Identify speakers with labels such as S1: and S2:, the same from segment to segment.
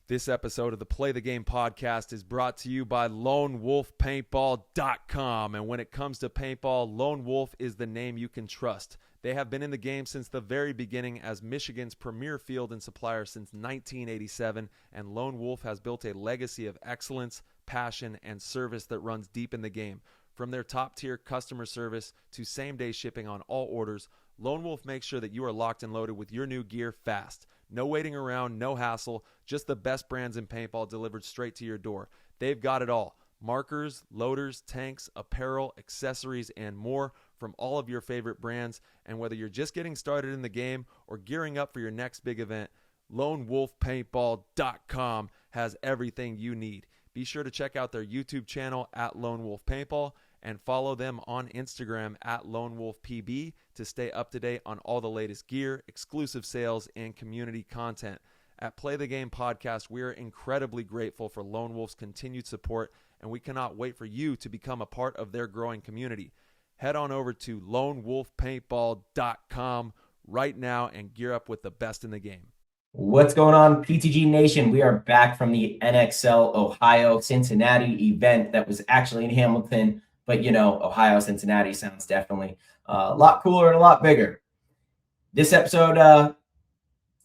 S1: This episode of the Play the Game podcast is brought to you by LoneWolfPaintball.com. And when it comes to paintball, Lone Wolf is the name you can trust. They have been in the game since the very beginning as Michigan's premier field and supplier since 1987, and Lone Wolf has built a legacy of excellence, passion, and service that runs deep in the game. From their top-tier customer service to same-day shipping on all orders, Lone Wolf makes sure that you are locked and loaded with your new gear fast. No waiting around, no hassle, just the best brands in paintball delivered straight to your door. They've got it all. Markers, loaders, tanks, apparel, accessories, and more from all of your favorite brands. And whether you're just getting started in the game or gearing up for your next big event, LoneWolfPaintball.com has everything you need. Be sure to check out their YouTube channel at Lone Wolf Paintball and follow them on Instagram at Lone Wolf PB to stay up to date on all the latest gear, exclusive sales, and community content. At Play the Game Podcast, we are incredibly grateful for Lone Wolf's continued support, and we cannot wait for you to become a part of their growing community. Head on over to LoneWolfPaintball.com right now and gear up with the best in the game.
S2: What's going on, PTG Nation? We are back from the NXL Ohio Cincinnati event that was actually in Hamilton. But, you know, Ohio, Cincinnati sounds definitely a lot cooler and a lot bigger. This episode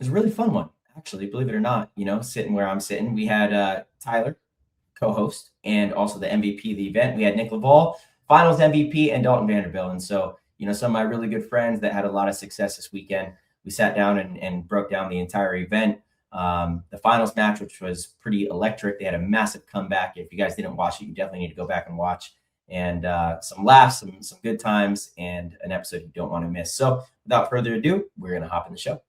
S2: is a really fun one, actually, believe it or not. You know, sitting where I'm sitting, we had Tyler, co-host, and also the MVP of the event. We had Nick Leival, finals MVP, and Dalton Vanderbyl. And so, you know, some of my really good friends that had a lot of success this weekend, we sat down and broke down the entire event. The finals match, which was pretty electric. They had a massive comeback. If you guys didn't watch it, you definitely need to go back and watch. And some laughs, some good times, and an episode you don't want to miss. So without further ado, we're going to hop in the show.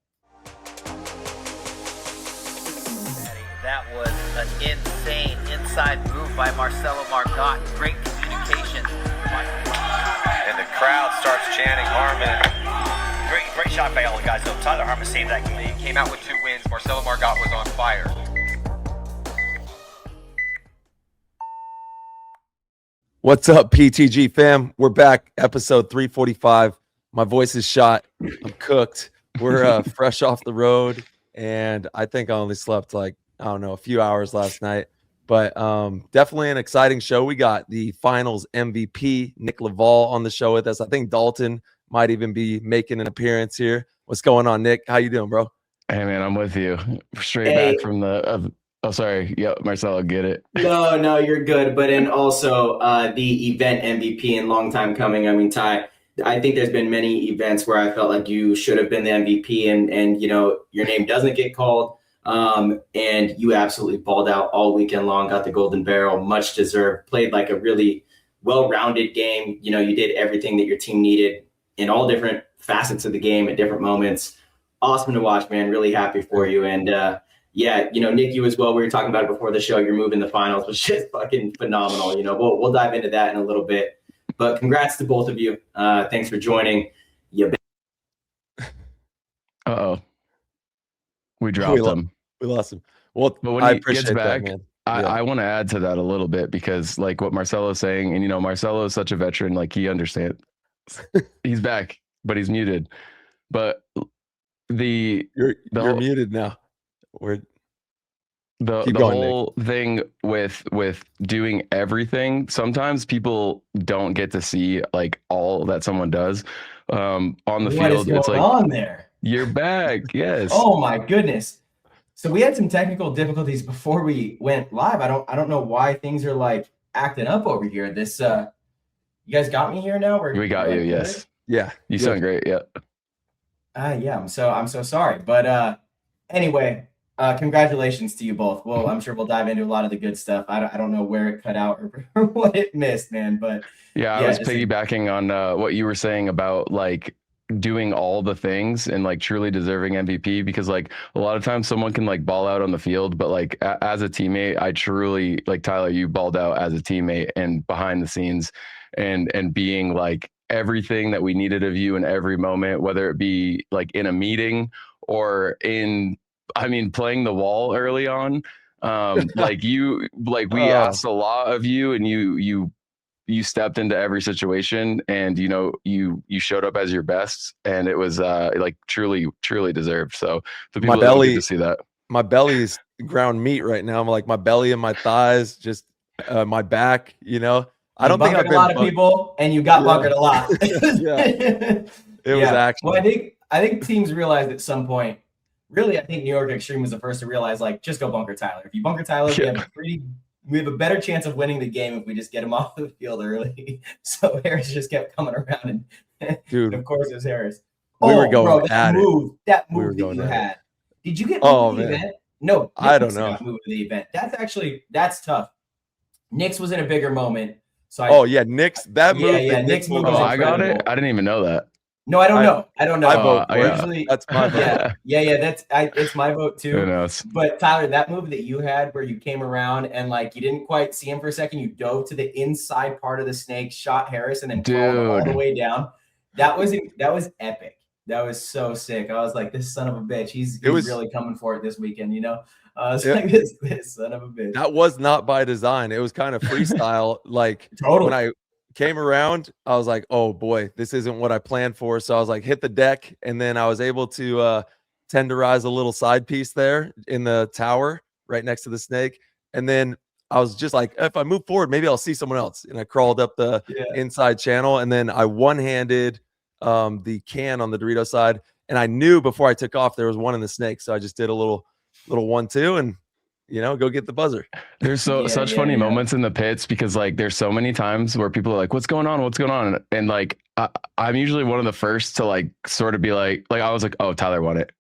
S3: That was an insane inside move by Marcelo Margot. Great communication.
S4: And the crowd starts chanting Harmon.
S3: Great shot by all the guys. So Tyler Harmon saved that game.
S4: He came out with 2 wins. Marcelo Margot was on fire.
S1: What's up, PTG fam? We're back, episode 345. My voice is shot. I'm cooked. We're fresh off the road, and I think I only slept like, I don't know, a few hours last night. But definitely an exciting show. We got the finals MVP, Nick Leival, on the show with us. I think Dalton might even be making an appearance here. What's going on, Nick? How you doing, bro?
S5: Hey, man, I'm with you. Straight back from the oh, sorry. Yeah, Marcelo, get it.
S2: No, you're good. But and also the event MVP and long time coming. I mean, Ty, I think there's been many events where I felt like you should have been the MVP and you know, your name doesn't get called. And you absolutely balled out all weekend long, got the golden barrel, much deserved, played like a really well-rounded game. You know, you did everything that your team needed in all different facets of the game at different moments. Awesome to watch, man. Really happy for you. And, yeah, you know, Nick, you as well. We were talking about it before the show. You're moving the finals, which is fucking phenomenal. You know, we'll dive into that in a little bit. But congrats to both of you. Thanks for joining.
S5: Uh-oh. We dropped him.
S1: We lost him. Well,
S5: but when
S1: I
S5: he
S1: appreciate
S5: gets back,
S1: that, man.
S5: I want to add to that a little bit because, like, what Marcelo's saying, and, you know, Marcelo is such a veteran, like, he understands. He's back, but he's muted. But
S1: you're muted now.
S5: The whole thing with doing everything, sometimes people don't get to see like all that someone does on the field.
S2: It's like on there.
S5: You're back. Yes.
S2: Oh my goodness. So we had some technical difficulties before we went live. I don't know why things are like acting up over here. This you guys got me here now?
S5: We got you, yes.
S1: Yeah.
S5: You sound great. Yeah.
S2: Yeah, I'm so sorry. But anyway, congratulations to you both. Well, I'm sure we'll dive into a lot of the good stuff. I don't know where it cut out or what it missed, man. But
S5: yeah, I was piggybacking on what you were saying about like doing all the things and like truly deserving MVP, because like a lot of times someone can like ball out on the field, but like as a teammate, I truly, like Tyler, you balled out as a teammate and behind the scenes and being like everything that we needed of you in every moment, whether it be like in a meeting or playing the wall early on. Like we asked a lot of you, and you stepped into every situation, and you know you showed up as your best, and it was like truly deserved. So the people that get to see that.
S1: My belly ground meat right now. I'm like my belly and my thighs, just my back. I don't think I've been
S2: a lot of people, and you got bunkered a lot.
S1: Yeah. It was actually.
S2: Well, I think teams realized at some point. Really, I think New York Extreme was the first to realize, like, just go bunker Tyler. If you bunker Tyler, we have a better chance of winning the game if we just get him off the field early. So Harris just kept coming around, and
S1: dude,
S2: of course it was Harris.
S1: We were going
S2: that move that you had. Did you get moved to the event? No, Nick
S1: I don't know.
S2: Moved to the event. That's tough. Nick's was in a bigger moment. So
S1: Nick's that move.
S2: Yeah, Nick's move.
S5: I got it. I didn't even know that.
S2: No, I don't know. I don't know.
S1: I vote.
S2: Usually,
S1: that's my vote.
S2: Yeah. It's my vote too.
S5: Who knows?
S2: But Tyler, that move that you had where you came around and like you didn't quite see him for a second, you dove to the inside part of the snake, shot Harris, and then crawled all the way down. That was epic. That was so sick. I was like, this son of a bitch. He's really coming for it this weekend. I was like, this son of a bitch.
S1: That was not by design. It was kind of freestyle. Like
S2: totally.
S1: When I came around, I was like, oh boy, this isn't what I planned for. So I was like, hit the deck, and then I was able to tenderize a little side piece there in the tower right next to the snake. And then I was just like, if I move forward, maybe I'll see someone else. And I crawled up the inside channel, and then I one-handed the can on the Dorito side. And I knew before I took off there was one in the snake. So I just did a little 1-2 and go get the buzzer.
S5: There's such funny moments in the pits because like there's so many times where people are like, what's going on? And like I'm usually one of the first to like sort of be like I was like, oh, Tyler won it.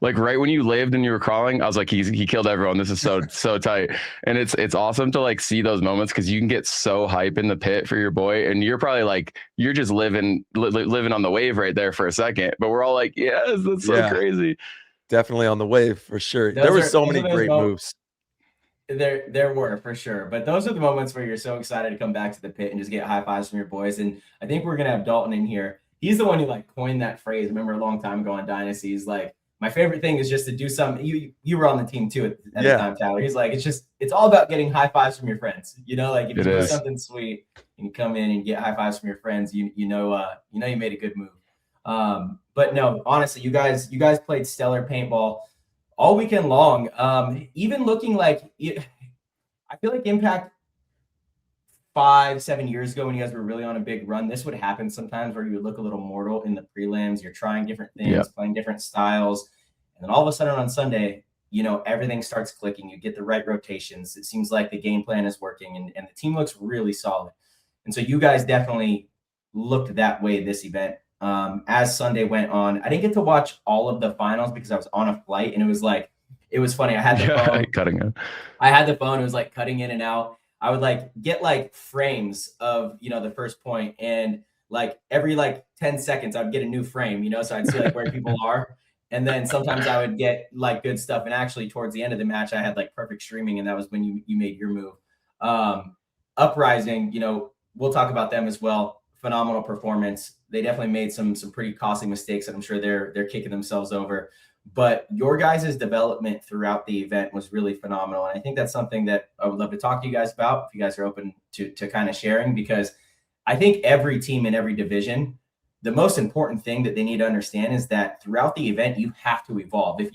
S5: Like right when you lived and you were crawling, I was like, he killed everyone. This is so tight. And it's awesome to like see those moments because you can get so hype in the pit for your boy, and you're probably like you're just living on the wave right there for a second. But we're all like, yes, that's so crazy.
S1: Definitely on the wave for sure. There were so many great moves.
S2: There were for sure, but those are the moments where you're so excited to come back to the pit and just get high fives from your boys. And I think we're gonna have Dalton in here. He's the one who like coined that phrase. I remember a long time ago on Dynasty. He's like, my favorite thing is just to do something. You were on the team too at the time, Tyler. He's like, it's all about getting high fives from your friends. Like if you do something sweet and you come in and get high fives from your friends, you made a good move. But no, honestly, you guys played stellar paintball all weekend long. Even looking like I feel like Impact 5-7 years ago when you guys were really on a big run, this would happen sometimes where you would look a little mortal in the prelims. You're trying different things, playing different styles, and then all of a sudden on Sunday, everything starts clicking. You get the right rotations. It seems like the game plan is working, and the team looks really solid. And so you guys definitely looked that way this event. As Sunday went on, I didn't get to watch all of the finals because I was on a flight, and it was funny. I had the phone
S5: cutting in.
S2: I had the phone. It was like cutting in and out. I would like get like frames of, the first point, and like every like 10 seconds I would get a new frame, so I'd see like where people are. And then sometimes I would get like good stuff. And actually towards the end of the match, I had like perfect streaming, and that was when you made your move. Uprising, we'll talk about them as well. Phenomenal performance. They definitely made some pretty costly mistakes that I'm sure they're kicking themselves over. But your guys' development throughout the event was really phenomenal. And I think that's something that I would love to talk to you guys about if you guys are open to kind of sharing, because I think every team in every division, the most important thing that they need to understand is that throughout the event, you have to evolve. If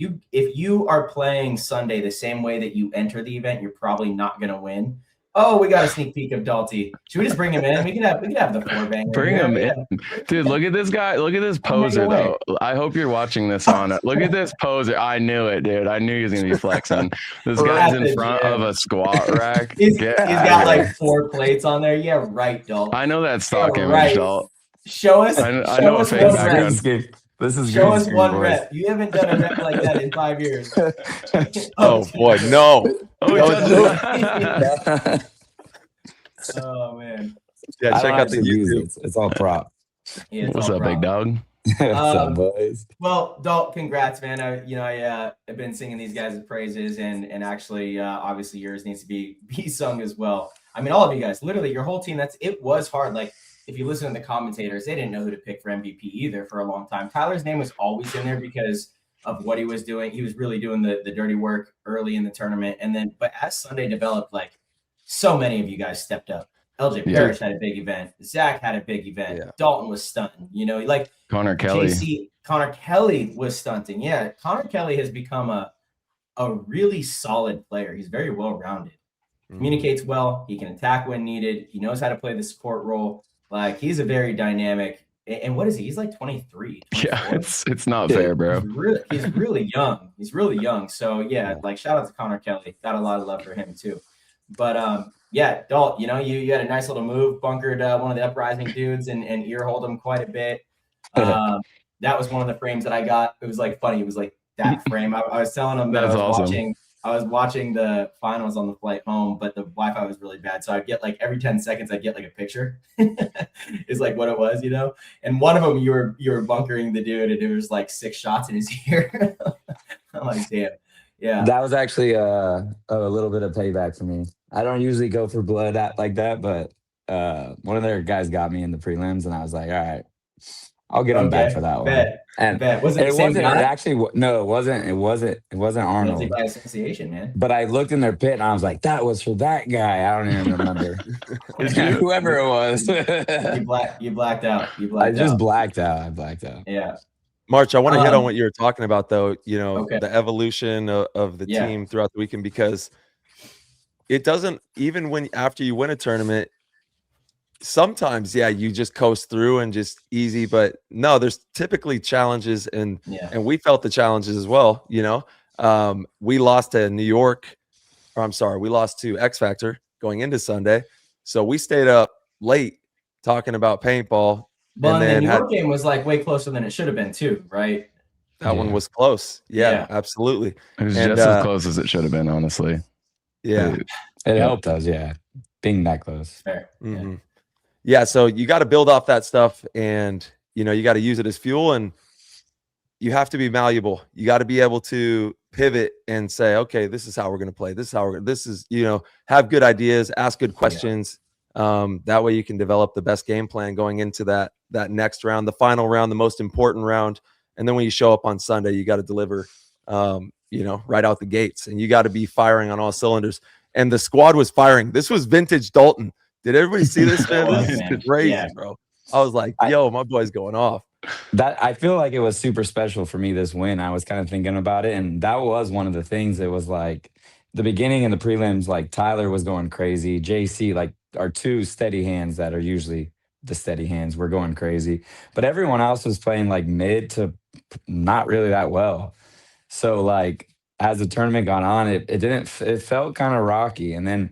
S2: you are playing Sunday the same way that you enter the event, you're probably not going to win. Oh, we got a sneak peek of Dalty. Should we just bring him in? We can have the four banger.
S5: Bring him in. Dude, look at this guy. Look at this poser, though. I hope you're watching this on it. Look at this poser. I knew it, dude. I knew he was going to be flexing. This guy's in front of a squat rack.
S2: He's got like 4 plates on there. Yeah, right, Dalton.
S5: I know that stock image, Dalton.
S2: Show us.
S5: I know a fake background.
S6: This is
S2: show us one rep. You haven't done a rep like that in 5 years.
S1: Oh boy, no.
S2: Oh man.
S1: Yeah, check out the YouTube.
S6: It's all prop.
S2: Yeah,
S5: what's up, big dog?
S6: What's up, boys?
S2: Well, Dalt, congrats, man. I've been singing these guys' praises, and actually, obviously, yours needs to be sung as well. I mean, all of you guys, literally, your whole team. It was hard. Like, if you listen to the commentators, they didn't know who to pick for MVP either for a long time. Tyler's name was always in there because of what he was doing. He was really doing the dirty work early in the tournament, but as Sunday developed, like, so many of you guys stepped up. LJ Parrish had a big event. Zach had a big event. Yeah. Dalton was stunting. Like
S5: Connor Kelly.
S2: Connor Kelly was stunting. Yeah, Connor Kelly has become a a really solid player. He's very well-rounded. Communicates well. He can attack when needed. He knows how to play the support role. Like, he's a very dynamic. And what is he? He's like 23. 24.
S5: Yeah, it's not fair, bro.
S2: He's really young. He's really young. So yeah, like, shout out to Connor Kelly. Got a lot of love for him too. But yeah, Dalt, you had a nice little move, bunkered one of the uprising dudes and ear-holed him quite a bit. That was one of the frames that I got. It was like funny. It was like that frame. I was telling him that I was watching the finals on the flight home, but the Wi-Fi was really bad. So I'd get like every 10 seconds, I'd get like a picture. It's like what it was, And one of them, you were bunkering the dude, and it was like 6 shots in his ear. I'm like, damn. Yeah.
S6: That was actually a little bit of payback for me. I don't usually go for blood like that, but one of their guys got me in the prelims, and I was like, all right, I'll get him back for that one. And
S2: was it the same guy?
S6: No, it wasn't. It wasn't Arnold.
S2: It's by association, man.
S6: But I looked in their pit and I was like, that was for that guy. I don't even remember. Whoever it was.
S2: You blacked out.
S6: I just blacked out. I blacked out.
S2: Yeah.
S1: March, I want to hit on what you were talking about, though,
S2: Okay.
S1: the evolution of the team throughout the weekend, because it doesn't, even after you win a tournament, sometimes, you just coast through and just easy, but no, there's typically challenges, and we felt the challenges as well. We lost to New York, we lost to X Factor going into Sunday, so we stayed up late talking about paintball.
S2: Well, and the New York game was like way closer than it should have been too, right?
S1: That one was close. Yeah, absolutely.
S5: It was just as close as it should have been, honestly.
S1: Yeah,
S6: it helped us. Yeah, being that close.
S2: Fair.
S1: Mm-hmm. Yeah, so you got to build off that stuff, and you got to use it as fuel, and you have to be malleable. You got to be able to pivot and say, okay, this is how we're going to play. This is how have good ideas, ask good questions. That way you can develop the best game plan going into that next round, the final round, the most important round. And then when you show up on Sunday, you got to deliver, right out the gates, and you got to be firing on all cylinders. And the squad was firing. This was vintage Dalton. Did everybody see this, man? This is crazy, bro. I was like, yo, my boy's going off.
S6: That I feel like it was super special for me, this win. I was kind of thinking about it, and that was one of the things. It was like the beginning in the prelims, like Tyler was going crazy. JC, like our 2 steady hands that are usually the steady hands, were going crazy. But everyone else was playing like mid to not really that well. So like as the tournament got on, it felt kind of rocky. And then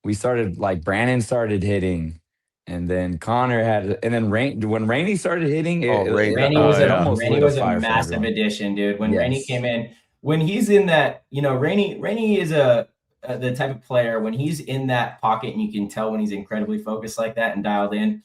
S6: we started, like, Brandon started hitting, and then Connor and then when Rainey started hitting,
S2: Rainey was a massive addition, dude. When Rainey came in, when he's in that, Rainey is the type of player, when he's in that pocket, and you can tell when he's incredibly focused like that and dialed in,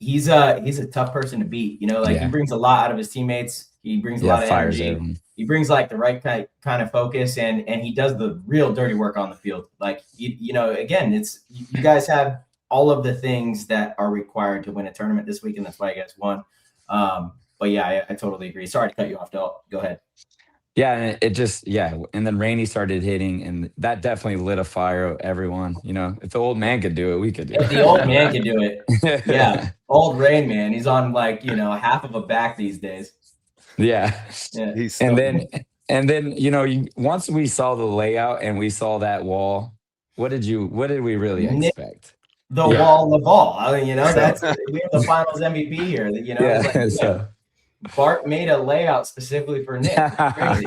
S2: he's a tough person to beat. He brings a lot out of his teammates. He brings a lot of energy. He brings like the right kind of focus, and he does the real dirty work on the field. Like, again, it's you guys have all of the things that are required to win a tournament this week, and that's why you guys won. But yeah, I totally agree. Sorry to cut you off, Dalt. Go ahead.
S6: Yeah, and it just and then Rainey started hitting, and that definitely lit a fire. Everyone, if the old man could do it, we could do it.
S2: If the old man could do it, yeah. Old Rain Man, he's on like half of a back these days.
S6: Yeah. And then once we saw the layout and we saw that wall, what did we really expect?
S2: The wall, Leival. I mean, that's we have the finals MVP here. Bart made a layout specifically for Nick. Crazy.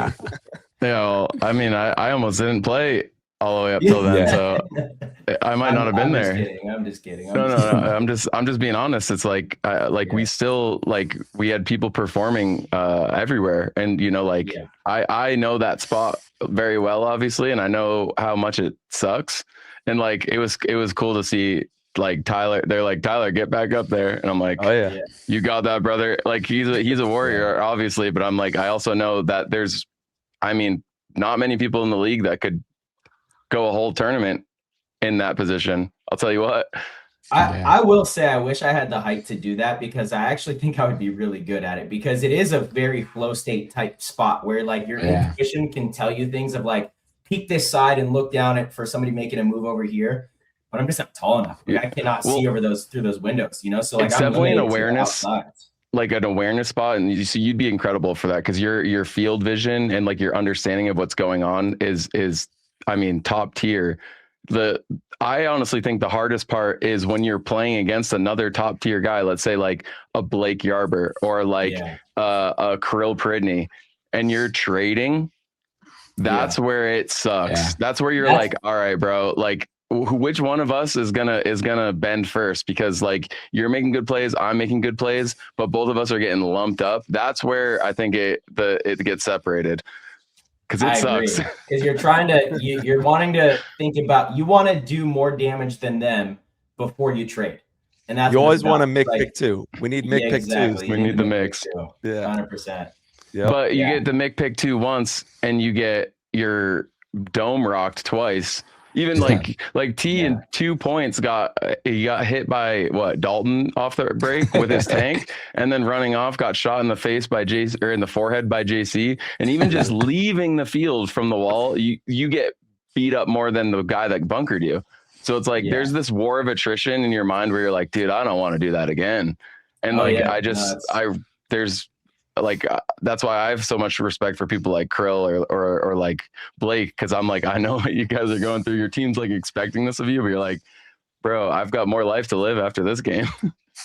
S5: I mean, I almost didn't play all the way up till then, so I might not have been there.
S2: I'm just kidding.
S5: No. I'm just being honest. It's like, we still, like, we had people performing everywhere, and I know that spot very well, obviously, and I know how much it sucks, and like it was cool to see. Like Tyler, they're like, Tyler, get back up there, and I'm like, oh yeah, you got that, brother. Like he's a warrior, obviously, but I'm like, I also know that there's, not many people in the league that could go a whole tournament in that position. I'll tell you what.
S2: I will say I wish I had the height to do that, because I actually think I would be really good at it, because it is a very flow state type spot where like your intuition can tell you things of like, peek this side and look down for somebody making a move over here. But I'm just not tall enough. I cannot see through those windows, So like,
S5: it's definitely an awareness. like an awareness spot, and so you'd be incredible for that because your field vision and like your understanding of what's going on is I mean, top tier. I honestly think the hardest part is when you're playing against another top tier guy, let's say like a Blake Yarber or like a Kirill Pridney, and you're trading. That's where it sucks.
S6: Yeah.
S5: That's where you're like, all right, bro, like which one of us is gonna bend first? Because like you're making good plays, I'm making good plays, but both of us are getting lumped up. That's where I think it gets separated. Because it sucks.
S2: Because you're trying to, you're wanting to think about, you want to do more damage than them before you trade, and that's
S1: you always want to mix pick two. We need Mick pick twos.
S5: We need the mix.
S2: Yeah, 100%.
S1: Yep.
S5: But you get the Mick pick two once, and you get your dome rocked twice. Even like T in 2 points got hit by Dalton off the break with his tank, and then running off got shot in the face by JC or in the forehead by JC, and even just leaving the field from the wall, you get beat up more than the guy that bunkered you. So it's like there's this war of attrition in your mind where you're like, dude, I don't want to do that again. And there's like that's why I have so much respect for people like Krill or like Blake, because I'm like, I know what you guys are going through. Your team's like expecting this of you, but you're like, bro, I've got more life to live after this game.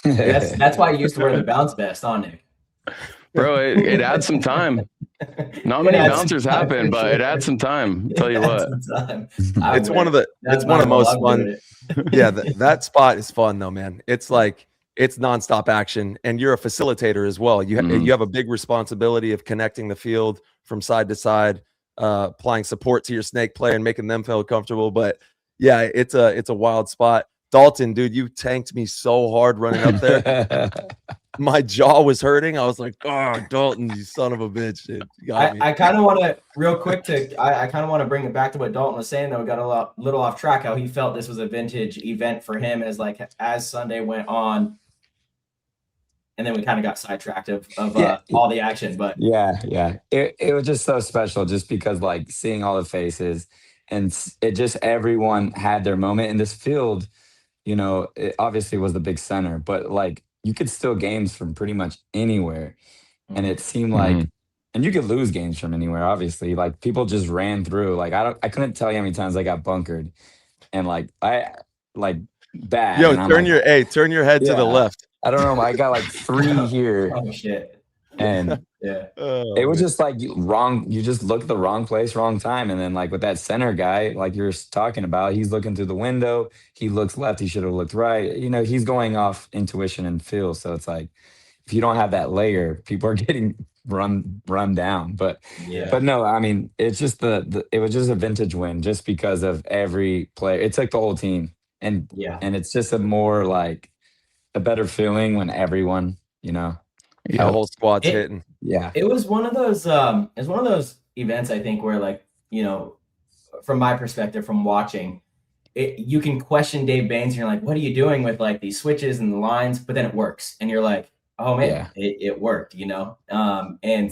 S2: That's why I used to wear the bounce vest on Nick.
S5: Bro, it adds some time. Not many bouncers happen, but it adds some time. I'll tell you what.
S1: It's one of the most fun. Yeah, that spot is fun though, man. It's like it's nonstop action, and you're a facilitator as well. You have a big responsibility of connecting the field from side to side, applying support to your snake player and making them feel comfortable. But yeah, it's a wild spot. Dalton, dude, you tanked me so hard running up there. My jaw was hurting. I was like, "Oh, Dalton, you son of a bitch!" Dude, you got me.
S2: I kind of want to real quick I kind of want to bring it back to what Dalton was saying. Though we got a little off track. How he felt this was a vintage event for him as Sunday went on. And then we kind of got sidetracked of all the action, but
S6: it was just so special, just because like seeing all the faces, and it just everyone had their moment in this field. You know, it obviously was the big center, but like you could steal games from pretty much anywhere, and it seemed like, and you could lose games from anywhere. Obviously, like people just ran through. Like I couldn't tell you how many times I got bunkered, and like bad.
S1: Yo, turn your head to the left.
S6: I don't know. I got like 3 here.
S2: Oh shit!
S6: And it was just like wrong. You just look at the wrong place, wrong time, and then like with that center guy, like you're talking about, he's looking through the window. He looks left. He should have looked right. You know, he's going off intuition and feel. So it's like if you don't have that layer, people are getting run down. But no, I mean, it's just it was just a vintage win just because of every player. It took the whole team, and it's just a more like a better feeling when everyone, you know,
S1: the whole squad's hitting.
S6: Yeah,
S2: it was one of those. It's one of those events I think where, like, you know, from my perspective, from watching it, you can question Dave Baines. And you're like, what are you doing with like these switches and the lines? But then it works, and you're like, oh man, it worked, you know. And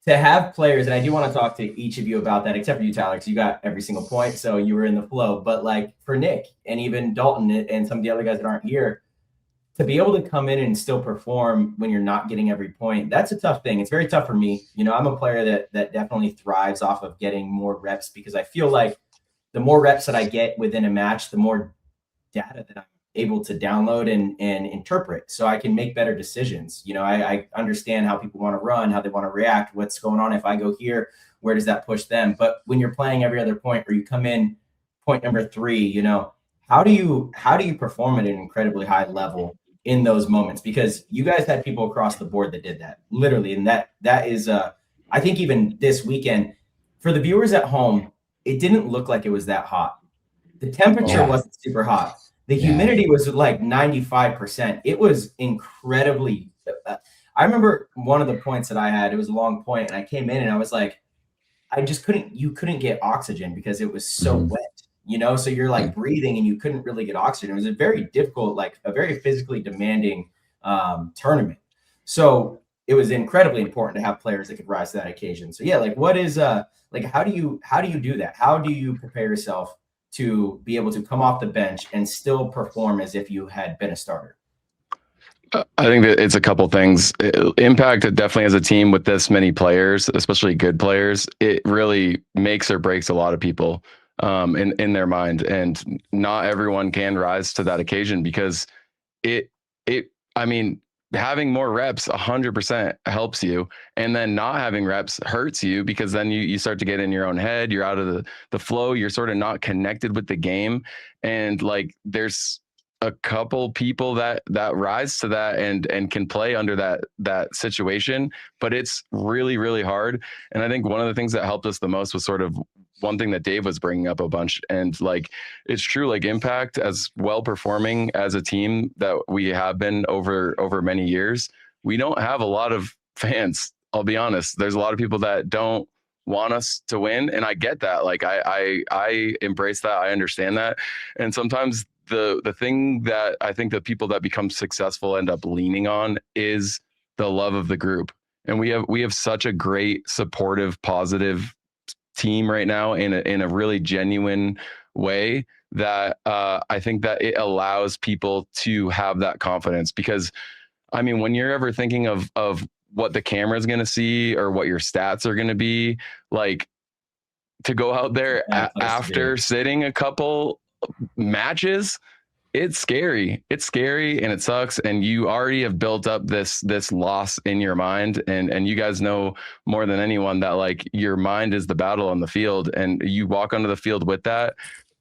S2: to have players, and I do want to talk to each of you about that, except for you, Tyler, because you got every single point, so you were in the flow. But like for Nick and even Dalton and some of the other guys that aren't here, to be able to come in and still perform when you're not getting every point, that's a tough thing. It's very tough for me. You know, I'm a player that definitely thrives off of getting more reps, because I feel like the more reps that I get within a match, the more data that I'm able to download and interpret, so I can make better decisions. You know, I understand how people want to run, how they want to react, what's going on. If I go here, where does that push them? But when you're playing every other point, or you come in point number 3, you know, how do you perform at an incredibly high level in those moments? Because you guys had people across the board that did that, literally. And that is, I think even this weekend, for the viewers at home, it didn't look like it was that hot. The temperature wasn't super hot. The humidity was like 95%. It was incredibly, I remember one of the points that I had, it was a long point, and I came in and I was like, you couldn't get oxygen because it was so wet. You know, so you're like breathing and you couldn't really get oxygen. It was a very difficult, like a very physically demanding tournament. So it was incredibly important to have players that could rise to that occasion. So yeah, like what is like how do you do that? How do you prepare yourself to be able to come off the bench and still perform as if you had been a starter?
S5: I think that it's a couple things. Impact definitely as a team with this many players, especially good players, it really makes or breaks a lot of people in their mind, and not everyone can rise to that occasion because it I mean, having more reps 100% helps you, and then not having reps hurts you because then you start to get in your own head. You're out of the flow. You're sort of not connected with the game, and like there's a couple people that rise to that and can play under that situation, but it's really, really hard. And I think one of the things that helped us the most was sort of one thing that Dave was bringing up a bunch, and like it's true, like Impact, as well performing as a team that we have been over many years, we don't have a lot of fans. I'll be honest, there's a lot of people that don't want us to win, and I get that. Like I embrace that, I understand that. And sometimes the thing that I think that people that become successful end up leaning on is the love of the group. And we have such a great, supportive, positive team right now in a really genuine way that I think that it allows people to have that confidence. Because I mean, when you're ever thinking of what the camera is going to see or what your stats are going to be, like to go out there after sitting a couple matches, it's scary and it sucks, and you already have built up this loss in your mind, and you guys know more than anyone that like your mind is the battle on the field, and you walk onto the field with that,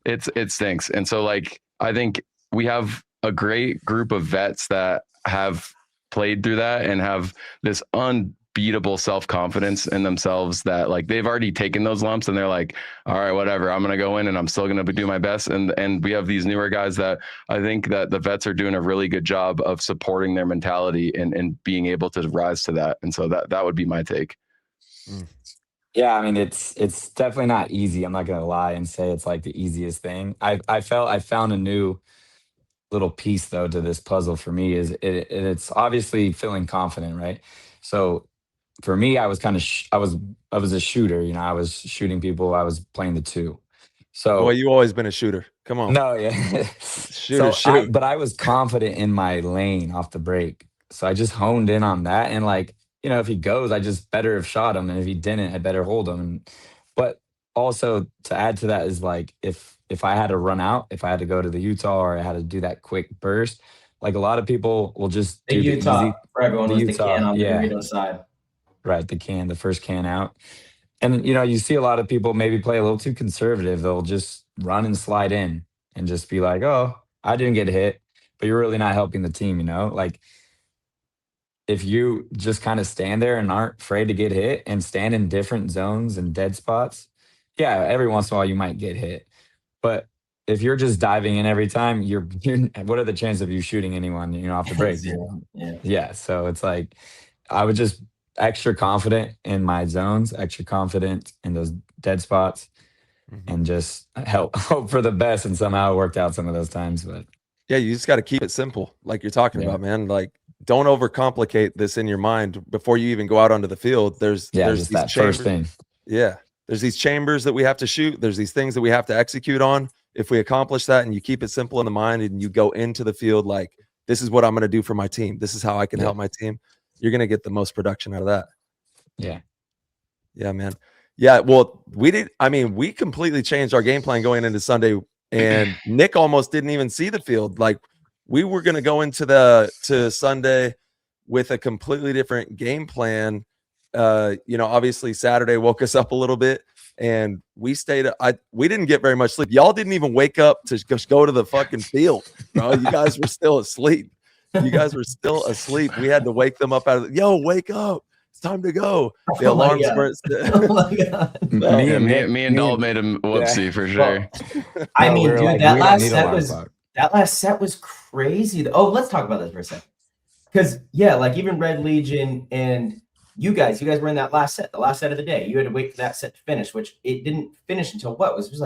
S5: it stinks. And so like I think we have a great group of vets that have played through that and have this unbeatable self-confidence in themselves that like they've already taken those lumps and they're like, all right, whatever, I'm going to go in and I'm still going to do my best. And we have these newer guys that I think that the vets are doing a really good job of supporting their mentality and being able to rise to that. And so that would be my take.
S6: Yeah, I mean, it's definitely not easy. I'm not going to lie and say it's like the easiest thing. I found a new little piece though to this puzzle for me is it's obviously feeling confident, right? So for me, I was kind of I was a shooter, you know, I was shooting people, I was playing the two. So
S1: Boy, you always been a shooter. Come on.
S6: no, yeah.
S1: Shoot.
S6: But I was confident in my lane off the break. So I just honed in on that. And like, you know, if he goes, I just better have shot him. And if he didn't, I better hold him. But also to add to that is like if I had to run out, if I had to go to the Utah or I had to do that quick burst, like a lot of people will just
S2: The
S6: do
S2: Utah
S6: the easy,
S2: for everyone
S6: the
S2: was
S6: Utah,
S2: the can on the
S6: yeah.
S2: Dorito side.
S6: Right, the first can out. And you know, you see a lot of people maybe play a little too conservative. They'll just run and slide in and just be like, "Oh, I didn't get hit," but you're really not helping the team, you know? Like if you just kind of stand there and aren't afraid to get hit and stand in different zones and dead spots, yeah, every once in a while you might get hit. But if you're just diving in every time, you're what are the chances of you shooting anyone, you know, off the break?
S2: Zero. Yeah.
S6: Yeah, so it's like I would just extra confident in my zones, extra confident in those dead spots, and just hope for the best. And somehow it worked out some of those times. But
S1: Yeah, you just got to keep it simple, like you're talking about, man. Like, don't overcomplicate this in your mind before you even go out onto the field. There's
S6: just
S1: these
S6: that
S1: chambers,
S6: first thing.
S1: Yeah, there's these chambers that we have to shoot. There's these things that we have to execute on. If we accomplish that and you keep it simple in the mind and you go into the field like, this is what I'm going to do for my team, this is how I can help my team, you're going to get the most production out of that. Yeah, man. Yeah, well, we completely changed our game plan going into Sunday, and Nick almost didn't even see the field. Like, we were going to go into Sunday with a completely different game plan. You know, obviously Saturday woke us up a little bit, and we didn't get very much sleep. Y'all didn't even wake up to just go to the fucking field, bro. You guys were still asleep. We had to wake them up out of wake up. It's time to go. The alarms were.
S2: Oh my God.
S5: Me and Dalton made a whoopsie for sure.
S2: I mean, dude, like, that last set was crazy. Oh, let's talk about this for a second. Because like even Red Legion and you guys were in that last set, the last set of the day. You had to wait for that set to finish, which it didn't finish until what? It was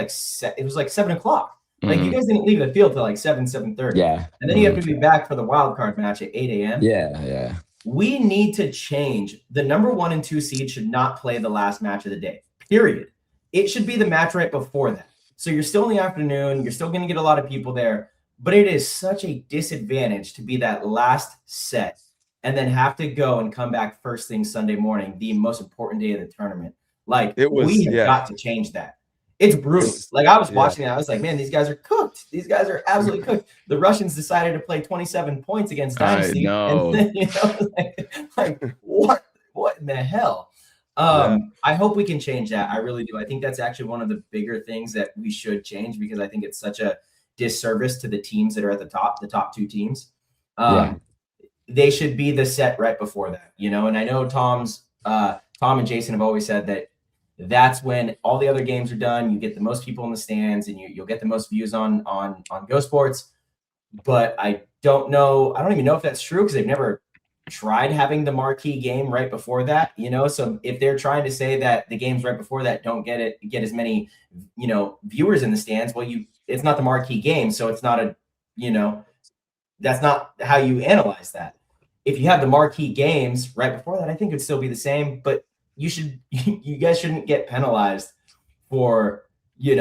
S2: like 7 o'clock. Like you guys didn't leave the field till like 7:30.
S6: Yeah.
S2: And then you have to be back for the wild card match at 8 a.m.
S6: Yeah.
S2: We need to change. The number 1 and 2 seed should not play the last match of the day, period. It should be the match right before that. So you're still in the afternoon. You're still going to get a lot of people there. but it is such a disadvantage to be that last set and then have to go and come back first thing Sunday morning, the most important day of the tournament. Like, we have got to change that. It's brutal. Like, I was watching it, I was like, man, these guys are cooked. These guys are absolutely cooked. The Russians decided to play 27 points against Dynasty.
S5: I know.
S2: And then, like what in the hell? I hope we can change that. I really do. I think that's actually one of the bigger things that we should change, because I think it's such a disservice to the teams that are at the top two teams. They should be the set right before that, and I know Tom and Jason have always said that that's when all the other games are done. You get the most people in the stands, and you'll get the most views on Go Sports. But I don't know. I don't even know if that's true, because they've never tried having the marquee game right before that. So if they're trying to say that the games right before that don't get as many, viewers in the stands, well, it's not the marquee game, so it's not that's not how you analyze that. If you have the marquee games right before that, I think it'd still be the same, but you guys shouldn't get penalized for, being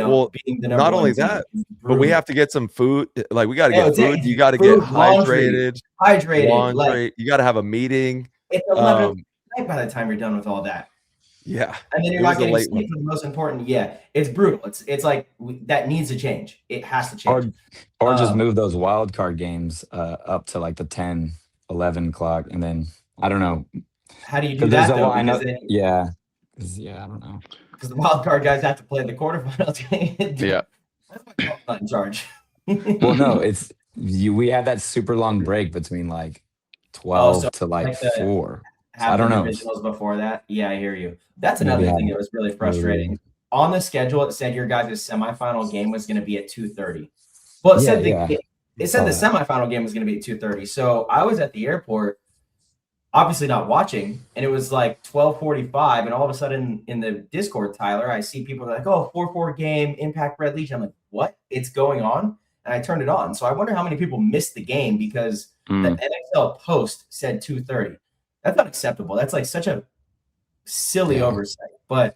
S2: the number
S1: not
S2: one
S1: only
S2: team.
S1: that, but we have to get some food. Like, we got to get food. You got to get hydrated.
S2: Like,
S1: you got to have a meeting.
S2: It's 11 at night by the time you're done with all that.
S1: Yeah.
S2: And then you're not getting sleep for the most important. Yeah. It's brutal. It's like that needs to change. It has to change.
S6: Or just move those wild card games up to like the 10, 11 o'clock. And then, I don't know.
S2: How do you do that, though?
S6: I don't know.
S2: Because the wild card guys have to play the quarterfinals game.
S5: Yeah.
S2: I'm not in charge.
S6: Well, no, we had that super long break between like 12 to like 4. So I don't know.
S2: Originals before that. Yeah, I hear you. That's another thing that was really frustrating. On the schedule, it said your guys' semifinal game was going to be at 2:30. Well, it said the semifinal game was going to be at 2:30. So I was at the airport, obviously not watching, and it was like 12:45, and all of a sudden in the Discord, Tyler, I see people like, "Oh, 4-4 game, Impact Red Legion." I'm like, "What? It's going on?" And I turned it on. So I wonder how many people missed the game because the NXL post said 2:30. That's not acceptable. That's like such a silly oversight. But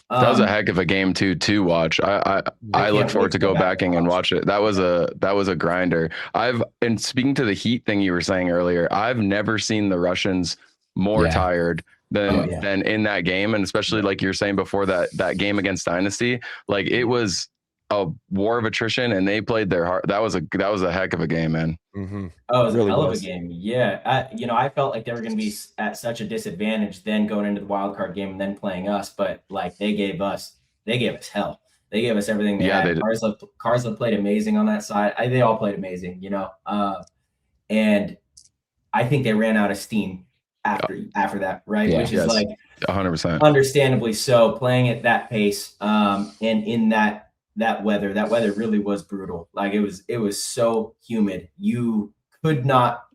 S5: that was a heck of a game to watch. I look forward to go back and watch it. That was a grinder. And speaking to the Heat thing you were saying earlier, I've never seen the Russians more tired than in that game, and especially like you're saying before that game against Dynasty, like it was a war of attrition, and they played their heart. That was a heck of a game, man.
S1: Mm-hmm.
S2: Oh, it was a hell of a game. Yeah, I felt like they were going to be at such a disadvantage then going into the wild card game and then playing us, but like they gave us hell. They gave us everything. Karsla played amazing on that side. They all played amazing, and I think they ran out of steam after that, right? Which is like
S5: 100%,
S2: understandably so, playing at that pace, and in that weather really was brutal. Like it was so humid. You could not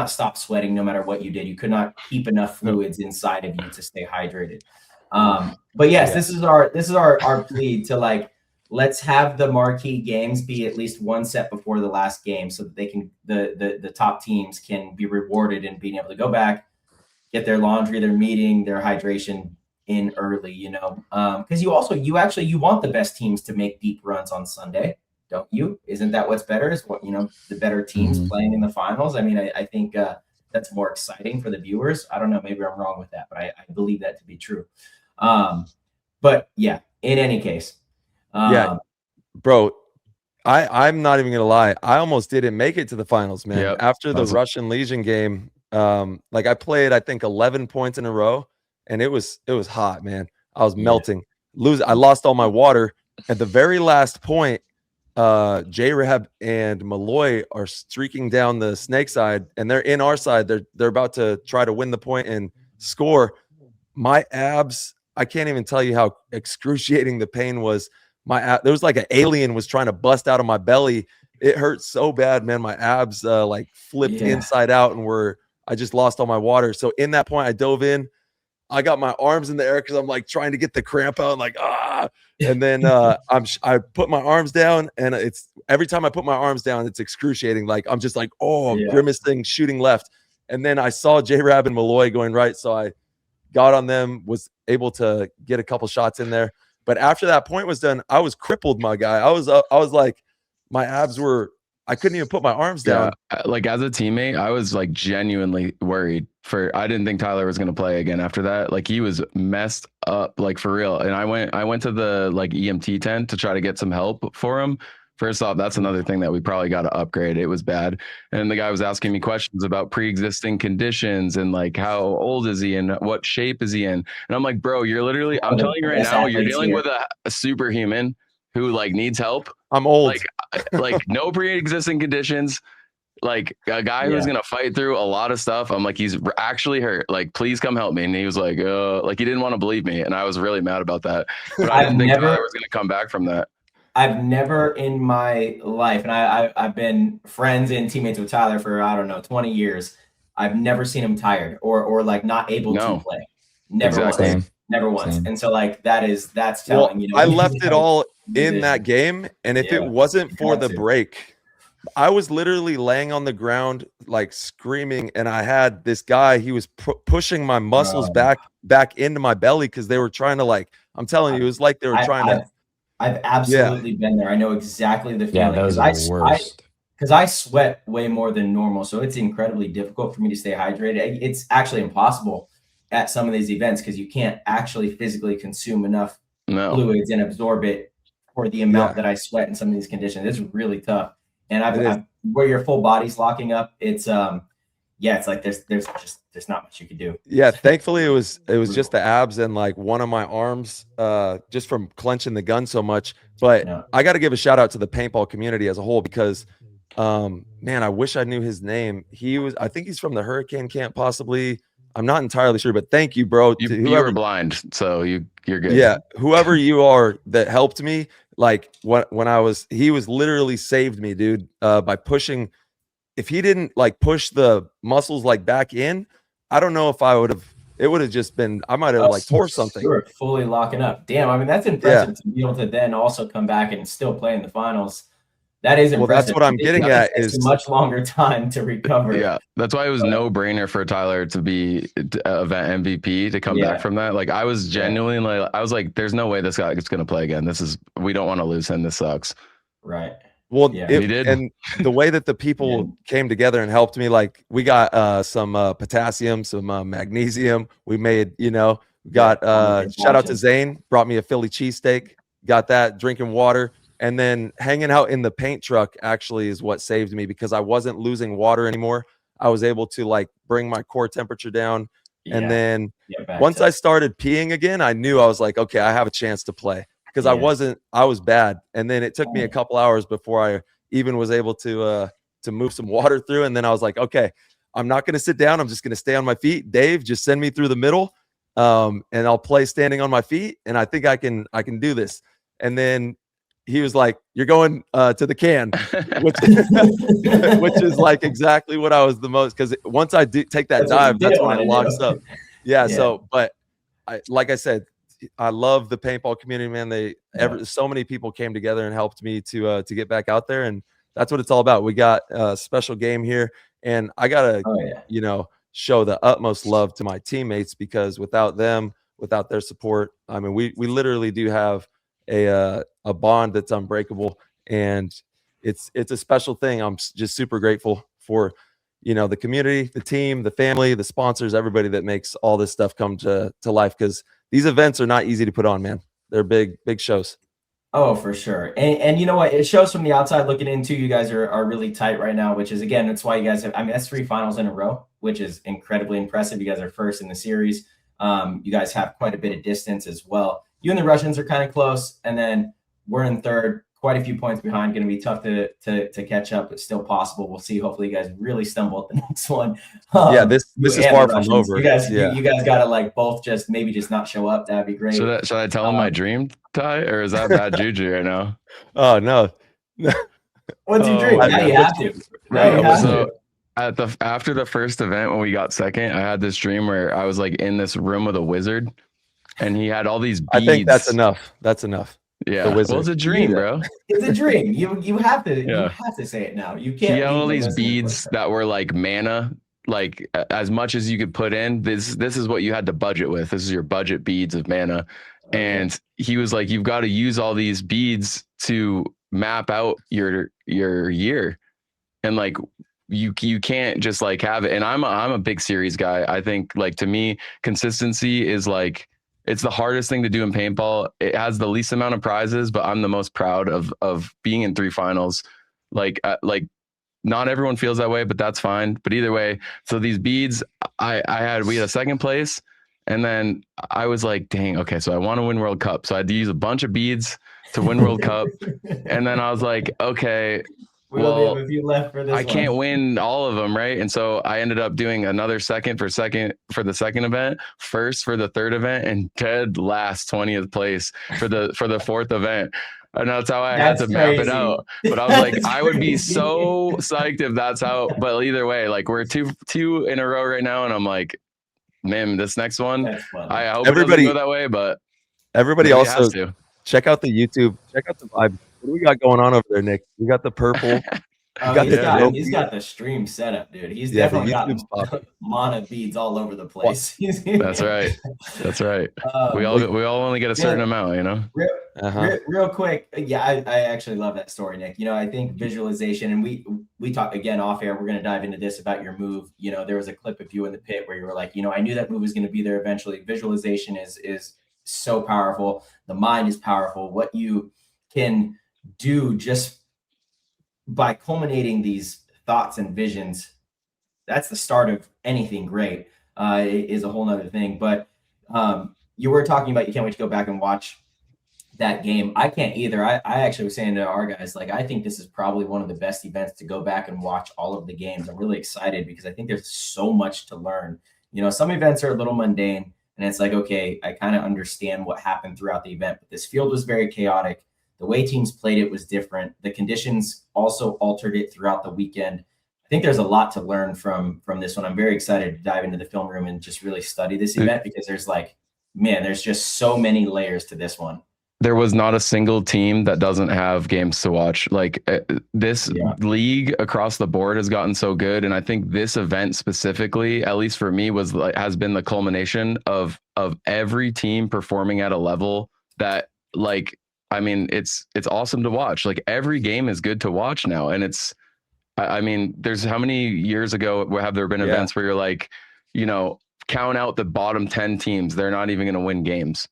S2: stop sweating no matter what you did. You could not keep enough fluids inside of you to stay hydrated. But yes, this is our plea to like, let's have the marquee games be at least one set before the last game, so that they can the top teams can be rewarded in being able to go back, get their laundry, their meeting, their hydration in early, because you want the best teams to make deep runs on Sunday, don't you? Isn't that what's better? Is what the better teams playing in the finals? I mean, I think that's more exciting for the viewers. I don't know, maybe I'm wrong with that, but I believe that to be true. But yeah, in any case,
S1: bro, I'm not even gonna lie. I almost didn't make it to the finals, man. After the Russian Legion game, like I played, I think 11 points in a row. And it was hot, man. I was melting. I lost all my water. At the very last point, J-Rab and Malloy are streaking down the snake side, and they're in our side. They're about to try to win the point and score. My abs, I can't even tell you how excruciating the pain was. There was like an alien was trying to bust out of my belly. It hurt so bad, man. My abs like flipped inside out, and I just lost all my water. So in that point, I dove in. I got my arms in the air because I'm like trying to get the cramp out, like and then I put my arms down, and it's every time I put my arms down, it's excruciating. Like I'm just like grimacing, shooting left, and then I saw J-Rab and Malloy going right, so I got on them, was able to get a couple shots in there. But after that point was done, I was crippled, my guy. I was like, my abs were. I couldn't even put my arms down.
S5: Like as a teammate, I was like genuinely worried I didn't think Tyler was going to play again after that. Like he was messed up, like for real. And I went to the like EMT tent to try to get some help for him. First off, that's another thing that we probably got to upgrade. It was bad. And the guy was asking me questions about pre-existing conditions and like how old is he and what shape is he in? And I'm like, bro, you're literally, I'm telling you right now, you're dealing with a superhuman who like needs help.
S1: I'm old.
S5: Like no pre-existing conditions. Like a guy who's gonna fight through a lot of stuff. I'm like, he's actually hurt. Like, please come help me. And he was like he didn't want to believe me, and I was really mad about that. But I didn't think Tyler was gonna come back from that.
S2: I've never in my life, and I've been friends and teammates with Tyler for, I don't know, 20 years. I've never seen him tired or like not able to play. Never once. Never once. And so like that's telling,
S1: I left it all in that game. And if it wasn't for the break, I was literally laying on the ground, like screaming. And I had this guy, he was pushing my muscles back into my belly. Cause they were trying to like, I'm telling you, it was like they were trying to.
S2: I've absolutely been there. I know exactly the feeling.
S6: Yeah, those are the worst.
S2: Because I sweat way more than normal. So it's incredibly difficult for me to stay hydrated. It's actually impossible at some of these events because you can't actually physically consume enough fluids and absorb it for the amount that I sweat in some of these conditions. It's really tough. And I've where your full body's locking up, it's it's like there's not much you can do.
S1: Yeah, thankfully it was just the abs and like one of my arms just from clenching the gun so much. But I got to give a shout out to the paintball community as a whole because man, I wish I knew his name. I think he's from the Hurricane camp possibly. I'm not entirely sure, but thank you, bro.
S5: You were blind, so you're good.
S1: Yeah, whoever you are that helped me, like when he was literally saved me, dude, by pushing. If he didn't like push the muscles like back in, I don't know if it would have just been, I might have like tore something.
S2: You were fully locking up. Damn, I mean, that's impressive to be able to then also come back and still play in the finals. That is impressive.
S1: Well, that's what I'm getting at is
S2: a much longer time to recover.
S5: Yeah, that's why it was no brainer for Tyler to be event MVP to come back from that. Like I was genuinely like, I was like, there's no way this guy is going to play again. We don't want to lose him. This sucks.
S2: Right.
S1: Well, he did. And the way that the people came together and helped me, like we got some potassium, some magnesium. We made, got shout out to Zane, brought me a Philly cheesesteak, got that, drinking water. And then hanging out in the paint truck actually is what saved me because I wasn't losing water anymore. I was able to like bring my core temperature down. And then once I started peeing again, I knew I was like, okay, I have a chance to play because I was bad. And then it took me a couple hours before I even was able to move some water through. And then I was like, okay, I'm not going to sit down. I'm just going to stay on my feet. Dave, just send me through the middle and I'll play standing on my feet. And I think I can do this. And then he was like, you're going to the can, which is like exactly what I was the most. Because once I take that dive, that's when it locks up. Yeah. So, but like I said, I love the paintball community, man. So many people came together and helped me to get back out there. And that's what it's all about. We got a special game here. And I got to, show the utmost love to my teammates because without them, without their support, I mean, we literally do have a bond that's unbreakable, and it's a special thing. I'm just super grateful for the community, the team, the family, the sponsors, everybody that makes all this stuff come to life because these events are not easy to put on, man. They're big shows.
S2: Oh, for sure. And you know what? It shows from the outside looking in too. You guys are really tight right now, which is, again, that's why you guys have, I mean, that's 3 finals in a row, which is incredibly impressive. You guys are first in the series. You guys have quite a bit of distance as well. You and the Russians are kind of close, and then we're in third, quite a few points behind. Going to be tough to catch up, but still possible. We'll see. Hopefully, you guys really stumble at the next one.
S1: This is far from over.
S2: You guys got to like both just not show up. That'd be great.
S5: Should I tell him my dream, Ty, or is that bad juju right now?
S1: Oh no.
S2: What's your dream? Now you have to.
S5: After the first event when we got second, I had this dream where I was like in this room with a wizard. And he had all these beads.
S1: I think that's enough. That's enough.
S5: Yeah. Well, it's a dream, bro.
S2: It's a dream. You have to you have to say it now. You can't.
S5: He had all these beads that were like mana, like as much as you could put in. This is what you had to budget with. This is your budget beads of mana. And he was like, you've got to use all these beads to map out your year. and like you can't just like have it. And I'm a big series guy. I think like to me, consistency is like, it's the hardest thing to do in paintball. It has the least amount of prizes, but I'm the most proud of being in 3 finals. Like not everyone feels that way, but that's fine. But either way, so these beads, we had a second place, and then I was like, dang, okay, so I want to win World Cup. So I had to use a bunch of beads to win World Cup. And then I was like, okay, well, I can't win all of them, right? And so I ended up doing another second for the second event, first for the third event, and dead last 20th place for the fourth event. And that's how I had to map it out. But I was like, I would be so psyched if that's how. But either way, like we're two in a row right now, and I'm like, man, this next one, I hope everybody it doesn't go that way. But
S1: everybody also check out the YouTube, check out the vibe. What do we got going on over there, Nick? We got the purple.
S2: He's got the stream set up, dude. He's definitely got mana beads all over the place.
S5: That's right. That's right. We all only get a certain amount, you know.
S2: Real quick, I actually love that story, Nick. You know, I think visualization, and we talk again off air. We're going to dive into this about your move. You know, there was a clip of you in the pit where you were like, you know, I knew that move was going to be there eventually. Visualization is so powerful. The mind is powerful. What you can do just by culminating these thoughts and visions, that's the start of anything great. Is a whole nother thing. But you were talking about you can't wait to go back and watch that game. I can't either. I actually was saying to our guys, like, I think this is probably one of the best events to go back and watch all of the games. I'm really excited because I think there's so much to learn. You know, some events are a little mundane and it's like, okay, I kind of understand what happened throughout the event, but this field was very chaotic. The way teams played it was different. The conditions also altered it throughout the weekend. I think there's a lot to learn from this one. I'm very excited to dive into the film room and just really study this event because there's just so many layers to this one.
S5: There was not a single team that doesn't have games to watch. Like this league across the board has gotten so good. And I think this event specifically, at least for me, has been the culmination of every team performing at a level that, like, I mean, it's awesome to watch. Like every game is good to watch now. And I mean, there's how many years ago have there been events where you're like, you know, count out the bottom 10 teams. They're not even going to win games.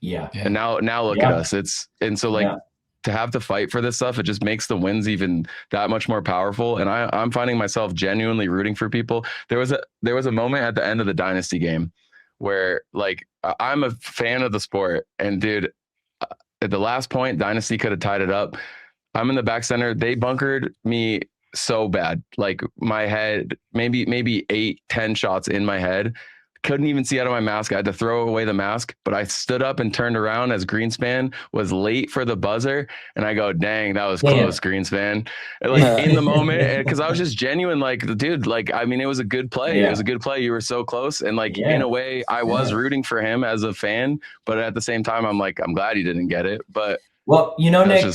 S2: Yeah.
S5: And now look at us. To have to fight for this stuff, it just makes the wins even that much more powerful. And I'm finding myself genuinely rooting for people. There was a moment at the end of the Dynasty game where, like, I'm a fan of the sport, and dude, at the last point, Dynasty could have tied it up. I'm in the back center. They bunkered me so bad. Like my head, maybe 8-10 shots in my head. Couldn't even see out of my mask. I had to throw away the mask, but I stood up and turned around as Greenspan was late for the buzzer. And I go, dang, that was close, Greenspan. And like in the moment, because I was just genuine, like, dude, like, I mean, it was a good play. It was a good play. You were so close. And like, in a way, I was rooting for him as a fan, but at the same time, I'm like, I'm glad he didn't get it. But
S2: well, you know, Nick,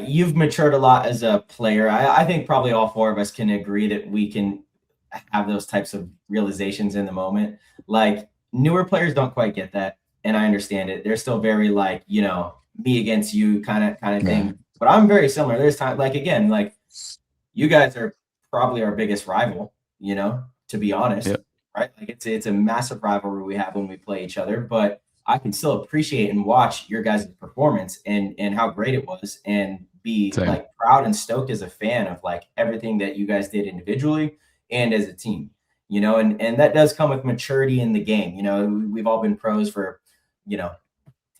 S2: you've matured a lot as a player. I think probably all four of us can agree that we can have those types of realizations in the moment. Like newer players don't quite get that, and I understand it. They're still very like, you know, me against you kind of thing. But I'm very similar. There's time, like, again, like you guys are probably our biggest rival, you know, to be honest, right? Like it's a massive rivalry we have when we play each other, but I can still appreciate and watch your guys' performance and how great it was, and be like proud and stoked as a fan of like everything that you guys did individually and as a team, you know, and that does come with maturity in the game. You know, we've all been pros for, you know,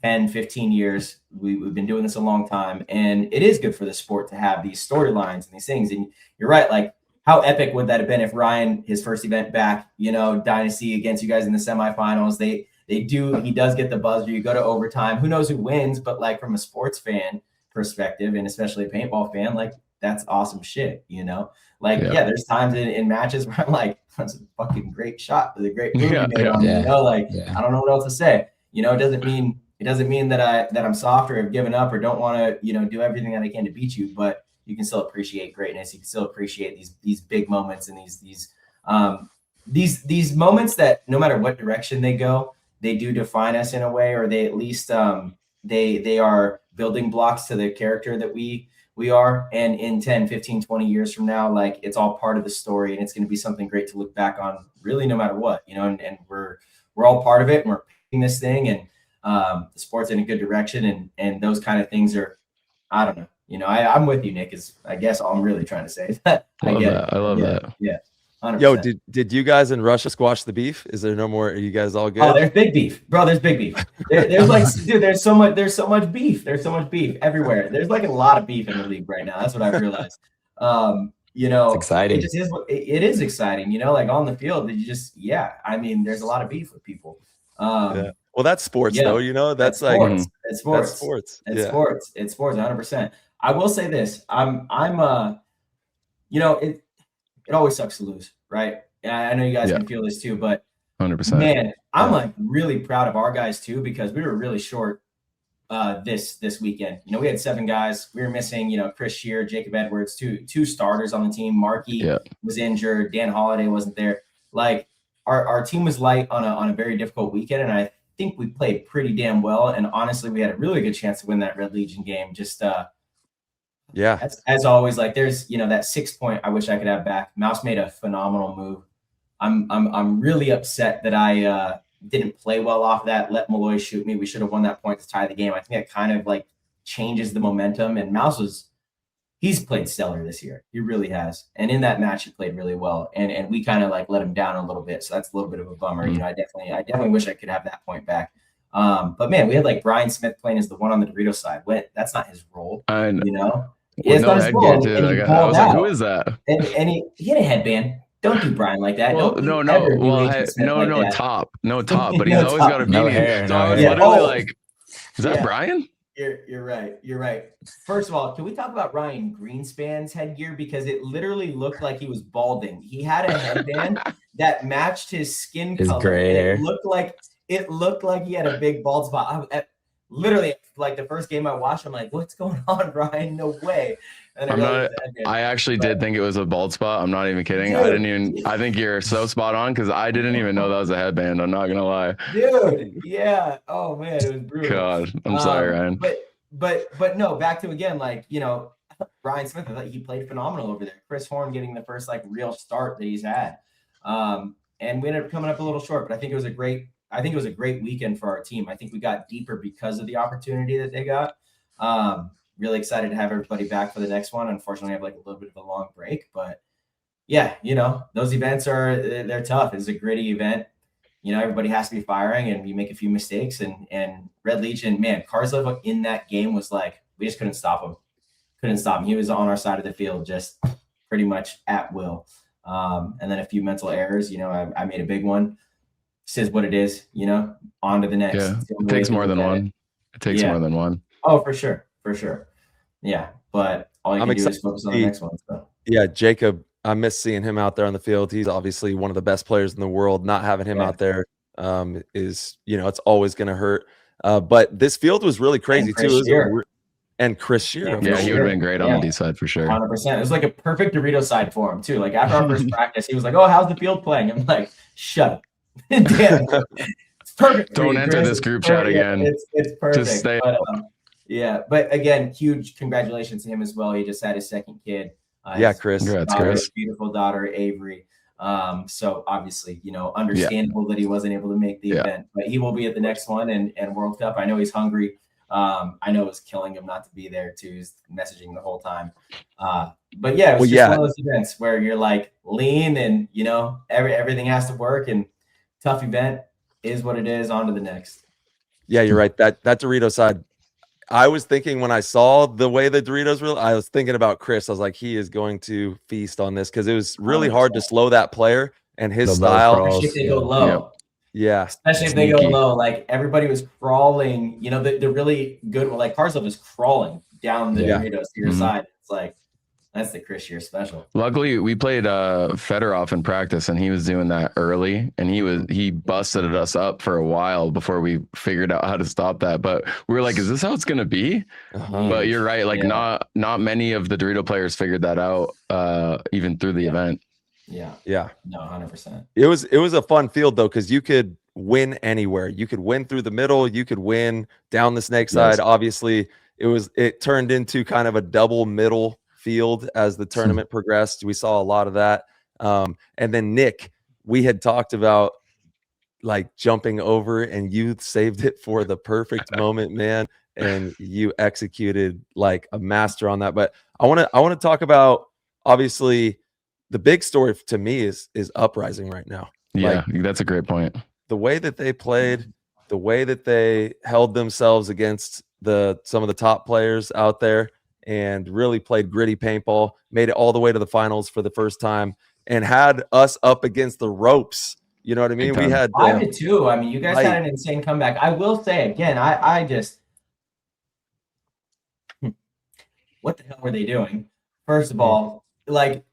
S2: 10, 15 years. We've been doing this a long time, and it is good for the sport to have these storylines and these things. And you're right. Like, how epic would that have been if Ryan, his first event back, you know, Dynasty against you guys in the semifinals, he does get the buzzer. You go to overtime. Who knows who wins? But like from a sports fan perspective, and especially a paintball fan, like that's awesome shit, you know? Like, there's times in matches where I'm like, that's a fucking great shot. It's a great move you made on me, you know? Like, I don't know what else to say. You know, it doesn't mean that I'm soft or have given up or don't want to, you know, do everything that I can to beat you, but you can still appreciate greatness. You can still appreciate these big moments and these moments that no matter what direction they go, they do define us in a way, or they at least they are building blocks to the character that we we are. And in 10, 15, 20 years from now, like it's all part of the story, and it's going to be something great to look back on really no matter what, and we're all part of it, and we're picking this thing, and the sport's in a good direction, and those kind of things are, I don't know. I'm with you, Nick, is I guess all I'm really trying to say.
S5: I love that.
S2: Yeah. 100%.
S1: Yo, did you guys in Russia squash the beef? Is there no more? Are you guys all good?
S2: Oh, there's big beef, bro. There's big beef. There's like, dude, there's so much beef. There's so much beef everywhere. There's like a lot of beef in the league right now. That's what I've realized.
S6: It's exciting.
S2: It just is. It is exciting. Like on the field, I mean, there's a lot of beef with people.
S1: Yeah. Well, that's sports, though. That's like
S2: sports. It's sports.
S1: That's sports.
S2: It's sports. It's sports. 100%. I will say this. It always sucks to lose, right? I know you guys can feel this too, but
S5: 100%.
S2: Man, I'm like really proud of our guys too, because we were really short this weekend. We had 7 guys. We were missing, Chris Shear, Jacob Edwards, two starters on the team. Markey was injured. Dan Holiday wasn't there. Like our team was light on a very difficult weekend, and I think we played pretty damn well. And honestly, we had a really good chance to win that Red Legion game. Just as always, like there's that 6 point I wish I could have back. Mouse made a phenomenal move. I'm really upset that I didn't play well off that. Let Malloy shoot me. We should have won that point to tie the game. I think that kind of like changes the momentum. And Mouse he's played stellar this year. He really has. And in that match, he played really well. And we kind of like let him down a little bit. So that's a little bit of a bummer. I definitely wish I could have that point back. But man, we had like Brian Smith playing as the one on the Dorito side. That's not his role. It's not his role.
S5: I was like, who is that?
S2: And he had a headband. Don't do Brian like that.
S5: Well, no, top, but he's always got a beanie.
S6: Hair,
S5: so I was literally like, is that Brian?
S2: You're right. First of all, can we talk about Ryan Greenspan's headgear? Because it literally looked like he was balding. He had a headband that matched his skin color.
S6: Gray hair.
S2: It looked like he had a big bald spot. Literally, like the first game I watched, I'm like, what's going on, Ryan? No way. And
S5: I actually did think it was a bald spot. I'm not even kidding. Dude, I think you're so spot on, because I didn't even know that was a headband. I'm not going to lie.
S2: Dude, yeah. Oh, man, it was brutal.
S5: God, I'm sorry, Ryan.
S2: But no, back to again, like, Brian Smith, I thought he played phenomenal over there. Chris Horn getting the first like real start that he's had. And we ended up coming up a little short, but I think it was a great weekend for our team. I think we got deeper because of the opportunity that they got. Really excited to have everybody back for the next one. Unfortunately, I have like a little bit of a long break, but yeah, those events they're tough. It's a gritty event. Everybody has to be firing, and you make a few mistakes, and Red Legion, man, Karslev in that game was like, we just couldn't stop him. He was on our side of the field, just pretty much at will. And then a few mental errors, I made a big one. This is what it is, on to the next.
S5: Yeah, it takes more than one. It takes more than one.
S2: Oh, for sure. Yeah, but all you can do is focus on the next one. So.
S1: Yeah, Jacob, I miss seeing him out there on the field. He's obviously one of the best players in the world. Not having him out there is, it's always going to hurt. But this field was really crazy too. And Chris Shear.
S5: Yeah, he would have been great on the D side for sure.
S2: 100%. It was like a perfect Dorito side for him too. Like after our first practice, he was like, "Oh, how's the field playing?" I'm like, "Shut up." Damn. It's perfect.
S5: Don't enter this group chat again.
S2: It's perfect.
S5: Just stay.
S2: But again, huge congratulations to him as well. He just had his second kid.
S1: Chris.
S5: Congrats, Chris.
S2: Beautiful daughter, Avery. So obviously, understandable that he wasn't able to make the event, but he will be at the next one and World Cup. I know he's hungry. I know it was killing him not to be there too. He's messaging the whole time. But yeah, it was just one of those events where you're like lean and, everything has to work, and tough event is what it is. On to the next.
S1: Yeah, you're right. That Dorito side, I was thinking when I saw the way the Doritos were, I was thinking about Chris. I was like, he is going to feast on this, because it was really hard to slow that player and his style.
S2: Especially if they go low.
S1: Yeah.
S2: Especially if they go low. Like everybody was crawling, the really good one. Like Karslev was crawling down the Doritos to your side. It's like, that's the Chris Shear special.
S5: Luckily, we played Fedorov in practice, and he was doing that early, and he busted us up for a while before we figured out how to stop that. But we were like, is this how it's going to be? But you're right. Like not many of the Dorito players figured that out even through the event.
S2: Yeah. No, 100%.
S1: It was a fun field though, because you could win anywhere. You could win through the middle. You could win down the snake side. Obviously, it turned into kind of a double middle field as the tournament progressed. We saw a lot of that. And then Nick, we had talked about like jumping over, and you saved it for the perfect moment, man. And you executed like a master on that. But I want to talk about, obviously, the big story to me is Uprising right now.
S5: Yeah,
S1: like,
S5: that's a great point.
S1: The way that they played, the way that they held themselves against some of the top players out there, and really played gritty paintball, made it all the way to the finals for the first time, and had us up against the ropes. You know what I mean? We had
S2: 5-2. I mean, you guys had an insane comeback. I will say again, I just, what the hell were they doing? First of all, like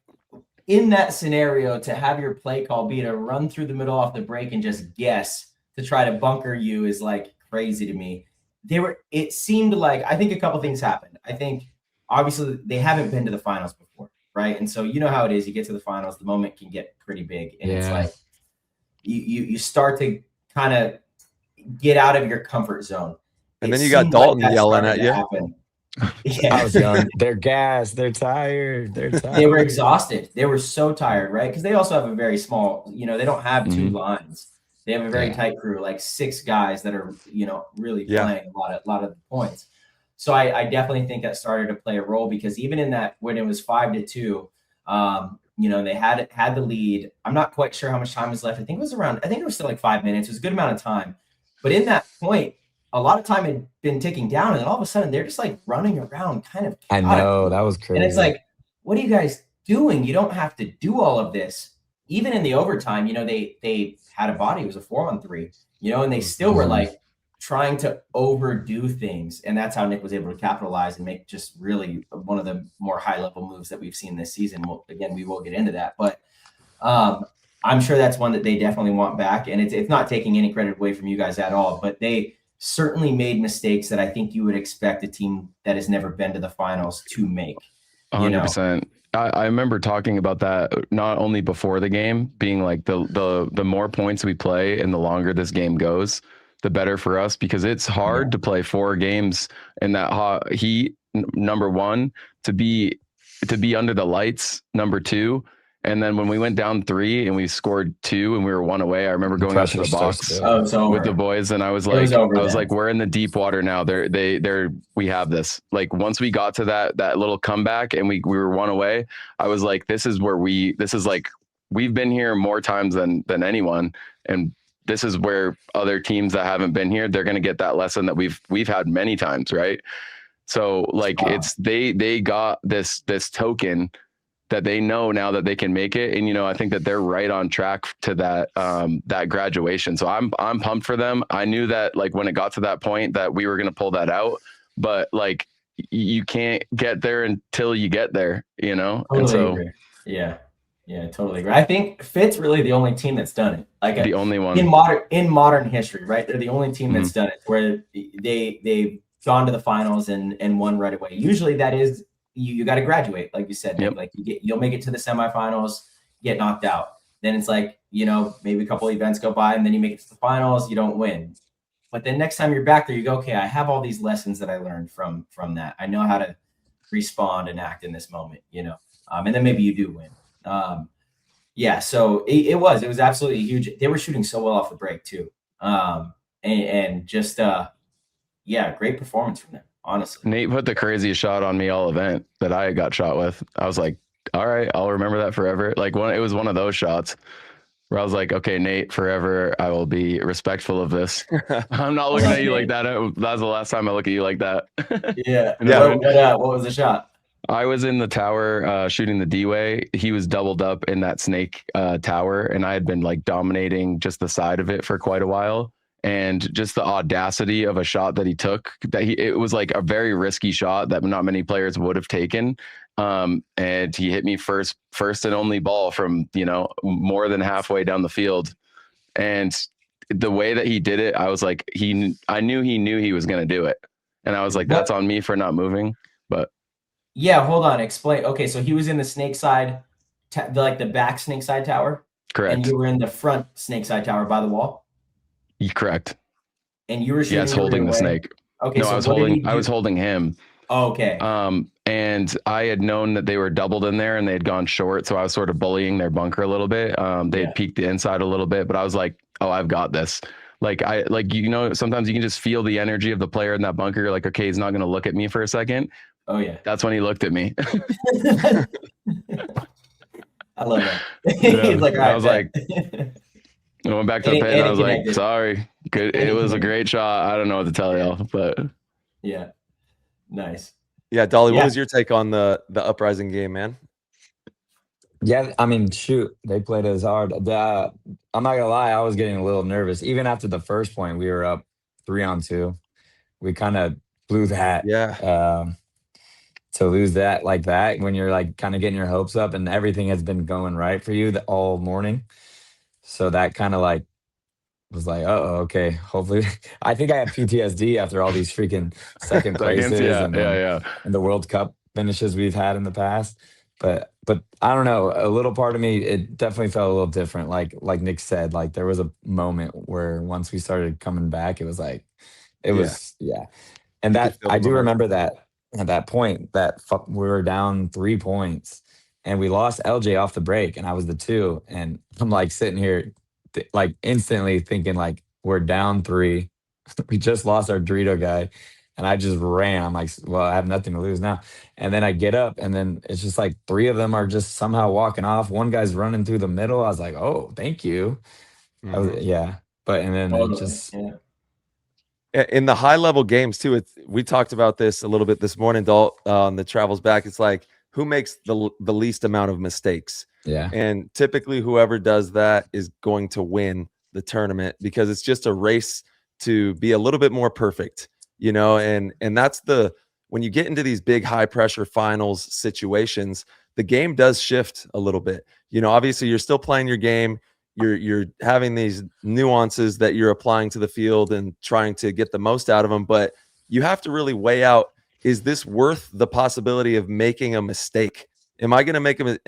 S2: in that scenario, to have your play call be to run through the middle off the break and just guess to try to bunker you is like crazy to me. It seemed like, I think a couple things happened. I think obviously they haven't been to the finals before, right? And so you know how it is. You get to the finals, the moment can get pretty big, and it's like you start to kind of get out of your comfort zone.
S1: And then you got Dalton yelling at you.
S2: Yeah.
S6: I was young. They're gassed. They're tired.
S2: They were exhausted. They were so tired, right? Because they also have a very small, they don't have two lines. They have a very tight crew, like 6 guys that are, really playing a lot of the points. So I definitely think that started to play a role, because even in that, when it was 5-2, they had the lead. I'm not quite sure how much time was left. I think it was still like 5 minutes. It was a good amount of time. But in that point, a lot of time had been ticking down, and then all of a sudden they're just like running around kind of chaotic.
S6: I know, that was crazy.
S2: And it's like, what are you guys doing? You don't have to do all of this. Even in the overtime, they had a body. It was a 4-on-3, and they still were like trying to overdo things. And that's how Nick was able to capitalize and make just really one of the more high-level moves that we've seen this season. We will get into that. But I'm sure that's one that they definitely want back. And it's not taking any credit away from you guys at all. But they certainly made mistakes that I think you would expect a team that has never been to the finals to make.
S5: 100%. I remember talking about that not only before the game, being like the more points we play and the longer this game goes, the better for us, because it's hard to play 4 games in that hot heat. Number one, to be under the lights. Number 2. And then when we went down 3 and we scored 2 and we were 1 away, I remember going out to the box with the boys, and I was like, we're in the deep water now. We have this. Like, once we got to that little comeback and we were 1 away, I was like, this is like, we've been here more times than anyone, and this is where other teams that haven't been here, they're going to get that lesson that we've had many times, right? So like, it's they got this token that they know now that they can make it. And, I think that they're right on track to that graduation. So I'm pumped for them. I knew that, like, when it got to that point that we were going to pull that out, but like, you can't get there until you get there,
S2: Totally
S5: and so
S2: agree. Yeah, totally agree. I think Fit's really the only team that's done it. Like,
S5: the only one
S2: in modern history, right? They're the only team that's done it, where they've gone to the finals and won right away. Usually that is, you got to graduate, like you said. Like, you'll make it to the semifinals, get knocked out. Then it's like, maybe a couple of events go by, and then you make it to the finals, you don't win. But then next time you're back there, you go, okay, I have all these lessons that I learned from that. I know how to respond and act in this moment, and then maybe you do win. So it was absolutely huge. They were shooting so well off the break too. And just, great performance from them. Honestly,
S5: Nate put the craziest shot on me all event that I got shot with. I was like, all right, I'll remember that forever. Like, it was one of those shots where I was like, okay, Nate, forever, I will be respectful of this. I'm not looking at you like that. That was the last time I look at you like that.
S2: What was the shot?
S5: I was in the tower shooting the D-way. He was doubled up in that snake tower, and I had been like dominating just the side of it for quite a while. And just the audacity of a shot that he took, it was like a very risky shot that not many players would have taken. And he hit me first and only ball from, more than halfway down the field. And the way that he did it, I was like, I knew he knew he was going to do it. And I was like, that's on me for not moving. But
S2: yeah, hold on. Explain. Okay. So he was in the snake side, the back snake side tower.
S5: Correct.
S2: And you were in the front snake side tower by the wall.
S5: Correct.
S2: And you were shooting.
S5: Yes, holding the snake.
S2: Okay,
S5: No,
S2: so
S5: I was holding him.
S2: Okay.
S5: And I had known that they were doubled in there and they had gone short. So I was sort of bullying their bunker a little bit. They had peeked the inside a little bit, but I was like, oh, I've got this. Sometimes you can just feel the energy of the player in that bunker. You're like, okay, he's not going to look at me for a second.
S2: Oh yeah.
S5: That's when he looked at me.
S2: I love that.
S5: Yeah.
S2: He's like, all right,
S5: I was like, I went back to the pit and I was like, sorry. Good. It was a great shot. I don't know what to tell y'all, but
S2: yeah. Nice.
S1: Yeah, Dolly, what was your take on the Uprising game, man?
S6: Yeah, I mean, shoot, they played as hard. I'm not gonna lie, I was getting a little nervous. Even after the first point, we were up 3-on-2. We kind of blew that.
S1: Yeah.
S6: To lose that like that when you're like kind of getting your hopes up and everything has been going right for you all morning. So that kind of like was like, okay. Hopefully, I think I have PTSD after all these freaking second places and the World Cup finishes we've had in the past. But I don't know. A little part of me, it definitely felt a little different. Like Nick said, like there was a moment where once we started coming back, it was like, And that I do remember that at that point that we were down 3 points and we lost LJ off the break and I was the 2. And I'm like sitting here like instantly thinking like we're down 3. We just lost our Dorito guy. And I just ran. I'm like, well, I have nothing to lose now. And then I get up and then it's just like 3 of them are just somehow walking off. One guy's running through the middle. I was like, oh, thank you.
S1: Mm-hmm.
S6: But and then it just
S1: in the high level games too, we talked about this a little bit this morning, Dalt, on the travels back. It's like who makes the least amount of mistakes.
S6: Yeah.
S1: And typically whoever does that is going to win the tournament because it's just a race to be a little bit more perfect, and that's when you get into these big high pressure finals situations, the game does shift a little bit. Obviously you're still playing your game. You're having these nuances that you're applying to the field and trying to get the most out of them, but you have to really weigh out, is this worth the possibility of making a mistake? Am I going to make them?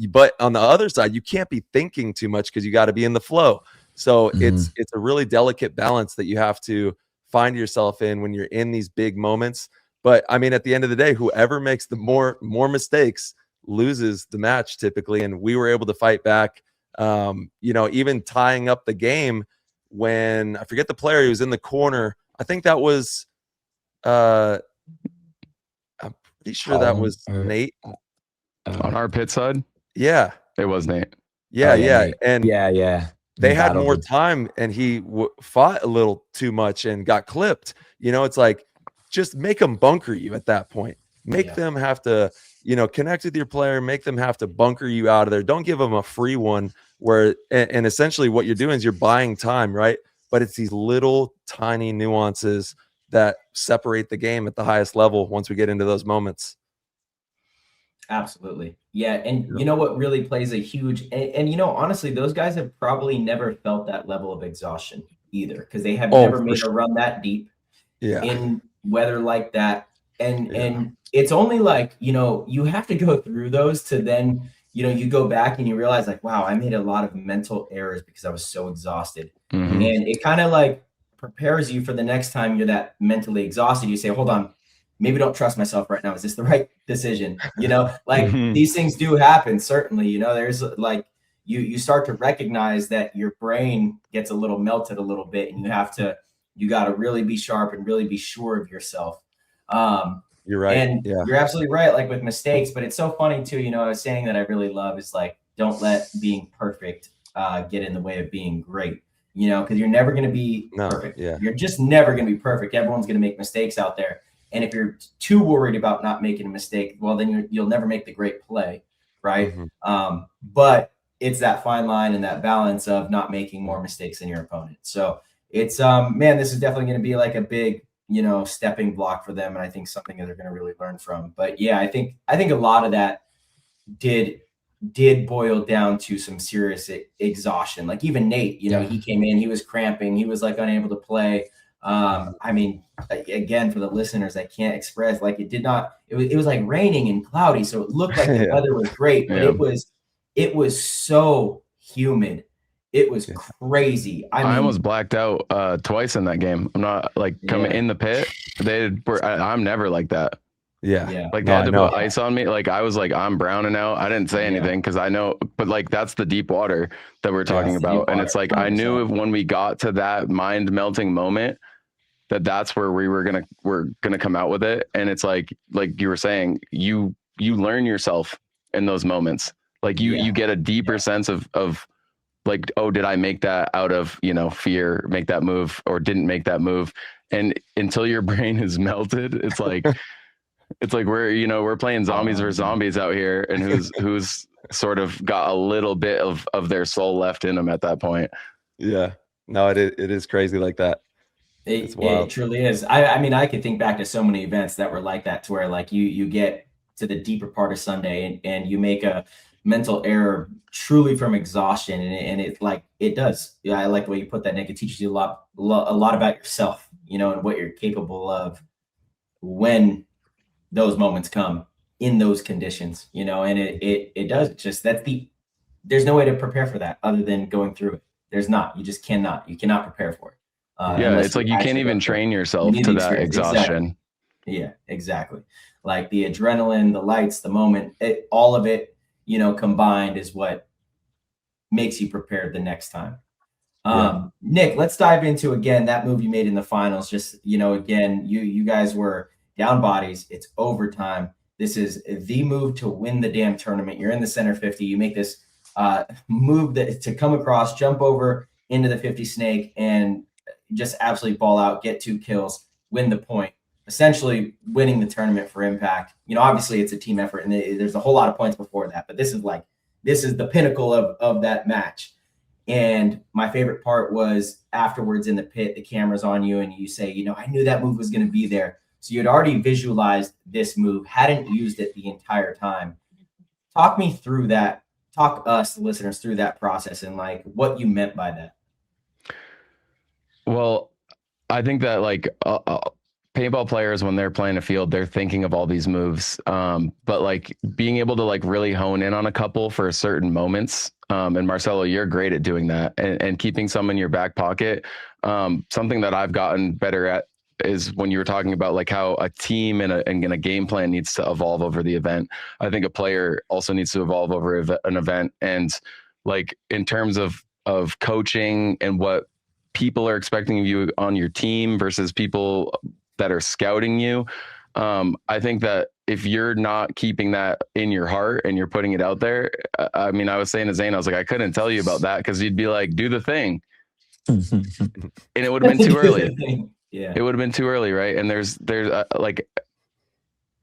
S1: But on the other side, you can't be thinking too much because you got to be in the flow. So it's a really delicate balance that you have to find yourself in when you're in these big moments. But I mean, at the end of the day, whoever makes the more mistakes loses the match typically. And we were able to fight back. Even tying up the game when I forget the player who was in the corner. I think that was I'm pretty sure that was Nate
S5: on our pit side.
S1: Yeah,
S5: it was Nate.
S1: Yeah.
S6: Nate.
S1: And they had more
S6: him.
S1: time and he fought a little too much and got clipped. It's like, just make them bunker you at that point. Make them have to, connect with your player, make them have to bunker you out of there. Don't give them a free one where, and essentially what you're doing is you're buying time, right? But it's these little tiny nuances that separate the game at the highest level once we get into those moments.
S2: Absolutely. Yeah. And you know what really plays a huge, and honestly, those guys have probably never felt that level of exhaustion either because they have never made a run that deep in weather like that. And it's only like, you have to go through those to then, you go back and you realize like, wow, I made a lot of mental errors because I was so exhausted.
S5: Mm-hmm.
S2: And it kind of like prepares you for the next time you're that mentally exhausted. You say, hold on, maybe don't trust myself right now. Is this the right decision? These things do happen. Certainly, there's like, you start to recognize that your brain gets a little melted a little bit and you got to really be sharp and really be sure of yourself.
S1: You're right.
S2: And you're absolutely right. Like with mistakes, but it's so funny too. A saying that I really love is like, don't let being perfect get in the way of being great, because you're never going to be perfect.
S1: Yeah.
S2: You're just never going to be perfect. Everyone's going to make mistakes out there. And if you're too worried about not making a mistake, well, then you'll never make the great play. Right.
S1: Mm-hmm.
S2: But it's that fine line and that balance of not making more mistakes than your opponent. So it's, this is definitely going to be like a big, stepping block for them. And I think something that they're going to really learn from. But yeah, I think a lot of that did boil down to some serious exhaustion. Like even Nate, he came in, he was cramping, he was like unable to play. Again, for the listeners, I can't express like it was like raining and cloudy. So it looked like the weather was great, but it was so humid It was crazy. I mean,
S5: almost blacked out twice in that game. I'm not like coming in the pit. I'm never like that.
S1: Yeah.
S5: Like they had to put ice on me. Like I was like, I'm browning out. I didn't say anything because I know, but like that's the deep water that we're talking about. And it's like 100%. I knew when we got to that mind melting moment that's where we're gonna come out with it. And it's like you were saying, you learn yourself in those moments. Like you get a deeper sense of like, oh, did I make that out of, fear, make that move, or didn't make that move? And until your brain is melted, it's like we're playing zombies versus zombies out here, and who's sort of got a little bit of their soul left in them at that point.
S1: Yeah, no, it is crazy like that.
S2: It truly is. I mean, I could think back to so many events that were like that, to where like you get to the deeper part of Sunday and you make a mental error truly from exhaustion, and it's like it does. Yeah, I like the way you put that, Nick. It teaches you a lot about yourself, and what you're capable of when those moments come in those conditions, and it does just, there's no way to prepare for that other than going through it. You just cannot prepare for it.
S5: It's like you can't even train yourself to that exhaustion.
S2: Exactly. Yeah, exactly. Like the adrenaline, the lights, the moment, all of it, combined is what makes you prepared the next time. Nick, let's dive into, again, that move you made in the finals. Just, again, you guys were down bodies. It's overtime. This is the move to win the damn tournament. You're in the center 50. You make this move to come across, jump over into the 50 snake, and just absolutely ball out, get 2 kills, win the point, essentially winning the tournament for Impact. Obviously it's a team effort, and there's a whole lot of points before that, but this is the pinnacle of that match. And my favorite part was afterwards in the pit, the camera's on you, and you say, I knew that move was going to be there. So you had already visualized this move, hadn't used it the entire time. Talk me through that. Talk us, the listeners, through that process and like what you meant by that.
S5: Well, I think that like paintball players, when they're playing a field, they're thinking of all these moves. But like being able to like really hone in on a couple for certain moments. And Marcelo, you're great at doing that and keeping some in your back pocket. Something that I've gotten better at is when you were talking about like how a team and a game plan needs to evolve over the event. I think a player also needs to evolve over an event. And like in terms of coaching and what people are expecting of you on your team versus people that are scouting you. I think that if you're not keeping that in your heart and you're putting it out there, I mean, I was saying to Zane, I was like, I couldn't tell you about that because you'd be like, do the thing. And it would have been too early.
S2: Yeah,
S5: it would have been too early. Right. And there's like,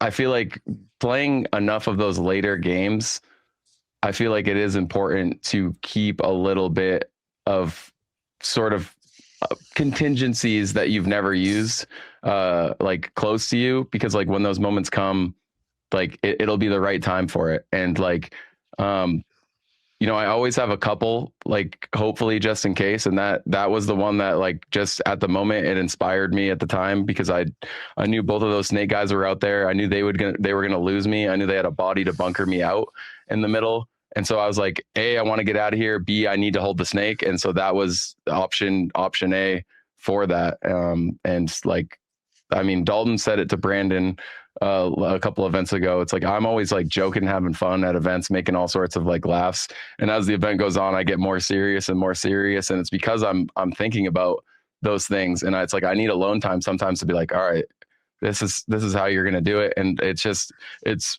S5: I feel like playing enough of those later games, I feel like it is important to keep a little bit of sort of contingencies that you've never used like close to you, because like when those moments come, like it'll be the right time for it. And like I always have a couple, like hopefully just in case, and that was the one that like just at the moment it inspired me at the time, because I knew both of those snake guys were out there. I knew they were gonna lose me. I knew they had a body to bunker me out in the middle. And so I was like, A, I want to get out of here. B, I need to hold the snake. And so that was option A for that. And like, I mean, Dalton said it to Brandon a couple events ago. It's like, I'm always like joking, having fun at events, making all sorts of like laughs. And as the event goes on, I get more serious and more serious. And it's because I'm thinking about those things. And it's like, I need alone time sometimes to be like, all right, this is how you're going to do it. And it's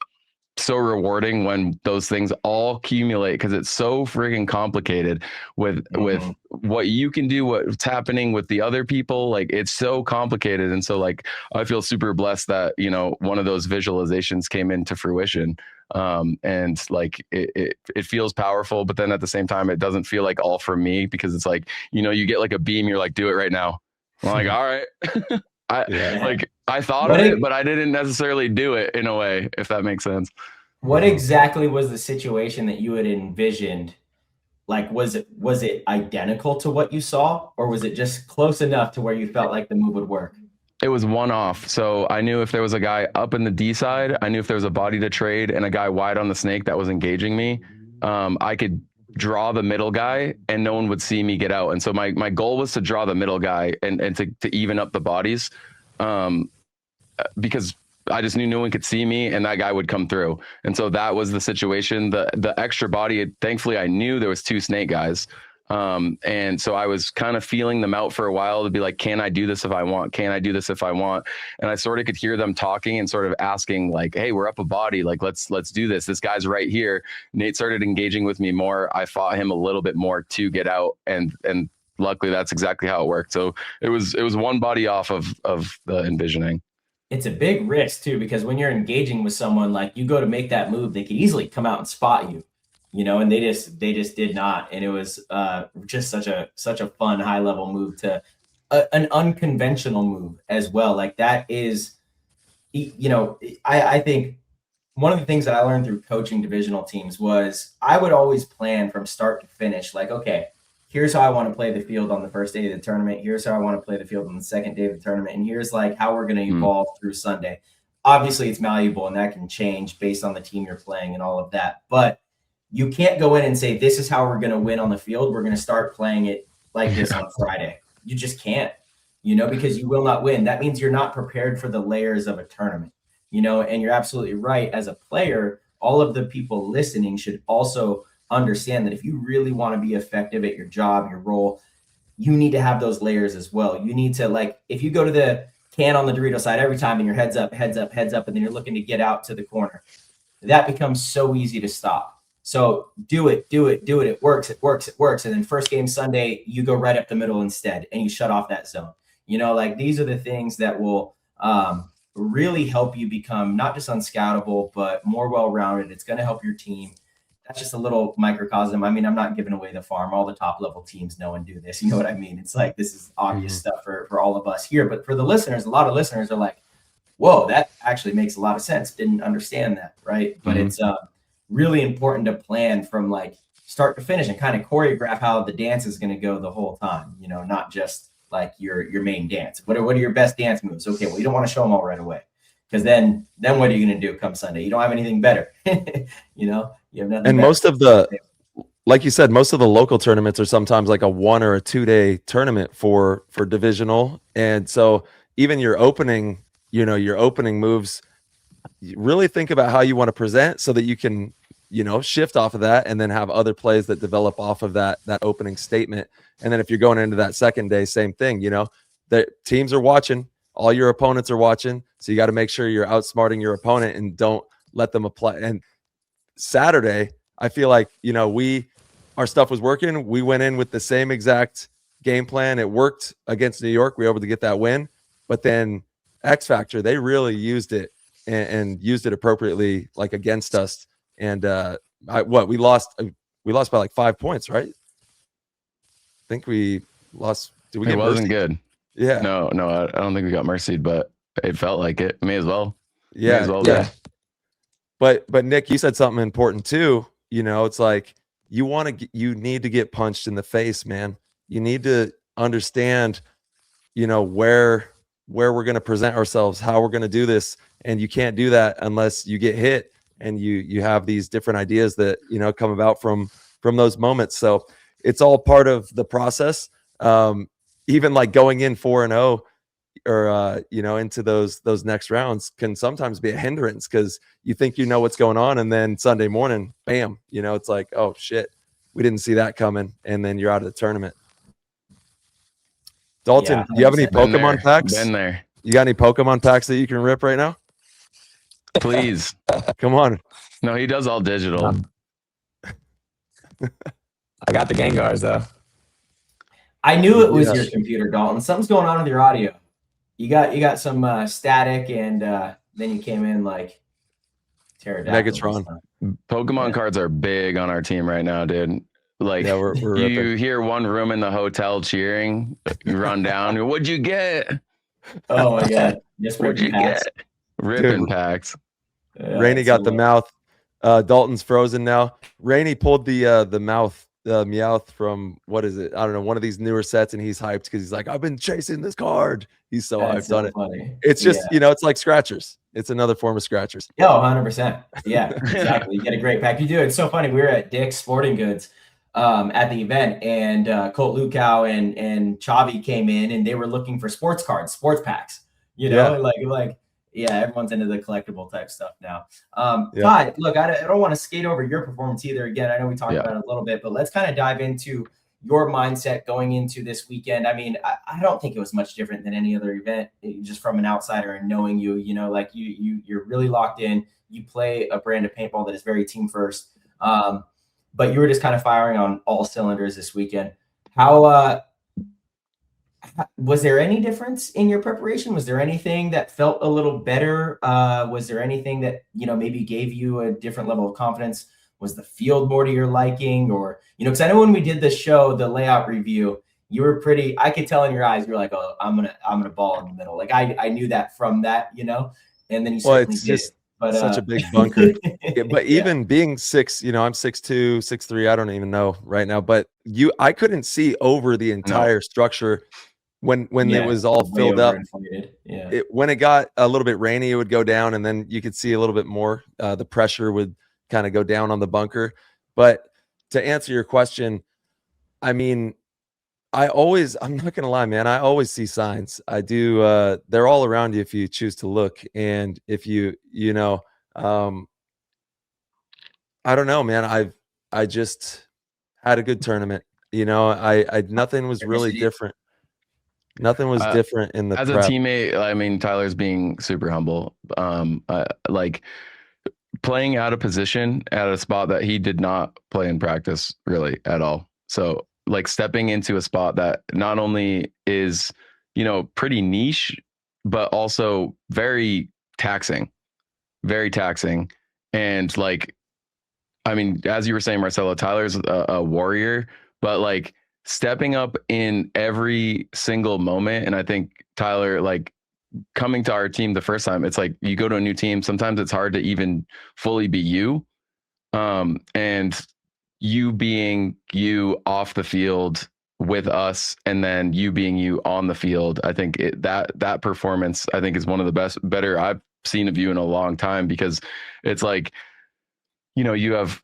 S5: so rewarding when those things all accumulate, because it's so freaking complicated with what you can do, what's happening with the other people. Like it's so complicated. And so like, I feel super blessed that, one of those visualizations came into fruition. And like, it feels powerful, but then at the same time, it doesn't feel like all from me, because it's like, you get like a beam, you're like, do it right now. I'm like, all right. I thought of it, but I didn't necessarily do it in a way, if that makes sense.
S2: What exactly was the situation that you had envisioned? Like, was it identical to what you saw, or was it just close enough to where you felt like the move would work?
S5: It was one off. So I knew if there was a guy up in the D side, I knew if there was a body to trade and a guy wide on the snake that was engaging me, I could draw the middle guy and no one would see me get out. And so my goal was to draw the middle guy and to even up the bodies, because I just knew no one could see me and that guy would come through. And so that was the situation. The extra body, thankfully I knew there was 2 snake guys. And so I was kind of feeling them out for a while to be like, can I do this if I want? Can I do this if I want? And I sort of could hear them talking and sort of asking like, hey, we're up a body. Like, let's do this. This guy's right here. Nate started engaging with me more. I fought him a little bit more to get out. And luckily that's exactly how it worked. So it was one body off of the envisioning.
S2: It's a big risk too, because when you're engaging with someone, like you go to make that move, they could easily come out and spot you, and they just did not. And it was just such a fun high level move to an unconventional move as well. Like that is, I think one of the things that I learned through coaching divisional teams was I would always plan from start to finish. Like, okay, here's how I want to play the field on the first day of the tournament. Here's how I want to play the field on the second day of the tournament. And here's like how we're going to evolve through Sunday. Obviously it's malleable and that can change based on the team you're playing and all of that. But you can't go in and say, this is how we're going to win on the field. We're going to start playing it like this on Friday. You just can't, because you will not win. That means you're not prepared for the layers of a tournament, and you're absolutely right. As a player, all of the people listening should also understand that if you really want to be effective at your job, your role, you need to have those layers as well. You need to, like, if you go to the can on the Dorito side every time and your heads up, and then you're looking to get out to the corner, that becomes so easy to stop. So do it. It works. And then first game Sunday, you go right up the middle instead and you shut off that zone. Like these are the things that will really help you become not just unscoutable, but more well-rounded. It's going to help your team. That's just a little microcosm. I mean, I'm not giving away the farm. All the top level teams know and do this. You know what I mean? It's like, this is obvious stuff for all of us here, but for the listeners, a lot of listeners are like, whoa, that actually makes a lot of sense. Didn't understand that. Right. But it's really important to plan from like start to finish and kind of choreograph how the dance is going to go the whole time, not just like your main dance. What are your best dance moves? Okay. Well, you don't want to show them all right away. Because then what are you going to do come Sunday? You don't have anything better. You have nothing.
S1: And most of the, like you said, most of the local tournaments are sometimes like a 1 or a 2 day tournament for divisional. And so even your opening moves, you really think about how you want to present so that you can, shift off of that and then have other plays that develop off of that opening statement. And then if you're going into that second day, same thing, the teams are watching. All your opponents are watching. So you got to make sure you're outsmarting your opponent and don't let them apply. And Saturday, I feel like, our stuff was working. We went in with the same exact game plan. It worked against New York. We were able to get that win. But then X Factor, they really used it and used it appropriately, like against us. And we lost by like 5 points, right? I think we lost. Did we get
S5: wasn't
S1: mercy?
S5: Good.
S1: Yeah.
S5: No, I don't think we got mercied, but it felt like it. May as well.
S1: Yeah.
S5: May as well.
S1: Yeah. But Nick, you said something important too. It's like you need to get punched in the face, man. You need to understand, where we're going to present ourselves, how we're going to do this. And you can't do that unless you get hit and you have these different ideas that, come about from those moments. So it's all part of the process. Even like going in 4-0 or, into those next rounds can sometimes be a hindrance because you think what's going on. And then Sunday morning, bam, it's like, oh shit, we didn't see that coming. And then you're out of the tournament. Dalton, do you have any Pokemon packs?
S5: Been there.
S1: You got any Pokemon packs that you can rip right now?
S5: Please.
S1: Come on.
S5: No, he does all digital.
S6: I got the Gengars though.
S2: I knew it was your computer, Dalton. Something's going on with your audio. You got some static, and then you came in like pterodactyl.
S1: Megatron.
S5: Pokemon cards are big on our team right now, dude. Like
S1: we're
S5: you hear one room in the hotel cheering, you run down. What'd you get?
S2: Oh my god! Just
S5: what'd you get? Ripping packs.
S1: Rainey got the mouth. Dalton's frozen now. Rainey pulled the mouth. Meowth from what is it? I don't know, one of these newer sets, and he's hyped because he's like, I've been chasing this card. He's so hyped on it.
S2: Funny.
S1: It's just it's like scratchers. It's another form of scratchers.
S2: Yeah, 100%. Yeah, exactly. You get a great pack. You do. It's so funny. We were at Dick's Sporting Goods at the event, and Colt Lukow and Chavi came in, and they were looking for sports cards, sports packs. You know, like yeah, everyone's into the collectible type stuff now. Todd, look, I don't want to skate over your performance either. Again, I know we talked about it a little bit, but let's kind of dive into your mindset going into this weekend. I mean, I don't think it was much different than any other event, just from an outsider and knowing you, you know, like you're really locked in. You play a brand of paintball that is very team first. But you were just kind of firing on all cylinders this weekend. How was there any difference in your preparation? Was there anything that felt a little better? Was there anything that, you know, maybe gave you a different level of confidence? Was the field more to your liking? Or, you know, because I know when we did the show, the layout review, you were pretty, I could tell in your eyes, you were like, oh, I'm gonna ball in the middle. Like I knew that from that, you know, and then you certainly did. But,
S1: such a big bunker. But even being 6, you know, I'm 6'2", 6'3", I don't even know right now, but I couldn't see over the entire structure when it was all filled up. When it got a little bit rainy, it would go down, and then you could see a little bit more. The pressure would kind of go down on the bunker. But to answer your question, I mean, I'm not going to lie, man. I always see signs. I do. They're all around you if you choose to look. And if you know, I don't know, man. I just had a good tournament. You know, nothing was really different. Nothing was different in the
S5: as
S1: prep.
S5: A teammate. I mean, Tyler's being super humble. Like playing out of position at a spot that he did not play in practice really at all. So like stepping into a spot that not only is, you know, pretty niche, but also very taxing. And like, I mean, as you were saying, Marcelo, Tyler's a warrior, but like stepping up in every single moment. And I think Tyler, like coming to our team the first time, it's like you go to a new team. Sometimes it's hard to even fully be you. And you being you off the field with us, and then you being you on the field, I think that performance, I think, is one of the better I've seen of you in a long time, because it's like, you know, you have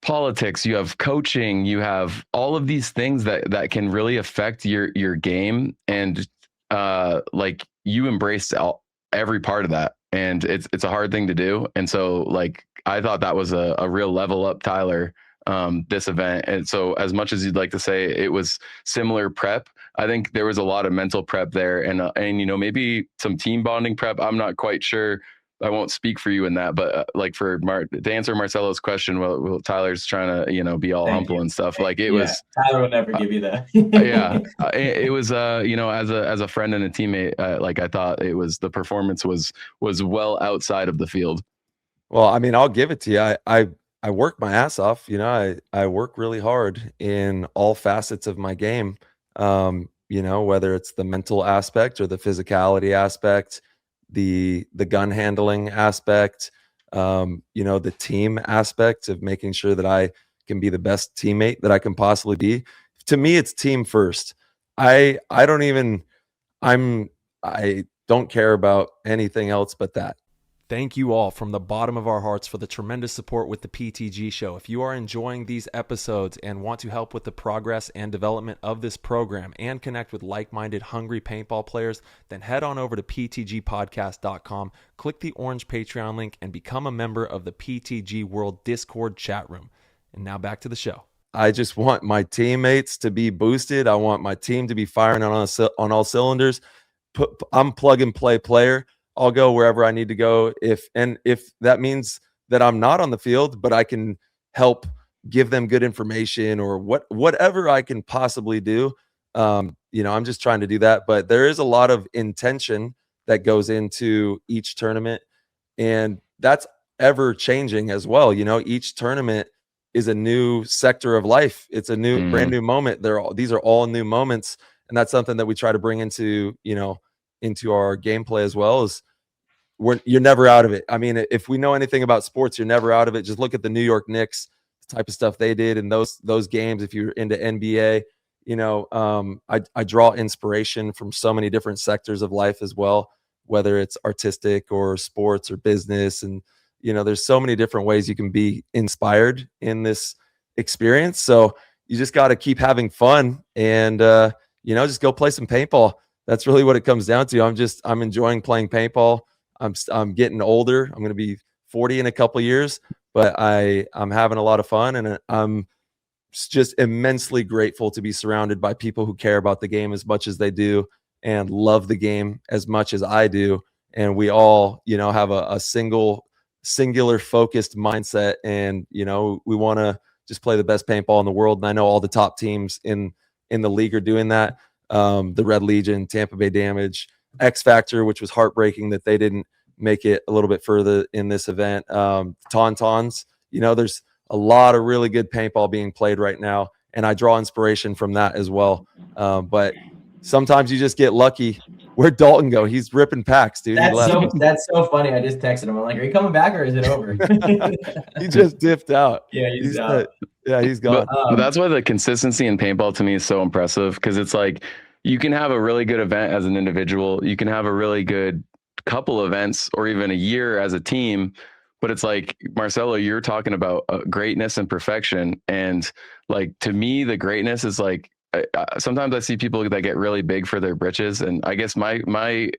S5: politics, you have coaching, you have all of these things that can really affect your game, and like you embraced every part of that, and it's a hard thing to do. And so like I thought that was a real level up Tyler this event. And so as much as you'd like to say it was similar prep, I think there was a lot of mental prep there, and you know, maybe some team bonding prep. I'm not quite sure. I won't speak for you in that, but like to answer Marcelo's question, well, Tyler's trying to, you know, be all humble and stuff. Like it was
S2: Tyler will never give you that.
S5: It was you know, as a friend and a teammate, like I thought the performance was well outside of the field.
S1: Well, I mean, I'll give it to you. I work my ass off. You know, I work really hard in all facets of my game. You know, whether it's the mental aspect or the physicality aspect, the gun handling aspect, you know, the team aspect of making sure that I can be the best teammate that I can possibly be. To me, it's team first. I don't care about anything else but that. Thank you all from the bottom of our hearts for the tremendous support with the PTG show. If you are enjoying these episodes and want to help with the progress and development of this program and connect with like-minded, hungry paintball players, then head on over to ptgpodcast.com, click the orange Patreon link, and become a member of the PTG World Discord chat room. And now back to the show. I just want my teammates to be boosted. I want my team to be firing on all cylinders. I'm plug-and-play player. I'll go wherever I need to go. If that means that I'm not on the field, but I can help give them good information or whatever I can possibly do. You know, I'm just trying to do that. But there is a lot of intention that goes into each tournament, and that's ever changing as well. You know, each tournament is a new sector of life. It's a new, brand new moment. These are all new moments, and that's something that we try to bring into our gameplay as well. Is you're never out of it. I mean, if we know anything about sports, you're never out of it. Just look at the New York Knicks, the type of stuff they did in those games. If you're into NBA, you know, I draw inspiration from so many different sectors of life as well, whether it's artistic or sports or business. And, you know, there's so many different ways you can be inspired in this experience. So, you just got to keep having fun and, just go play some paintball. That's really what it comes down to. I'm enjoying playing paintball. I'm getting older. I'm going to be 40 in a couple of years, but I'm having a lot of fun, and I'm just immensely grateful to be surrounded by people who care about the game as much as they do and love the game as much as I do. And we all, have a singular focused mindset, and, we want to just play the best paintball in the world. And I know all the top teams in the league are doing that. The Red Legion, Tampa Bay Damage, X Factor, which was heartbreaking that they didn't make it a little bit further in this event. Tauntauns, there's a lot of really good paintball being played right now, and I draw inspiration from that as well. But sometimes you just get lucky. Where'd Dalton go? He's ripping packs, dude.
S2: That's so funny. I just texted him. I'm like, "Are you coming back or is it over?"
S1: He just dipped out.
S2: Yeah, he's out.
S1: He's gone.
S5: But that's why the consistency in paintball to me is so impressive, because it's like you can have a really good event as an individual. You can have a really good couple events or even a year as a team. But it's like, Marcelo, you're talking about greatness and perfection. And like, to me, the greatness is like, sometimes I see people that get really big for their britches. And I guess the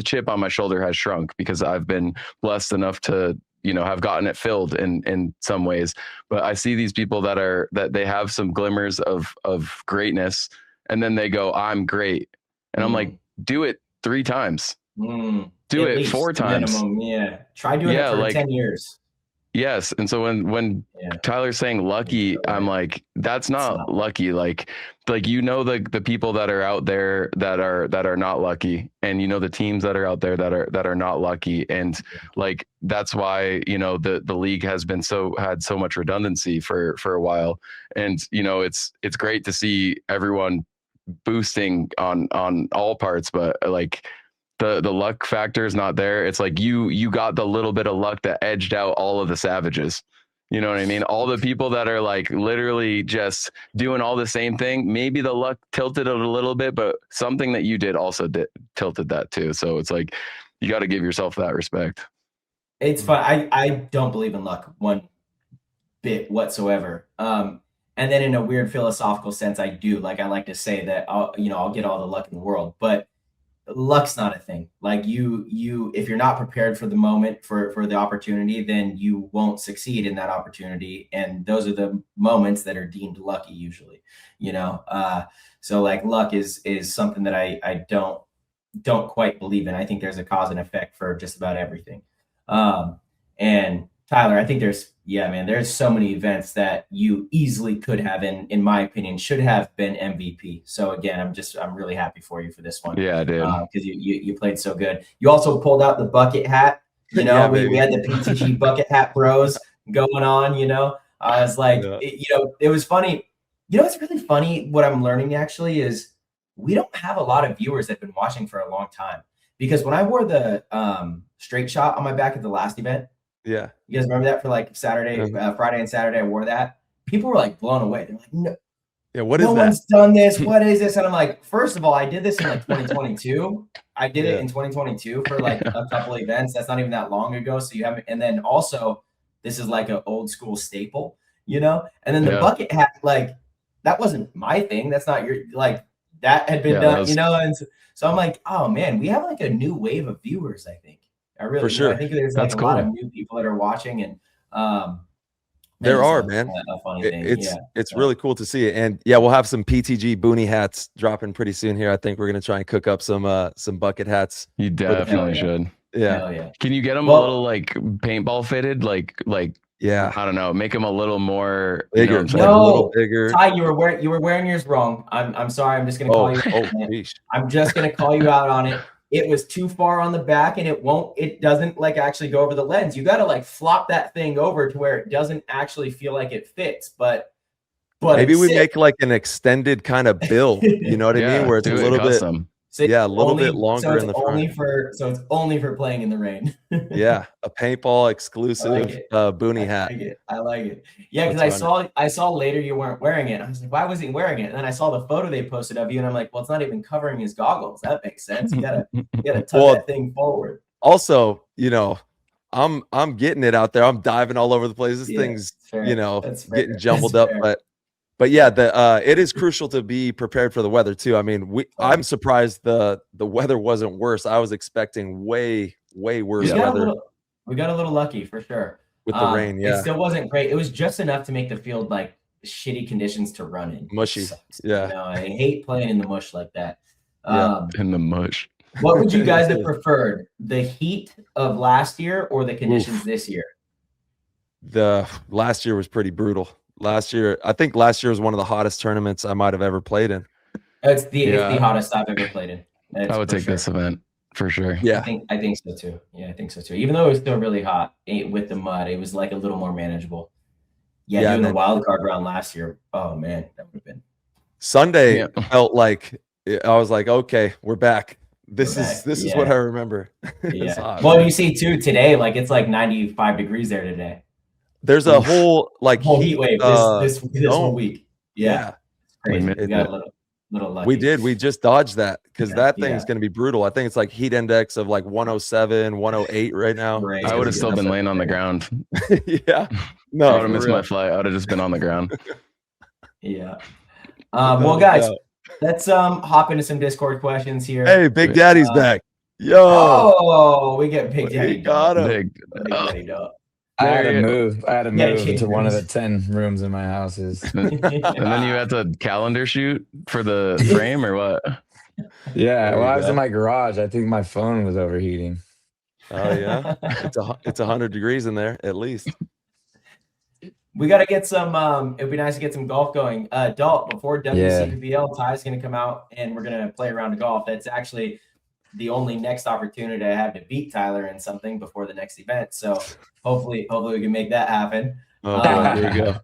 S5: chip on my shoulder has shrunk because I've been blessed enough to, have gotten it filled in some ways. But I see these people that they have some glimmers of greatness, and then they go, I'm great. And I'm like, do it 3 times. Do it 4 times.
S2: Minimum, yeah. Try doing it for 10 years.
S5: Yes. And so when Tyler's saying lucky, I'm like, that's not lucky. Like the people that are out there that are not lucky, and the teams that are out there that are not lucky. And like, that's why, the league has been had so much redundancy for a while. And, it's great to see everyone boosting on all parts, but like, the luck factor is not there. It's like you got the little bit of luck that edged out all of the savages. You know what I mean? All the people that are like literally just doing all the same thing. Maybe the luck tilted it a little bit, but something that you did also tilted that too. So it's like, you got to give yourself that respect.
S2: It's fun. I don't believe in luck one bit whatsoever. And then in a weird philosophical sense, I do. Like, I like to say that I'll get all the luck in the world, but luck's not a thing. Like if you're not prepared for the moment, for the opportunity, then you won't succeed in that opportunity. And those are the moments that are deemed lucky usually, so like luck is something that I don't quite believe in. I think there's a cause and effect for just about everything. And Tyler, I think there's so many events that you easily could have, in my opinion, should have been MVP. So again, I'm really happy for you for this one.
S5: Yeah, I did.
S2: Because you played so good. You also pulled out the bucket hat. We had the PTG bucket hat bros going on. I was like, it was funny. It's really funny. What I'm learning actually is we don't have a lot of viewers that have been watching for a long time, because when I wore the straight shot on my back at the last event.
S1: Yeah.
S2: You guys remember that for like Friday and Saturday? I wore that. People were like blown away. They're like, no.
S1: Yeah, what is that?
S2: No one's done this. What is this? And I'm like, first of all, I did this in like 2022. I did it in 2022 for like a couple events. That's not even that long ago. So you haven't. And then also, this is like an old school staple, And then the bucket hat, like, that wasn't my thing. That's not your, like, that had been done, And so I'm like, oh man, we have like a new wave of viewers, I think. I really
S1: for sure.
S2: I think there's like a lot of new people that are watching, and
S1: there are, man.
S2: A funny thing.
S1: It's really cool to see it. And we'll have some PTG boonie hats dropping pretty soon here. I think we're gonna try and cook up some bucket hats.
S5: You definitely should.
S1: Yeah.
S5: Can you get them a little like paintball fitted, like
S1: I
S5: don't know, make them a little more
S1: bigger,
S5: a
S2: little
S1: bigger.
S2: Ty, you were wearing yours wrong. I'm sorry. I'm just gonna call you. I'm just gonna call you out on it. It was too far on the back, and it doesn't like actually go over the lens. You got to like flop that thing over to where it doesn't actually feel like it fits. But
S1: maybe we make like an extended kind of build, you know what I mean? Where it's a little bit, a little bit longer in the front.
S2: So it's only for playing in the rain.
S1: A paintball exclusive boonie hat.
S2: I like it. Yeah, because I saw later you weren't wearing it. I was like, why wasn't he wearing it? And then I saw the photo they posted of you, and I'm like, well, it's not even covering his goggles. That makes sense. You gotta tuck that thing forward.
S1: Also, I'm getting it out there. I'm diving all over the place. This thing's, getting jumbled up, but But yeah, it is crucial to be prepared for the weather too. I mean, I'm surprised the weather wasn't worse. I was expecting way worse weather.
S2: We got a little lucky for sure
S1: with the rain. Yeah,
S2: it still wasn't great. It was just enough to make the field like shitty conditions to run in.
S1: Mushy. Yeah,
S2: you know, I hate playing in the mush like that.
S5: In the mush.
S2: What would you guys have preferred, the heat of last year or the conditions this year?
S1: The last year was pretty brutal. I think last year was one of the hottest tournaments I might have ever played in.
S2: It's the hottest I've ever played in.
S5: I would take this event for sure.
S1: Yeah,
S2: I think so too. Yeah, I think so too. Even though it was still really hot with the mud, it was like a little more manageable. Yeah, doing the wild card round last year. Oh man, that would have been.
S1: Sunday felt like I was like, okay, we're back. This is what I remember.
S2: Yeah. Well, you see too today, like it's like 95 degrees there today.
S1: There's a whole
S2: heat wave this whole week. Yeah. Crazy. We got a little lucky.
S1: We did. We just dodged that because that thing's going to be brutal. I think it's like heat index of like 107, 108 right now.
S5: I would have still been laying on the ground.
S1: Yeah. No,
S5: I would have missed my flight. I would have just been on the ground.
S2: Yeah. Well, guys, let's hop into some Discord questions here.
S1: Hey, Big Daddy's back. Yo.
S2: Oh, we get Big Daddy.
S1: Got him.
S2: Big Daddy dog.
S6: I had to move to one of the 10 rooms in my houses.
S5: And then you had to calendar shoot for the frame or what?
S6: Yeah, well, I was in my garage. I think my phone was overheating.
S1: Oh yeah, it's 100 degrees in there at least.
S2: We got to get some. It'd be nice to get some golf going. Dalt, before WCPBL, Ty's going to come out and we're going to play a round of golf. That's actually the only next opportunity I have to beat Tyler in something before the next event. So hopefully we can make that happen.
S1: Oh, there you go.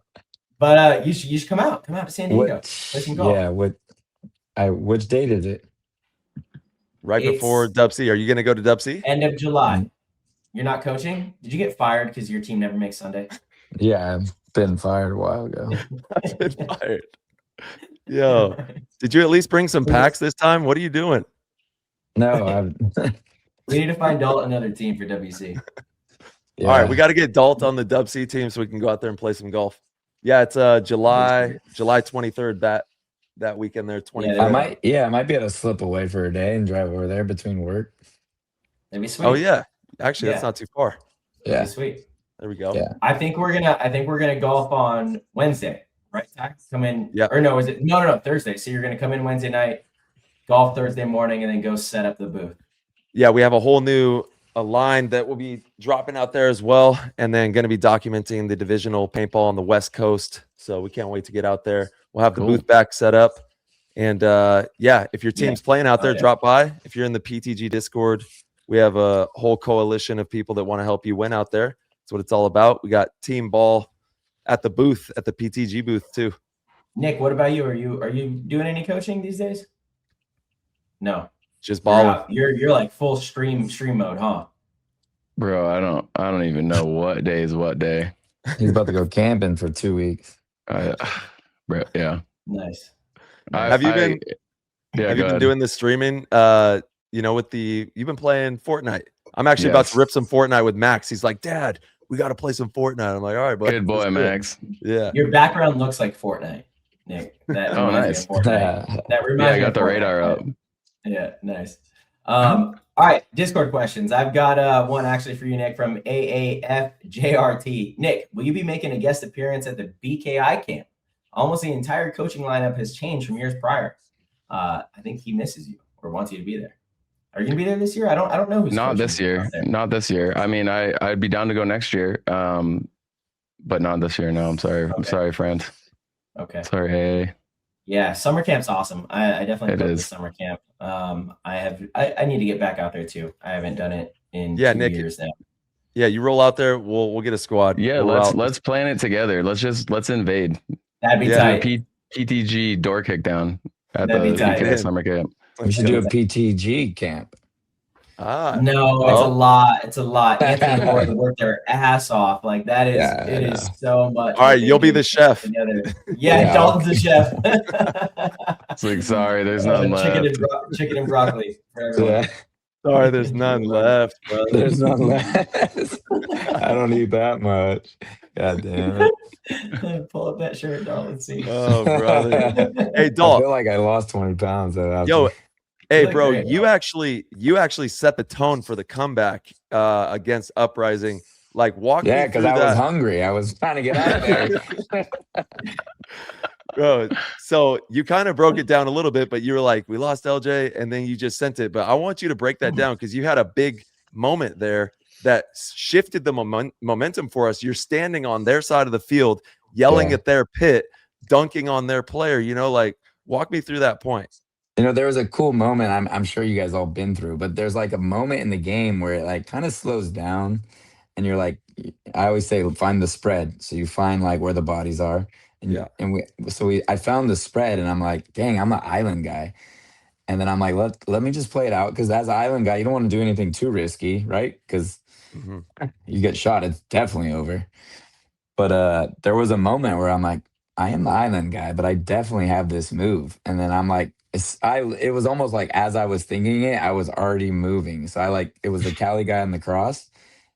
S2: But you should come out to San Diego. Play some golf.
S6: Yeah. Which date is it?
S1: Right before Dub C. Are you going to go to Dub C?
S2: End of July. You're not coaching? Did you get fired because your team never makes Sunday?
S6: Yeah, I've been fired a while ago.
S1: I've been fired. Yo, did you at least bring some packs this time? What are you doing?
S6: No,
S2: we need to find Dalt another team for WC.
S1: Yeah. All right, we got to get Dalt on the Dub C team so we can go out there and play some golf. Yeah, it's July 23rd that weekend there. 23rd.
S6: I might be able to slip away for a day and drive over there between work.
S2: That'd be sweet.
S1: Oh yeah, actually that's not too far.
S6: Yeah,
S2: that'd be sweet.
S1: There we go.
S2: Yeah. I think we're gonna golf on Wednesday, right? Come in.
S1: Yeah.
S2: Or no, is it no Thursday? So you're gonna come in Wednesday night, golf Thursday morning, and then go set up the booth.
S1: Yeah, we have a whole new line that will be dropping out there as well, and then going to be documenting the divisional paintball on the West Coast. So we can't wait to get out there. We'll have the booth back set up, and if your team's playing out there, drop by. If you're in the PTG Discord, we have a whole coalition of people that want to help you win out there. That's what it's all about. We got team ball at the booth, at the PTG booth too.
S2: Nick, what about you? Are you doing any coaching these days? No.
S1: Just balling.
S2: You're like full stream mode, huh?
S5: Bro, I don't even know what day is what day.
S6: He's about to go camping for 2 weeks.
S5: Bro, yeah.
S2: Nice.
S1: Have you been doing the streaming? You've been playing Fortnite. I'm actually about to rip some Fortnite with Max. He's like, Dad, we got to play some Fortnite. I'm like, all right, buddy.
S5: Good boy, Max.
S1: Yeah.
S2: Your background looks like Fortnite, Nick. That
S5: nice.
S2: That reminds me.
S5: I got the radar up.
S2: Yeah, nice. All right, Discord questions. I've got one actually for you, Nick, from AAFJRT. Nick, will you be making a guest appearance at the BKI camp? Almost the entire coaching lineup has changed from years prior. I think he misses you or wants you to be there. Are you gonna be there this year? I don't know who's
S5: not this year. Not this year. I mean, I'd be down to go next year. But not this year. No, I'm sorry. Okay. I'm sorry, friend.
S2: Okay.
S5: Sorry. Hey.
S2: Yeah, summer camp's awesome. I definitely go to summer camp. I need to get back out there too. I haven't done it in 2 years now. Yeah,
S1: you roll out there. We'll get a squad.
S5: Yeah, let's plan it together. Let's invade.
S2: That'd be tight.
S5: PTG door kick down at
S2: That'd
S5: the summer camp.
S6: We should do a PTG camp.
S2: No, it's a lot. Anthony and Laura work their ass off. Like that is it is so much.
S1: All right, you'll be the chef.
S2: Yeah, Dalton's the chef.
S5: It's like, sorry, there's nothing left.
S2: Chicken and broccoli for everyone.
S1: Sorry, there's none left, brother.
S6: There's none left. I don't need that much. God damn it.
S2: Pull up that shirt, dog. Let's see.
S1: Oh, brother. Hey,
S6: I
S1: Dalt.
S6: feel like I lost 20 pounds though. After.
S1: Yo, hey,
S2: look
S1: bro,
S2: great,
S1: you
S2: though.
S1: actually set the tone for the comeback against Uprising. Like, walk
S6: Yeah,
S1: me
S6: because
S1: through
S6: I was
S1: that.
S6: hungry. I was trying to get out there.
S1: Bro, so you kind of broke it down a little bit, but you were like, we lost LJ, and then you just sent it. But I want you to break that down because you had a big moment there that shifted the momentum for us. You're standing on their side of the field, yelling
S6: Yeah.
S1: at their pit, dunking on their player. Like, walk me through that point.
S6: There was a cool moment I'm sure you guys all been through, but there's like a moment in the game where it like kind of slows down and you're like, I always say, find the spread. So you find like where the bodies are. And,
S1: Yeah.
S6: And I found the spread and I'm like, dang, I'm an island guy. And then I'm like, let me just play it out. Cause as an island guy, you don't want to do anything too risky, right? Cause you get shot, it's definitely over. But there was a moment where I'm like, I am the island guy, but I definitely have this move. And then I'm like, it was almost like as I was thinking it, I was already moving. So it was the Cali guy on the cross.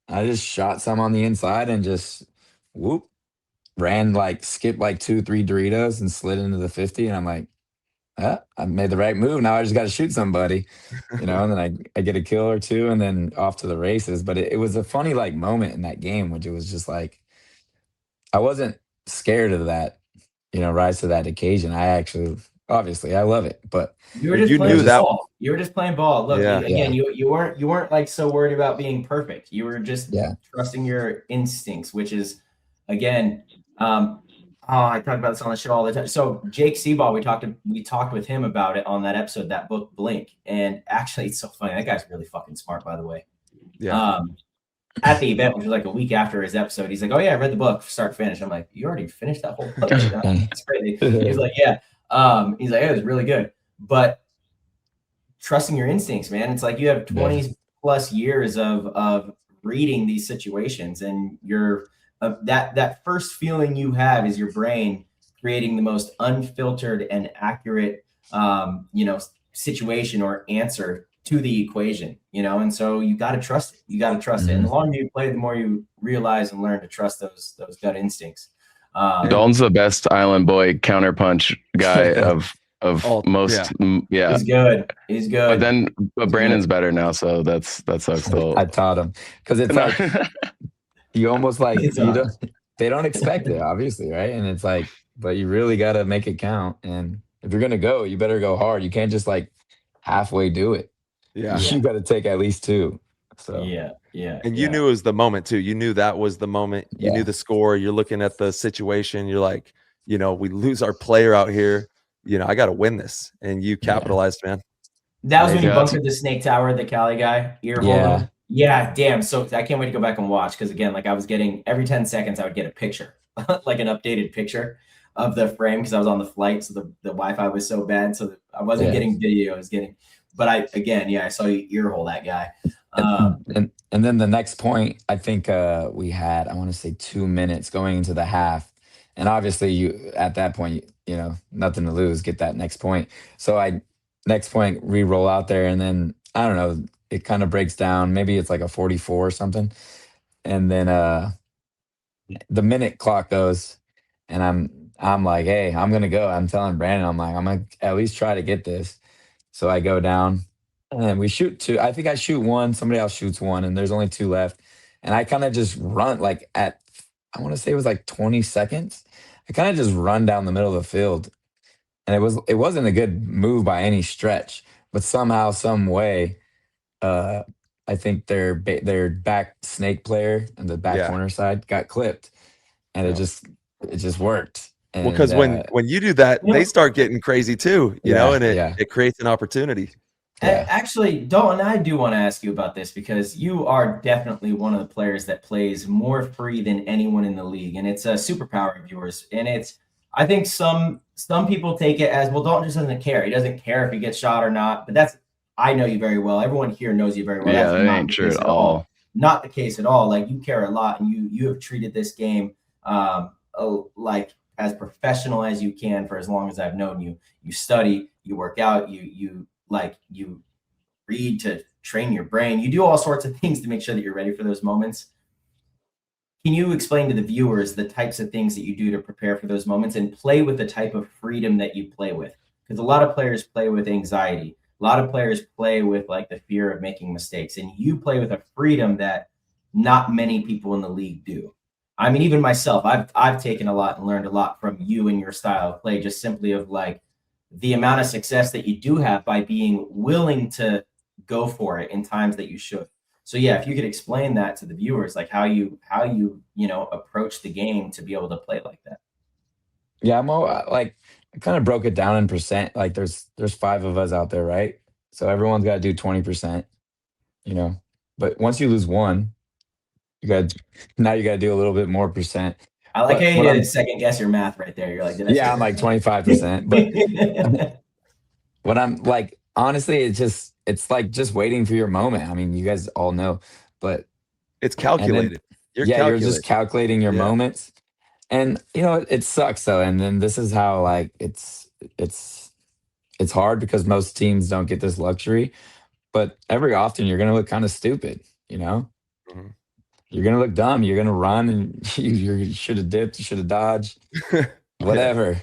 S6: I just shot some on the inside and just whoop, skipped like 2-3 Doritos and slid into the 50. And I'm like, I made the right move. Now I just got to shoot somebody, and then I get a kill or two and then off to the races. But it was a funny like moment in that game, which it was just like, I wasn't scared of that, rise to that occasion. I actually, obviously, I love it, but
S2: you were just
S1: you
S2: playing
S1: knew that.
S2: ball. You were just playing ball. Look,
S1: Yeah.
S2: you weren't like so worried about being perfect. You were just trusting your instincts, which is, again, I talk about this on the show all the time. So Jake Seaball, we talked with him about it on that episode, that book Blink, and actually, it's so funny. That guy's really fucking smart, by the way.
S1: Yeah.
S2: At the event, which was like a week after his episode, he's like, "Oh yeah, I read the book start to finish." I'm like, "You already finished that whole book?" That's crazy. He's like, "Yeah." He's like, "It was really good." But trusting your instincts, man. It's like you have 20 plus years of reading these situations, and you're that first feeling you have is your brain creating the most unfiltered and accurate, situation or answer to the equation, and so you got to trust it. You got to trust it. And the longer you play, the more you realize and learn to trust those gut instincts.
S5: Dalton's the best island boy counterpunch guy of most. Yeah.
S2: He's good. He's good.
S5: But Brandon's better now, so that's still.
S6: I taught him because it's like you almost like they don't expect it, obviously, right? And it's like, but you really got to make it count. And if you're gonna go, you better go hard. You can't just like halfway do it.
S1: Yeah.
S6: You got to take at least 2. So
S2: yeah.
S1: And you knew it was the moment too. You knew that was the moment. You knew the score. You're looking at the situation. You're like, we lose our player out here. I got to win this. And you capitalized, man.
S2: That was when you bunkered the Snake Tower, the Cali guy. Yeah, damn. So I can't wait to go back and watch because again, like I was getting every 10 seconds, I would get a picture, like an updated picture of the frame because I was on the flight, so the Wi-Fi was so bad, so I wasn't getting video. I was getting. But I saw you earhole that guy.
S6: And then the next point, I think we had, I want to say 2 minutes going into the half. And obviously you, at that point, nothing to lose, get that next point. So next point, we roll out there and then, I don't know, it kind of breaks down. Maybe it's like a 44 or something. And then the minute clock goes and I'm like, hey, I'm going to go. I'm telling Brandon, I'm going to at least try to get this. So I go down and we shoot 2. I think I shoot 1, somebody else shoots 1, and there's only 2 left. And I kind of just run like I want to say it was like 20 seconds. I kind of just run down the middle of the field. And it wasn't a good move by any stretch, but somehow, some way, I think their back snake player and the back corner side got clipped. And it just worked.
S1: Well, because when you do that, they start getting crazy too, and it creates an opportunity.
S2: Yeah. Actually, Dalton, I do want to ask you about this because you are definitely one of the players that plays more free than anyone in the league, and it's a superpower of yours. And I think some people take it as, well, Dalton just doesn't care. He doesn't care if he gets shot or not. But I know you very well. Everyone here knows you very well.
S5: Yeah, that ain't true at all.
S2: Not the case at all. Like you care a lot, and you have treated this game like as professional as you can for as long as I've known you. You study, you work out, you read to train your brain. You do all sorts of things to make sure that you're ready for those moments. Can you explain to the viewers the types of things that you do to prepare for those moments and play with the type of freedom that you play with? Because a lot of players play with anxiety. A lot of players play with like the fear of making mistakes, and you play with a freedom that not many people in the league do. I mean, even myself, I've taken a lot and learned a lot from you and your style of play, just simply of like the amount of success that you do have by being willing to go for it in times that you should. So yeah, if you could explain that to the viewers, like how you approach the game to be able to play like that.
S6: Yeah, I'm all like I kind of broke it down in percent. Like there's 5 of us out there, right? So everyone's got to do 20%, you know. But once you lose one, you got now you got to do a little bit more percent.
S2: I like
S6: But
S2: how you didn't second guess your math right there. You're like, did I say
S6: yeah, I'm like 25%. But what I'm like, honestly, it's like just waiting for your moment. I mean, you guys all know, but
S1: It's calculated.
S6: you're just calculating your moments. And you know, it sucks though. And then this is how like it's hard because most teams don't get this luxury. But every often you're gonna look kind of stupid, you know?
S1: Mhm.
S6: You're gonna look dumb. You're gonna run and you should have dipped, you should have dodged, whatever.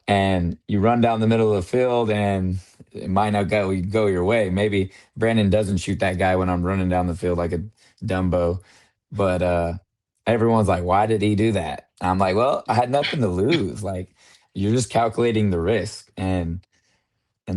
S6: And you run down the middle of the field and it might not go your way. Maybe Brandon doesn't shoot that guy when I'm running down the field like a Dumbo. But everyone's like, why did he do that? I'm like, well, I had nothing to lose. Like, you're just calculating the risk. And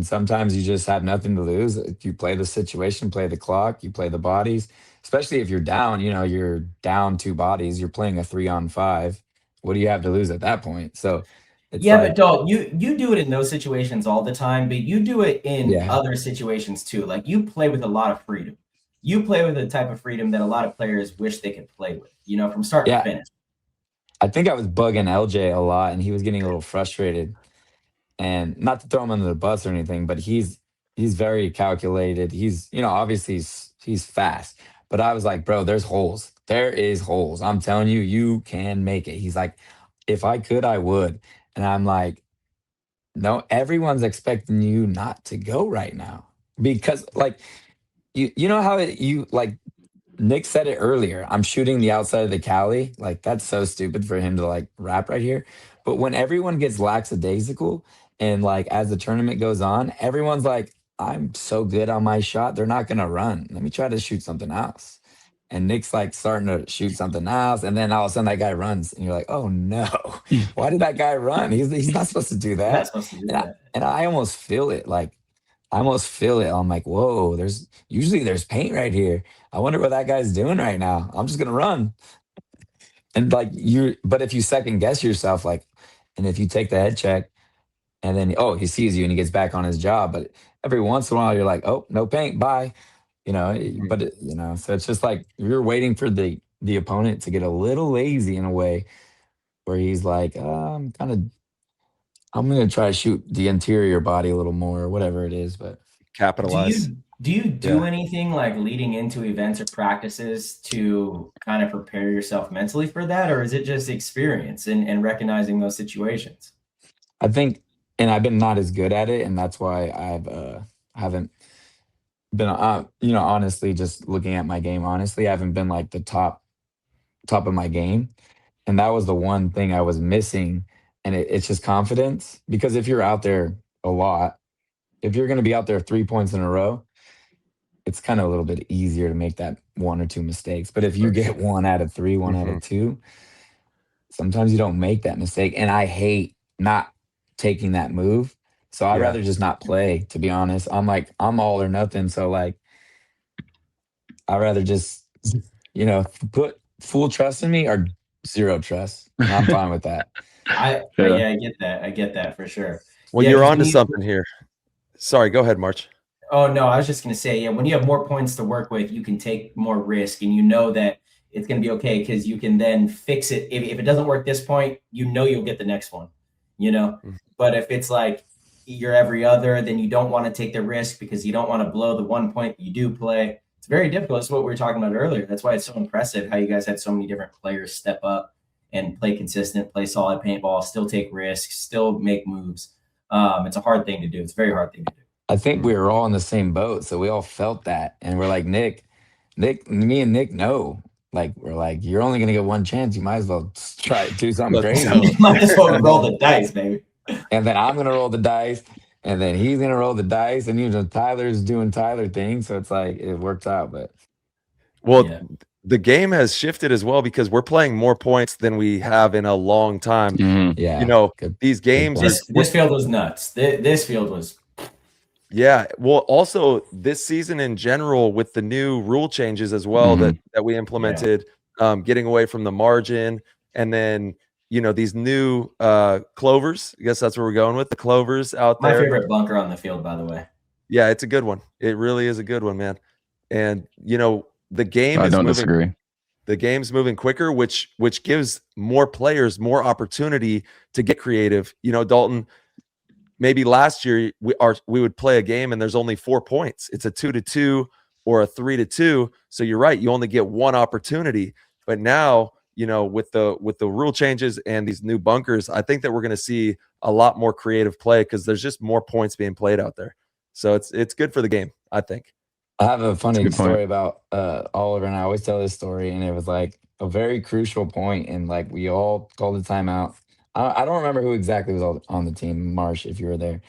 S6: sometimes you just have nothing to lose. If you play the situation, play the clock, you play the bodies, especially if you're down, you know, you're down 2 bodies, you're playing a 3-on-5. What do you have to lose at that point? So it's
S2: yeah,
S6: like,
S2: but Dalton, you do it in those situations all the time, but you do it in
S6: yeah.
S2: other situations too. Like you play with a lot of freedom. You play with a type of freedom that a lot of players wish they could play with, you know, from start to finish.
S6: I think I was bugging LJ a lot and he was getting a little frustrated. And not to throw him under the bus or anything, but he's very calculated. He's, you know, obviously he's fast. But I was like, bro, there's holes. There is holes. I'm telling you, you can make it. He's like, if I could, I would. And I'm like, no, everyone's expecting you not to go right now. Because like you know how you like Nick said it earlier. I'm shooting the outside of the Cali. Like that's so stupid for him to like rap right here. But when everyone gets lackadaisical and like as the tournament goes on, everyone's like, I'm so good on my shot. They're not gonna run. Let me try to shoot something else. And Nick's like starting to shoot something else, and then all of a sudden that guy runs, and you're like, "Oh no, why did that guy run? He's not supposed to do that."
S2: Not supposed to do that.
S6: And I almost feel it. Like I almost feel it. I'm like, "Whoa, there's paint right here. I wonder what that guy's doing right now. I'm just gonna run." And like but if you second guess yourself, like, and if you take the head check, and then he sees you and he gets back on his job, but every once in a while you're like, "Oh, no paint, bye." You know, but you know, so it's just like you're waiting for the opponent to get a little lazy in a way where he's like, I'm going to try to shoot the interior body a little more or whatever it is, but
S1: capitalize.
S2: Do you do anything like leading into events or practices to kind of prepare yourself mentally for that? Or is it just experience and recognizing those situations?
S6: I think, and I've been not as good at it. And that's why haven't been, you know, honestly, just looking at my game, honestly, I haven't been like the top of my game. And that was the one thing I was missing. And it's just confidence, because if you're out there a lot, if you're going to be out there 3 points in a row, it's kind of a little bit easier to make that 1 or 2 mistakes. But if you get 1 out of 3, 1 out of 2, sometimes you don't make that mistake. And I hate not taking that move. So I'd rather just not play, to be honest. I'm like, I'm all or nothing. So like, I'd rather just, you know, put full trust in me or 0 trust. And I'm fine with that.
S2: I get that. I get that for sure.
S1: Well, you're onto something here. Sorry, go ahead, March.
S2: Oh, no, I was just going to say, when you have more points to work with, you can take more risk, and you know that it's going to be okay because you can then fix it. If it doesn't work this point, you know you'll get the next one, you know? But if it's like you're every other, then you don't want to take the risk because you don't want to blow the 1 point you do play. It's very difficult. It's what we were talking about earlier. That's why it's so impressive how you guys had so many different players step up and play consistent, play solid paintball, still take risks, still make moves. It's a hard thing to do. It's a very hard thing to do.
S6: I think we were all in the same boat, so we all felt that, and we're like, me and Nick know. Like, we're like, you're only gonna get one chance. You might as well try do something
S1: Let's
S6: crazy.
S1: go.
S2: You might as well
S6: And
S2: roll
S6: then-
S2: the dice, baby.
S6: And then I'm gonna roll the dice, and then he's gonna roll the dice, and Tyler's doing Tyler things, so it's like it works out. But
S1: Well,
S2: Yeah.
S1: the game has shifted as well because we're playing more points than we have in a long time.
S6: yeah,
S1: You know,
S6: good.
S1: these games are
S2: This field was nuts. This field was.
S1: yeah. Well, also this season in general with the new rule changes as well that we implemented, getting away from the margin, and then these new clovers. I guess that's where we're going with the clovers out
S2: My
S1: there.
S2: favorite bunker on the field, by the way.
S1: Yeah, it's a good one. It really is a good one, man. And the game
S5: I
S1: is
S5: don't
S1: moving.
S5: disagree.
S1: The game's moving quicker, which gives more players more opportunity to get creative. Dalton, maybe last year we would play a game and there's only 4 points. It's a 2-2 or a 3-2. So you're right, you only get one opportunity. But now, with the rule changes and these new bunkers, I think that we're going to see a lot more creative play because there's just more points being played out there. So it's good for the game, I think.
S6: I have a funny
S5: good point.
S6: story about Oliver, and I always tell this story, and it was like a very crucial point, and like we all called a timeout. I don't remember who exactly was on the team, Marsh, if you were there,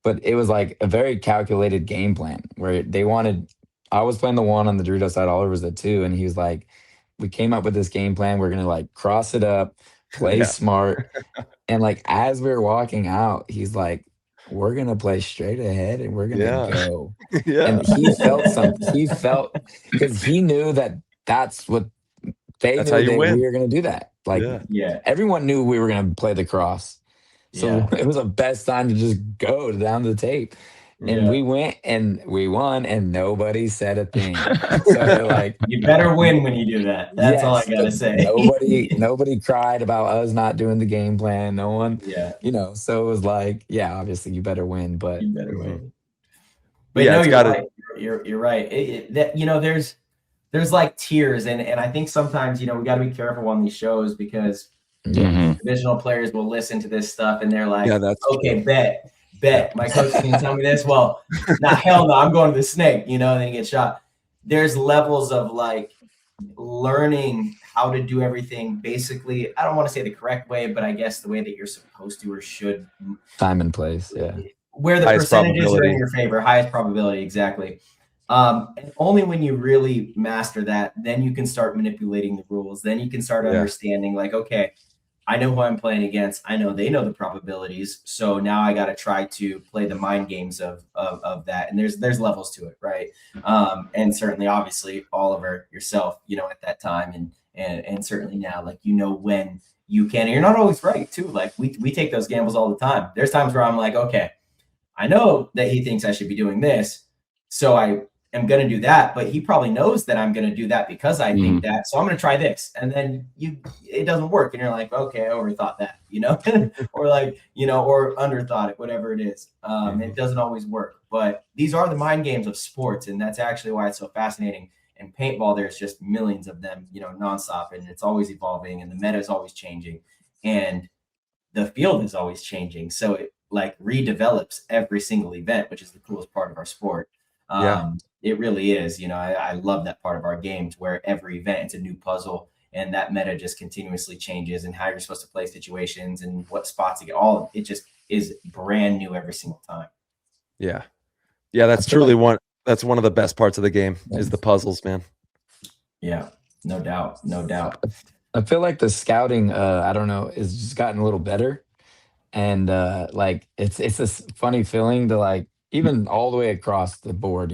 S6: but it was like a very calculated game plan where they wanted. I was playing the 1 on the Dorito side, Oliver was the 2, and he was like, "We came up with this game plan. We're gonna like cross it up, play
S1: Yeah.
S6: smart," and like as we were walking out, he's like, "We're gonna play straight ahead, and we're gonna
S1: Yeah.
S6: go."
S1: Yeah.
S6: And he felt something. He felt because he knew that's what they
S1: That's
S6: knew
S1: how you
S6: that
S1: win.
S6: we were going to do that. Like
S2: Yeah.
S6: everyone knew we were going to play the cross, so
S2: Yeah.
S6: it was the best time to just go down the tape. And we went and we won, and nobody said a thing. So they're like,
S2: You better win when you do that. That's all I
S6: yes,
S2: gotta
S6: but
S2: say.
S6: nobody cried about us not doing the game plan. No one,
S2: Yeah.
S6: So it was like, yeah, obviously you better win, but
S2: You better win.
S1: Mhm.
S2: But
S1: Yeah,
S2: no,
S1: it's
S2: you're
S1: gotta-
S2: right. You're right. There's like tiers, and I think sometimes we got to be careful on these shows because divisional players will listen to this stuff and they're like,
S1: Yeah, that's
S2: okay, bet. My coach is going to tell me this. Well, hell no, I'm going to the snake, and then you get shot. There's levels of like learning how to do everything basically. I don't want to say the correct way, but I guess the way that you're supposed to or should.
S6: time and place, yeah.
S2: Where the
S1: Highest
S2: percentages are
S1: probability.
S2: in your favor, highest probability, exactly. And only when you really master that, then you can start manipulating the rules. Then you can start understanding, like, okay, I know who I'm playing against. I know they know the probabilities. So now I got to try to play the mind games of that. And there's levels to it, right? And certainly, obviously, Oliver, yourself, at that time, and certainly now, like, when you can. And you're not always right, too. Like, we take those gambles all the time. There's times where I'm like, okay, I know that he thinks I should be doing this, so I am going to do that, but he probably knows that I'm going to do that because I think that, so I'm going to try this. And then it doesn't work. And you're like, okay, I overthought that, or like, or underthought it, whatever it is. It doesn't always work, but these are the mind games of sports. And that's actually why it's so fascinating. And paintball, there's just millions of them, nonstop, and it's always evolving, and the meta is always changing, and the field is always changing. So it like redevelops every single event, which is the coolest part of our sport. It really is. I love that part of our game, to where every event it's a new puzzle, and that meta just continuously changes, and how you're supposed to play situations and what spots to get. All it just is brand new every single time.
S1: Yeah, that's truly that's one of the best parts of the game is the puzzles, man.
S2: Yeah, no doubt.
S6: I feel like the scouting, I don't know, is just gotten a little better, and like it's this funny feeling to like even all the way across the board,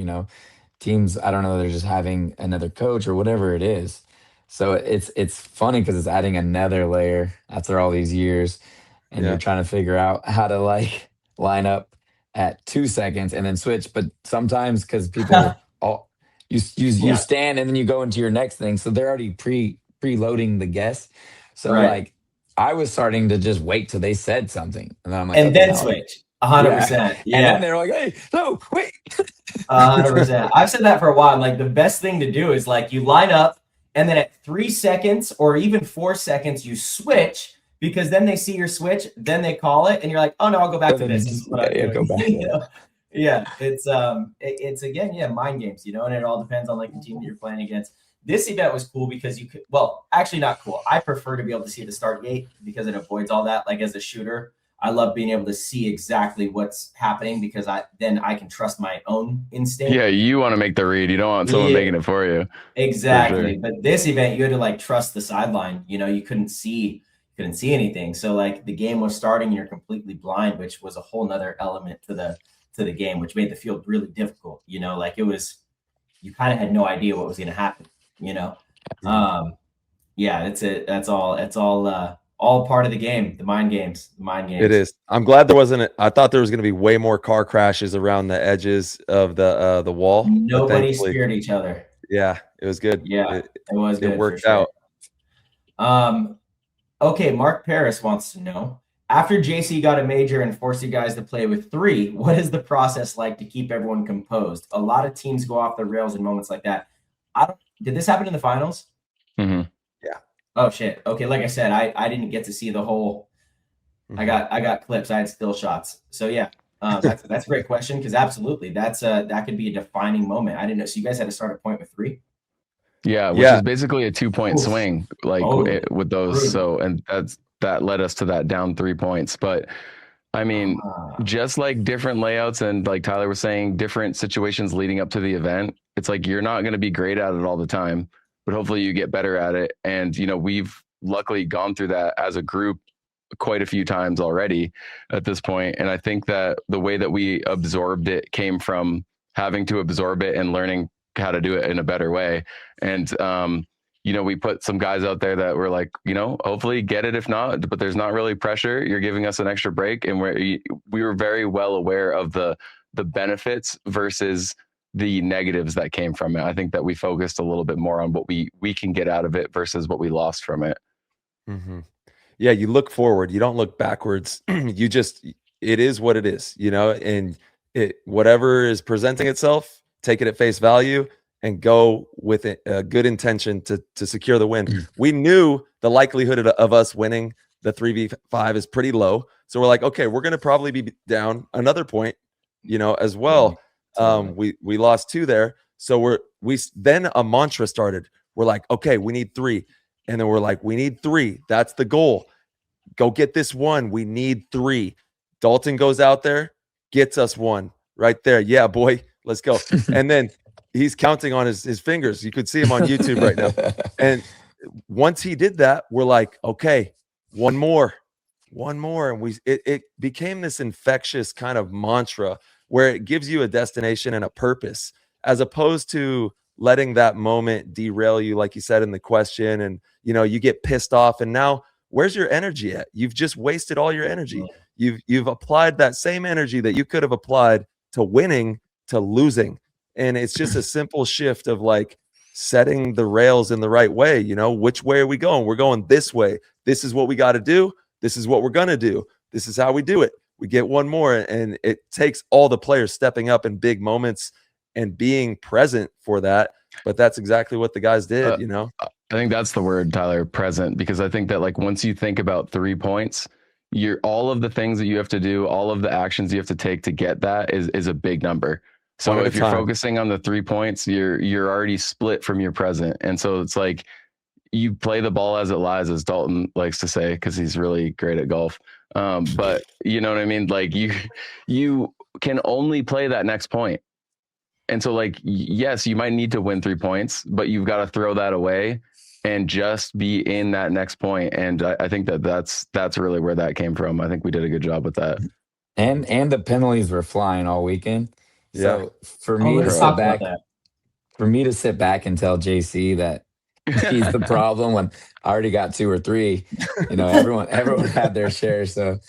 S6: teams. I don't know, they're just having another coach or whatever it is. So it's funny because it's adding another layer after all these years, and you're trying to figure out how to like line up at 2 seconds and then switch. But sometimes because people you stand and then you go into your next thing, so they're already preloading the guess. So like I was starting to just wait till they said something, and then I'm like,
S2: and then switch. 100%. Yeah.
S6: And then they're like, hey, no, wait.
S2: 100%. I've said that for a while. And like the best thing to do is like you line up, and then at 3 seconds or even 4 seconds, you switch, because then they see your switch, then they call it, and you're like, oh no, I'll go back to this. This is what I'm doing.
S6: Go back.
S2: Yeah, it's again, yeah, mind games, and it all depends on like the team that you're playing against. This event was cool because you could, well, actually not cool. I prefer to be able to see the start gate because it avoids all that. Like as a shooter, I love being able to see exactly what's happening because then I can trust my own instinct.
S5: Yeah, you want to make the read. You don't want someone making it for you.
S2: Exactly.
S5: Sure.
S2: But this event, you had to like trust the sideline. You couldn't see anything. So like the game was starting and you're completely blind, which was a whole nother element to the game, which made the field really difficult. Like it was, you kind of had no idea what was going to happen. Yeah, that's all part of the game. The mind games.
S1: It is. I'm glad there wasn't. I thought there was going to be way more car crashes around the edges of the wall.
S2: Nobody speared each other.
S1: Yeah, it was good.
S2: Yeah, it was good.
S1: It worked out.
S2: Okay, Mark Paris wants to know, after JC got a major and forced you guys to play with 3, what is the process like to keep everyone composed? A lot of teams go off the rails in moments like that. Did this happen in the finals?
S5: Mm-hmm.
S1: Yeah.
S2: Oh shit. Okay, like I said, I didn't get to see the whole. I got clips. I had still shots. So yeah, that's a great question because absolutely that could be a defining moment. I didn't know. So you guys had to start a point with 3.
S5: Yeah, which is basically a 2-point swing, like with those.
S2: Brutal.
S5: So, and that led us to that down 3 points. But I mean, just like different layouts and like Tyler was saying, different situations leading up to the event, it's like you're not going to be great at it all the time, but hopefully you get better at it. And, we've luckily gone through that as a group quite a few times already at this point. And I think that the way that we absorbed it came from having to absorb it and learning how to do it in a better way. And, we put some guys out there that were like, hopefully get it. If not, but there's not really pressure. You're giving us an extra break. And we were very well aware of the benefits versus the negatives that came from it. I think that we focused a little bit more on what we can get out of it versus what we lost from it.
S1: Mm-hmm. Yeah. You look forward, you don't look backwards. It is what it is, and whatever is presenting itself, take it at face value and go with a good intention to secure the win. We knew the likelihood of us winning the 3v5 is pretty low. So we're like, okay, we're going to probably be down another point, as well. We lost 2 there. So then a mantra started. We're like, okay, we need 3. And then we're like, we need 3. That's the goal. Go get this 1. We need 3. Dalton goes out there, gets us 1 right there. Yeah, boy, let's go. And then he's counting on his fingers. You could see him on YouTube right now. And once he did that, we're like, okay, one more. And it became this infectious kind of mantra where it gives you a destination and a purpose, as opposed to letting that moment derail you, like you said in the question. And, you get pissed off. And now where's your energy at? You've just wasted all your energy. You've applied that same energy that you could have applied to winning to losing. And it's just a simple shift of like setting the rails in the right way. Which way are we going? We're going this way. This is what we got to do. This is what we're going to do. This is how we do it. We get 1 more. And it takes all the players stepping up in big moments and being present for that. But that's exactly what the guys did,
S5: I think that's the word, Tyler, present, because I think that like once you think about 3 points, all of the things that you have to do, all of the actions you have to take to get that is a big number. So if you're focusing on the 3 points, you're already split from your present. And so it's like you play the ball as it lies, as Dalton likes to say, because he's really great at golf. But you know what I mean? Like you can only play that next point. And so like, yes, you might need to win 3 points, but you've got to throw that away and just be in that next point. And I think that's really where that came from. I think we did a good job with that.
S6: And the penalties were flying all weekend. So for me to sit back and tell JC that he's the problem when I already got 2 or 3, everyone had their share. So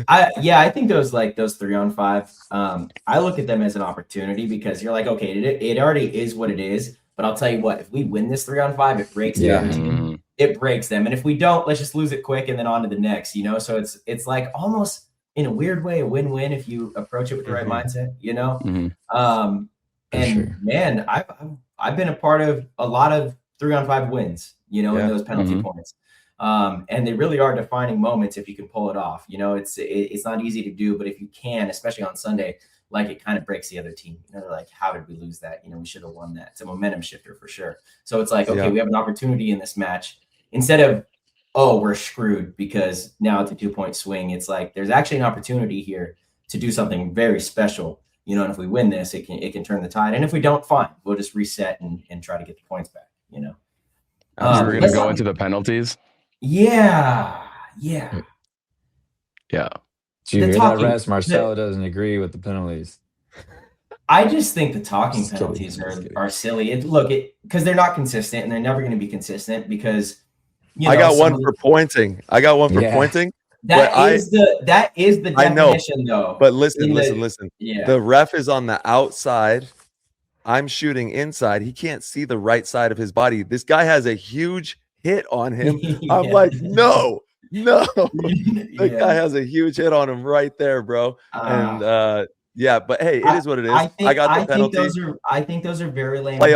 S2: I think those 3-on-5, I look at them as an opportunity because you're like, okay, it already is what it is. But I'll tell you what, if we win this 3-on-5, it breaks the other team. It breaks them. And if we don't, let's just lose it quick and then on to the next, So it's like almost in a weird way, a win-win if you approach it with the right mindset, Man, I've been a part of a lot of 3-on-5 wins, in those penalty points. And they really are defining moments if you can pull it off. It's not easy to do, but if you can, especially on Sunday, like it kind of breaks the other team. They're like, how did we lose that? We should have won that. It's a momentum shifter for sure. So it's like, okay, we have an opportunity in this match. Instead of, oh, we're screwed because now it's a 2-point swing. It's like there's actually an opportunity here to do something very special. And if we win this, it can turn the tide. And if we don't, fine, we'll just reset and try to get the points back.
S5: We're going to go into the penalties.
S2: Yeah.
S6: Did you hear that, Rest? Marcelo doesn't agree with the penalties.
S2: I just think the talking penalties are silly. Because they're not consistent, and they're never going to be consistent because
S1: I got one for pointing. That is the definition, though. But listen. Yeah. The ref is on the outside. I'm shooting inside. He can't see the right side of his body. This guy has a huge hit on him. I'm like, no. The guy has a huge hit on him right there, bro. And but hey, it is what it is. I got the penalty.
S2: I think those are very lame.
S1: Play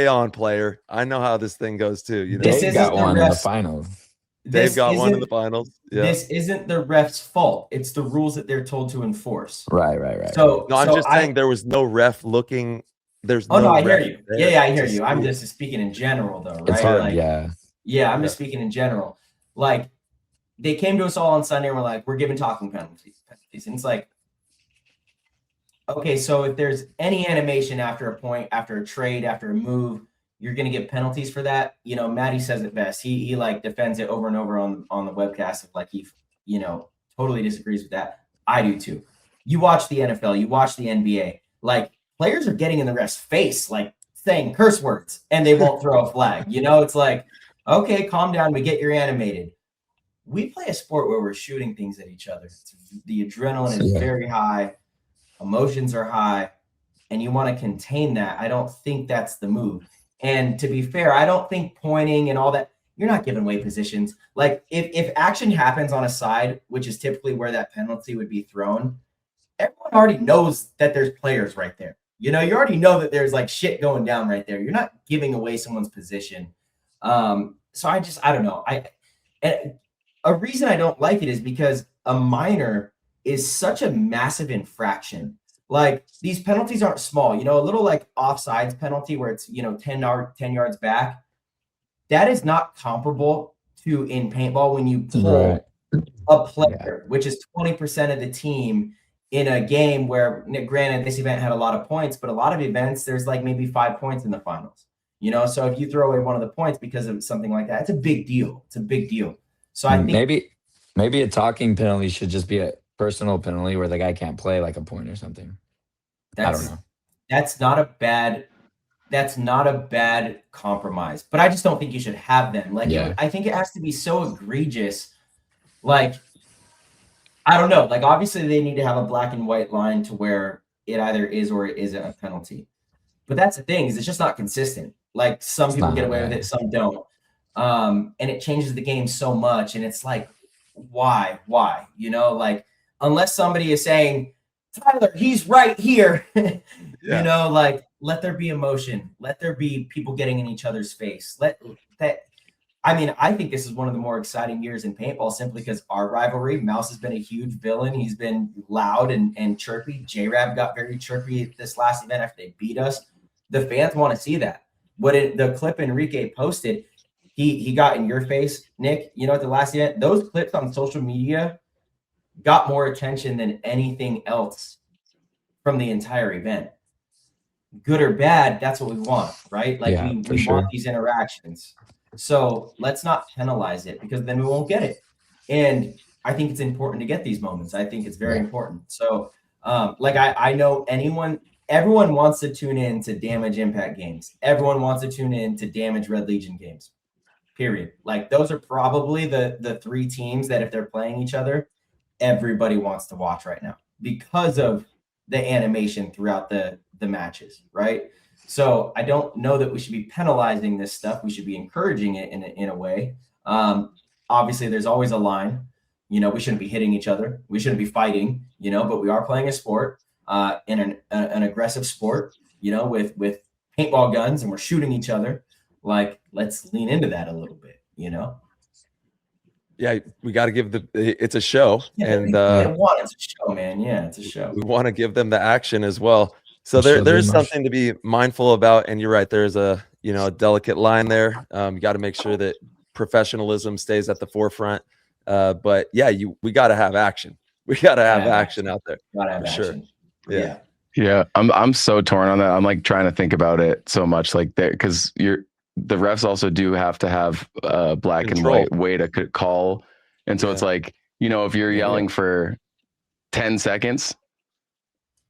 S1: on player. I know how this thing goes too.
S6: Dave got one in the finals.
S1: Dave got one in the finals. Yeah.
S2: This isn't the ref's fault. It's the rules that they're told to enforce.
S6: Right.
S2: So
S1: I'm just saying there was no ref looking. There's no.
S2: I hear you. Yeah, I hear you. I'm just speaking in general, though, right?
S6: It's hard,
S2: I'm just speaking in general. Like, they came to us all on Sunday and we're like, we're giving talking penalties. And it's like, okay, so if there's any animation after a point, after a trade, after a move, you're going to get penalties for that. Matty says it best. He like defends it over and over on the webcast. Like he, totally disagrees with that. I do too. You watch the NFL, you watch the NBA, like players are getting in the ref's face, like saying curse words and they won't throw a flag. It's like, okay, calm down. We get you're animated. We play a sport where we're shooting things at each other. The adrenaline is very high. Emotions are high. And you want to contain that. I don't think that's the move. And to be fair, I don't think pointing and all that, you're not giving away positions. Like if action happens on a side, which is typically where that penalty would be thrown, everyone already knows that there's players right there. You already know that there's like shit going down right there. You're not giving away someone's position. So I don't know. And a reason I don't like it is because a minor is such a massive infraction. Like these penalties aren't small, a little like offsides penalty where it's, 10 yards back. That is not comparable to in paintball when you pull a player, which is 20% of the team in a game where, granted, this event had a lot of points, but a lot of events, there's like maybe 5 points in the finals. So if you throw away one of the points because of something like that, it's a big deal. So I think
S6: maybe a talking penalty should just be a personal penalty where the guy can't play like a point or something. I don't know.
S2: That's not a bad compromise, but I just don't think you should have them. Like, I think it has to be so egregious. Like, I don't know. Like, obviously they need to have a black and white line to where it either is or it isn't a penalty. But that's the thing, is it's just not consistent. Like some people get away with it, some don't. And it changes the game so much. And it's like, why? Like, unless somebody is saying, Tyler, he's right here, like, let there be emotion. Let there be people getting in each other's face. I think this is one of the more exciting years in paintball simply because our rivalry, Mouse has been a huge villain. He's been loud and chirpy. J-Rab got very chirpy at this last event after they beat us. The fans want to see that. The clip Enrique posted, he got in your face, Nick, at the last event, those clips on social media got more attention than anything else from the entire event. Good or bad, that's what we want, right? Like we want these interactions. So let's not penalize it because then we won't get it. And I think it's important to get these moments. I think it's very important. So I know everyone wants to tune in to Damage Impact games. Everyone wants to tune in to Damage Red Legion games, period. Like those are probably the three teams that if they're playing each other, everybody wants to watch right now because of the animation throughout the matches, right? So I don't know that we should be penalizing this stuff. We should be encouraging it in a way. Obviously, there's always a line. We shouldn't be hitting each other. We shouldn't be fighting, but we are playing a sport, in an aggressive sport, with paintball guns, and we're shooting each other. Like, let's lean into that a little bit,
S1: Yeah, we got to give it's a show, and
S2: it's a show, man. Yeah, it's a show.
S1: we want to give them the action as well. So
S6: Show
S1: there's
S6: them
S1: something to be mindful about, and you're right. There's a a delicate line there. You got to make sure that professionalism stays at the forefront. But yeah, we got to have action. We got to have action out there.
S2: Gotta have
S1: for
S2: action.
S1: Sure. Yeah.
S5: Yeah, I'm so torn on that. I'm like trying to think about it so much, like there, because the refs also do have to have black
S1: Control.
S5: and white way to call, and so it's like, if you're yelling for 10 seconds,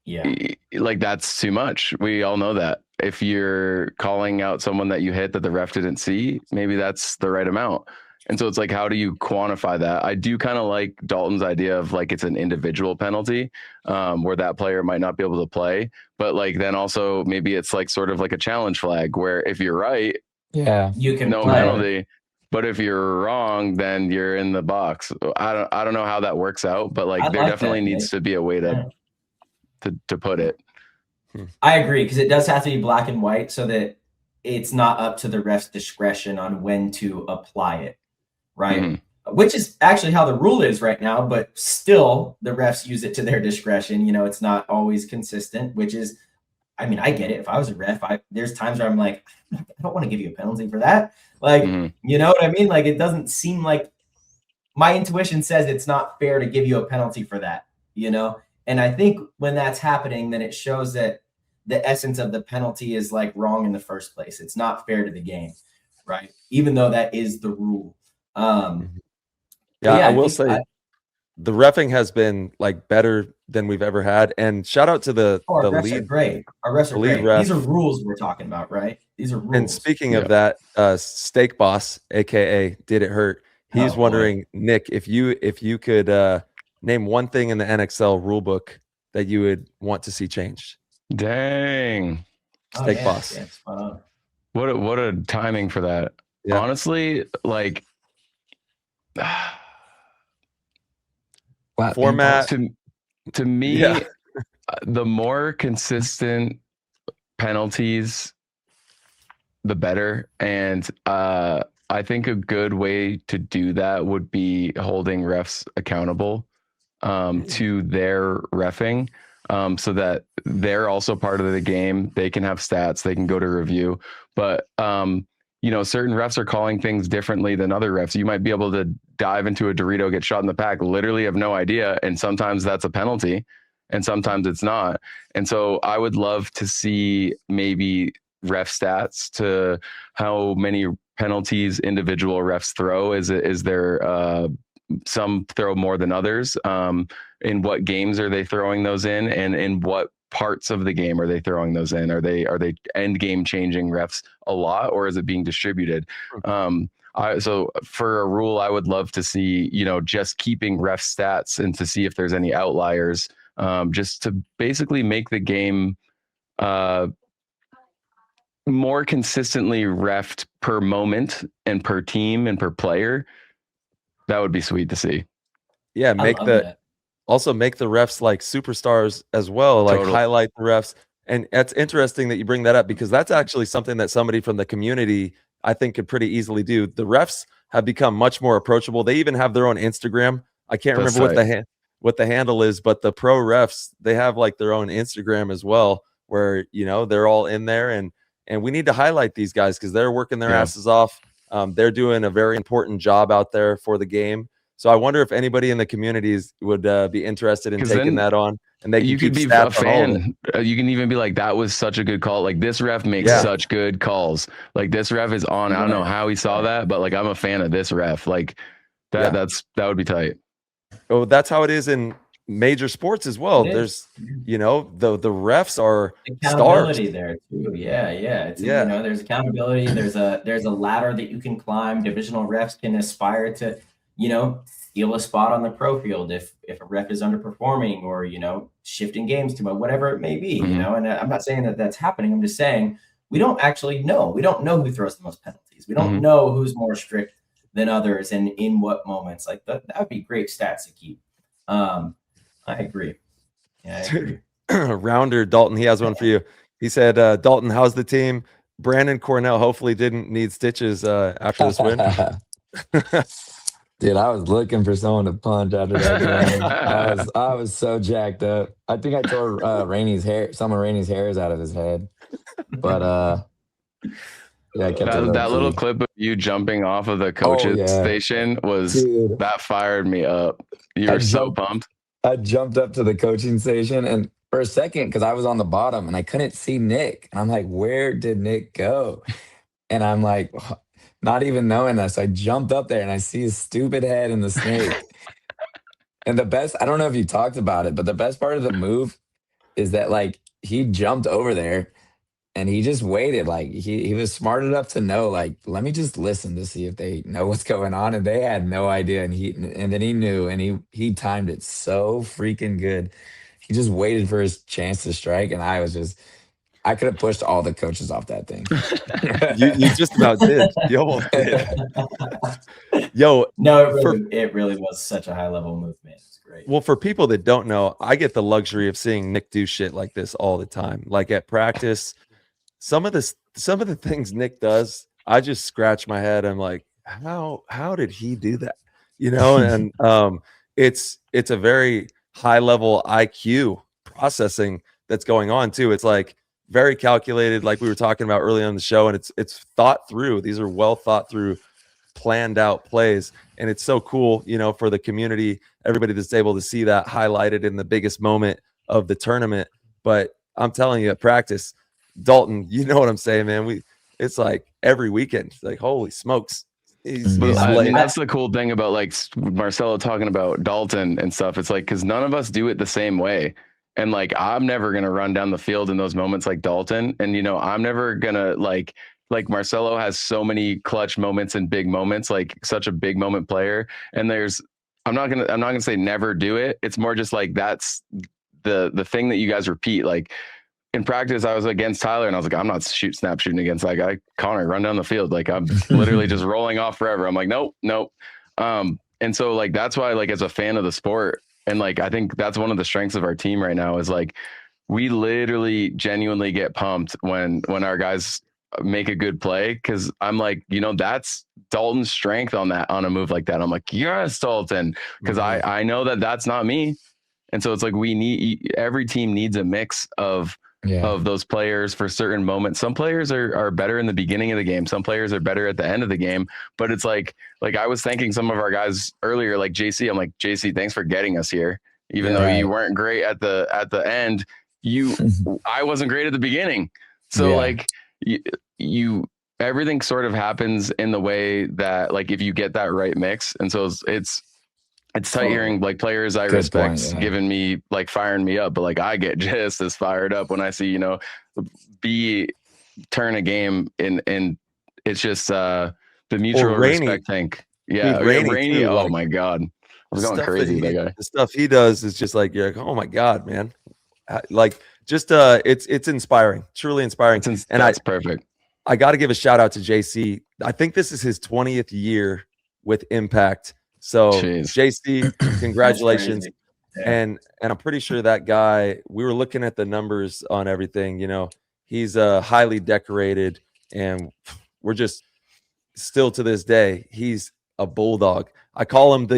S5: like that's too much. We all know that. If you're calling out someone that you hit that the ref didn't see, maybe that's the right amount. And so it's like, how do you quantify that? I do kind of like Dalton's idea of like it's an individual penalty where that player might not be able to play. But like then also maybe it's like sort of like a challenge flag where if you're right,
S2: you can
S5: no
S2: play.
S5: penalty. But if you're wrong, then you're in the box. I don't know how that works out, but like there definitely needs to be a way to put it.
S2: I agree, because it does have to be black and white so that it's not up to the ref's discretion on when to apply it. Right. Mm-hmm. Which is actually how the rule is right now, but still the refs use it to their discretion. It's not always consistent, which is, I mean, I get it. If I was a ref, there's times where I'm like, I don't want to give you a penalty for that. Like, you know what I mean? Like, it doesn't seem like my intuition says it's not fair to give you a penalty for that, And I think when that's happening, then it shows that the essence of the penalty is like wrong in the first place. It's not fair to the game, right? Even though that is the rule.
S1: I will say the reffing has been like better than we've ever had. And shout out to the
S2: refs
S1: lead.
S2: Are great. Our refs are great.
S1: Ref.
S2: These are rules we're talking about, right? These are rules.
S1: And speaking of that, Steak Boss, aka Did It Hurt? He's wondering, Nick, if you could name one thing in the NXL rulebook that you would want to see changed.
S5: Dang.
S1: Steak Boss.
S2: Yeah,
S5: what a timing for that. Yeah. Honestly, like
S1: format
S5: to me, the more consistent penalties, the better. And I think a good way to do that would be holding refs accountable to their reffing, so that they're also part of the game. They can have stats, they can go to review, but certain refs are calling things differently than other refs. You might be able to dive into a Dorito, get shot in the pack, literally have no idea. And sometimes that's a penalty and sometimes it's not. And so I would love to see maybe ref stats to how many penalties individual refs throw. Is there some throw more than others? In what games are they throwing those in? And in what parts of the game are they throwing those in? Are they end game changing refs a lot, or is it being distributed? So for a rule, I would love to see, just keeping ref stats and to see if there's any outliers, just to basically make the game more consistently refed per moment and per team and per player. That would be sweet to see.
S1: Yeah, also make the refs like superstars as well, like highlight the refs. And it's interesting that you bring that up, because that's actually something that somebody from the community, I think, could pretty easily do. The refs have become much more approachable. They even have their own Instagram. I can't remember what the handle is, but the pro refs, they have like their own Instagram as well, where, they're all in there, and we need to highlight these guys because they're working their asses off. They're doing a very important job out there for the game. So I wonder if anybody in the communities would be interested in taking that on, and you could be a fan.
S5: You can even be like, that was such a good call. Like, this ref makes such good calls. Like, this ref is on. I don't know how he saw that, but like, I'm a fan of this ref. Like that would be tight.
S1: Oh, that's how it is in major sports as well. There's, the refs are
S2: accountability
S1: stars
S2: there too. Yeah. There's accountability. There's a ladder that you can climb. Divisional refs can aspire to, steal a spot on the pro field if a ref is underperforming or, shifting games to whatever it may be, and I'm not saying that that's happening. I'm just saying we don't actually know. We don't know who throws the most penalties. We don't know who's more strict than others and in what moments. Like that would be great stats to keep. I agree. Yeah, I agree.
S1: Rounder Dalton, he has one for you. He said, Dalton, how's the team? Brandon Cornell hopefully didn't need stitches after this win.
S6: Dude, I was looking for someone to punch after that game. I was so jacked up. I think I tore some of Rainey's hairs out of his head. But yeah, I kept it low
S5: That little
S6: key.
S5: clip of you jumping off of the coach's
S6: yeah.
S5: station
S6: Dude,
S5: that fired me up. You
S6: I
S5: were so
S6: jumped
S5: pumped.
S6: I jumped up to the coaching station and for a second, because I was on the bottom and I couldn't see Nick. And I'm like, where did Nick go? And I'm like, not even knowing this, I jumped up there and I see his stupid head in the snake. And the best, I don't know if you talked about it, but the best part of the move is that like he jumped over there and he just waited. Like he was smart enough to know, like, let me just listen to see if they know what's going on. And they had no idea. And then he knew and he timed it so freaking good. He just waited for his chance to strike. And I could have pushed all the coaches off that thing.
S1: You just about did. You almost did. Yo,
S2: No, it really was such a high level movement. It's great.
S1: Well, for people that don't know, I get the luxury of seeing Nick do shit like this all the time. Like at practice, some of the things Nick does, I just scratch my head. I'm like, how did he do that? You know, and it's a very high level IQ processing that's going on too. It's like very calculated, like we were talking about earlier on the show, and it's thought through. These are well thought through, planned out plays, and it's so cool, you know, for the community, everybody that's able to see that highlighted in the biggest moment of the tournament. But I'm telling you, at practice, Dalton, you know what I'm saying, man. It's like every weekend, like holy smokes.
S5: That's the cool thing about like Marcelo talking about Dalton and stuff. It's like because none of us do it the same way. And like I'm never gonna run down the field in those moments like Dalton. And you know, I'm never gonna like Marcelo has so many clutch moments and big moments, like such a big moment player. And I'm not gonna say never do it. It's more just like that's the thing that you guys repeat. Like in practice, I was against Tyler and I was like, I'm not snap shooting against that guy. Connor, run down the field. Like I'm literally just rolling off forever. I'm like, nope. And so like that's why like as a fan of the sport, and like I think that's one of the strengths of our team right now is like we literally genuinely get pumped when our guys make a good play, because I'm like, you know, that's Dalton's strength on a move like that. I'm like, yes, Dalton, because I know that that's not me. And so it's like every team needs a mix of those players for certain moments. Some players are better in the beginning of the game. Some players are better at the end of the game. But it's like I was thanking some of our guys earlier, like JC. I'm like, JC, thanks for getting us here. Even though you weren't great at the end, I wasn't great at the beginning. So like you everything sort of happens in the way that like if you get that right mix. And so it's tight hearing like players I respect giving me like firing me up, but like I get just as fired up when I see, you know, B turn a game and it's just the mutual respect thing. Yeah, Rainey too, oh my God. I was going crazy with that guy.
S1: The stuff he does is just like, you're like, oh my God, man. Like just it's inspiring, truly inspiring.
S5: That's perfect.
S1: I got to give a shout out to JC. I think this is his 20th year with Impact. So JC, congratulations. And I'm pretty sure that guy, we were looking at the numbers on everything, you know, he's highly decorated, and we're just still to this day, he's a bulldog. I call him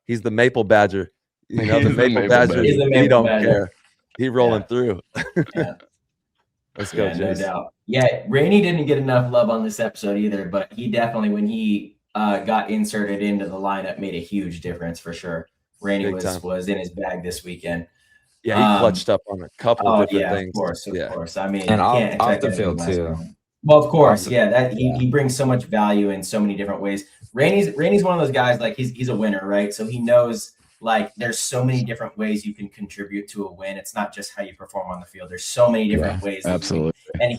S1: he's the Maple Badger. You know, the Maple Badger, he don't care. He rolling through. Let's go, Jason.
S2: No doubt. Yeah, Rainey didn't get enough love on this episode either, but he definitely, when he got inserted into the lineup, made a huge difference for sure. Rainey was in his bag this weekend.
S1: Yeah, he clutched up on a couple of different things.
S2: Of course. I mean,
S6: and off the field too.
S2: Well, of course, he brings so much value in so many different ways. Rainey's one of those guys, like he's a winner, right? So he knows like there's so many different ways you can contribute to a win. It's not just how you perform on the field. There's so many different ways.
S5: Absolutely.
S2: And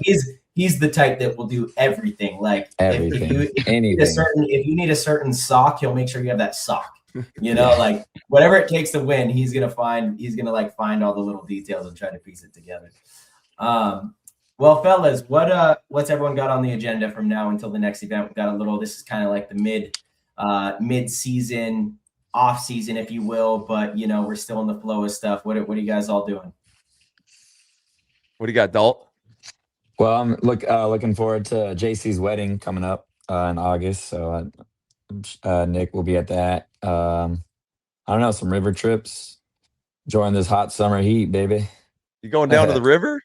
S2: he's the type that will do everything. Like
S6: everything,
S2: if you need a certain sock, he'll make sure you have that sock. You know, like whatever it takes to win, he's gonna find all the little details and try to piece it together. Well, fellas, what's everyone got on the agenda from now until the next event? We've got this is kind of like the mid-season, off-season, if you will, but you know, we're still in the flow of stuff. What are you guys all doing?
S1: What do you got, Dalt?
S6: Well, I'm looking forward to JC's wedding coming up in August. So Nick will be at that. I don't know, some river trips. Enjoying this hot summer heat, baby.
S1: You going down to the river?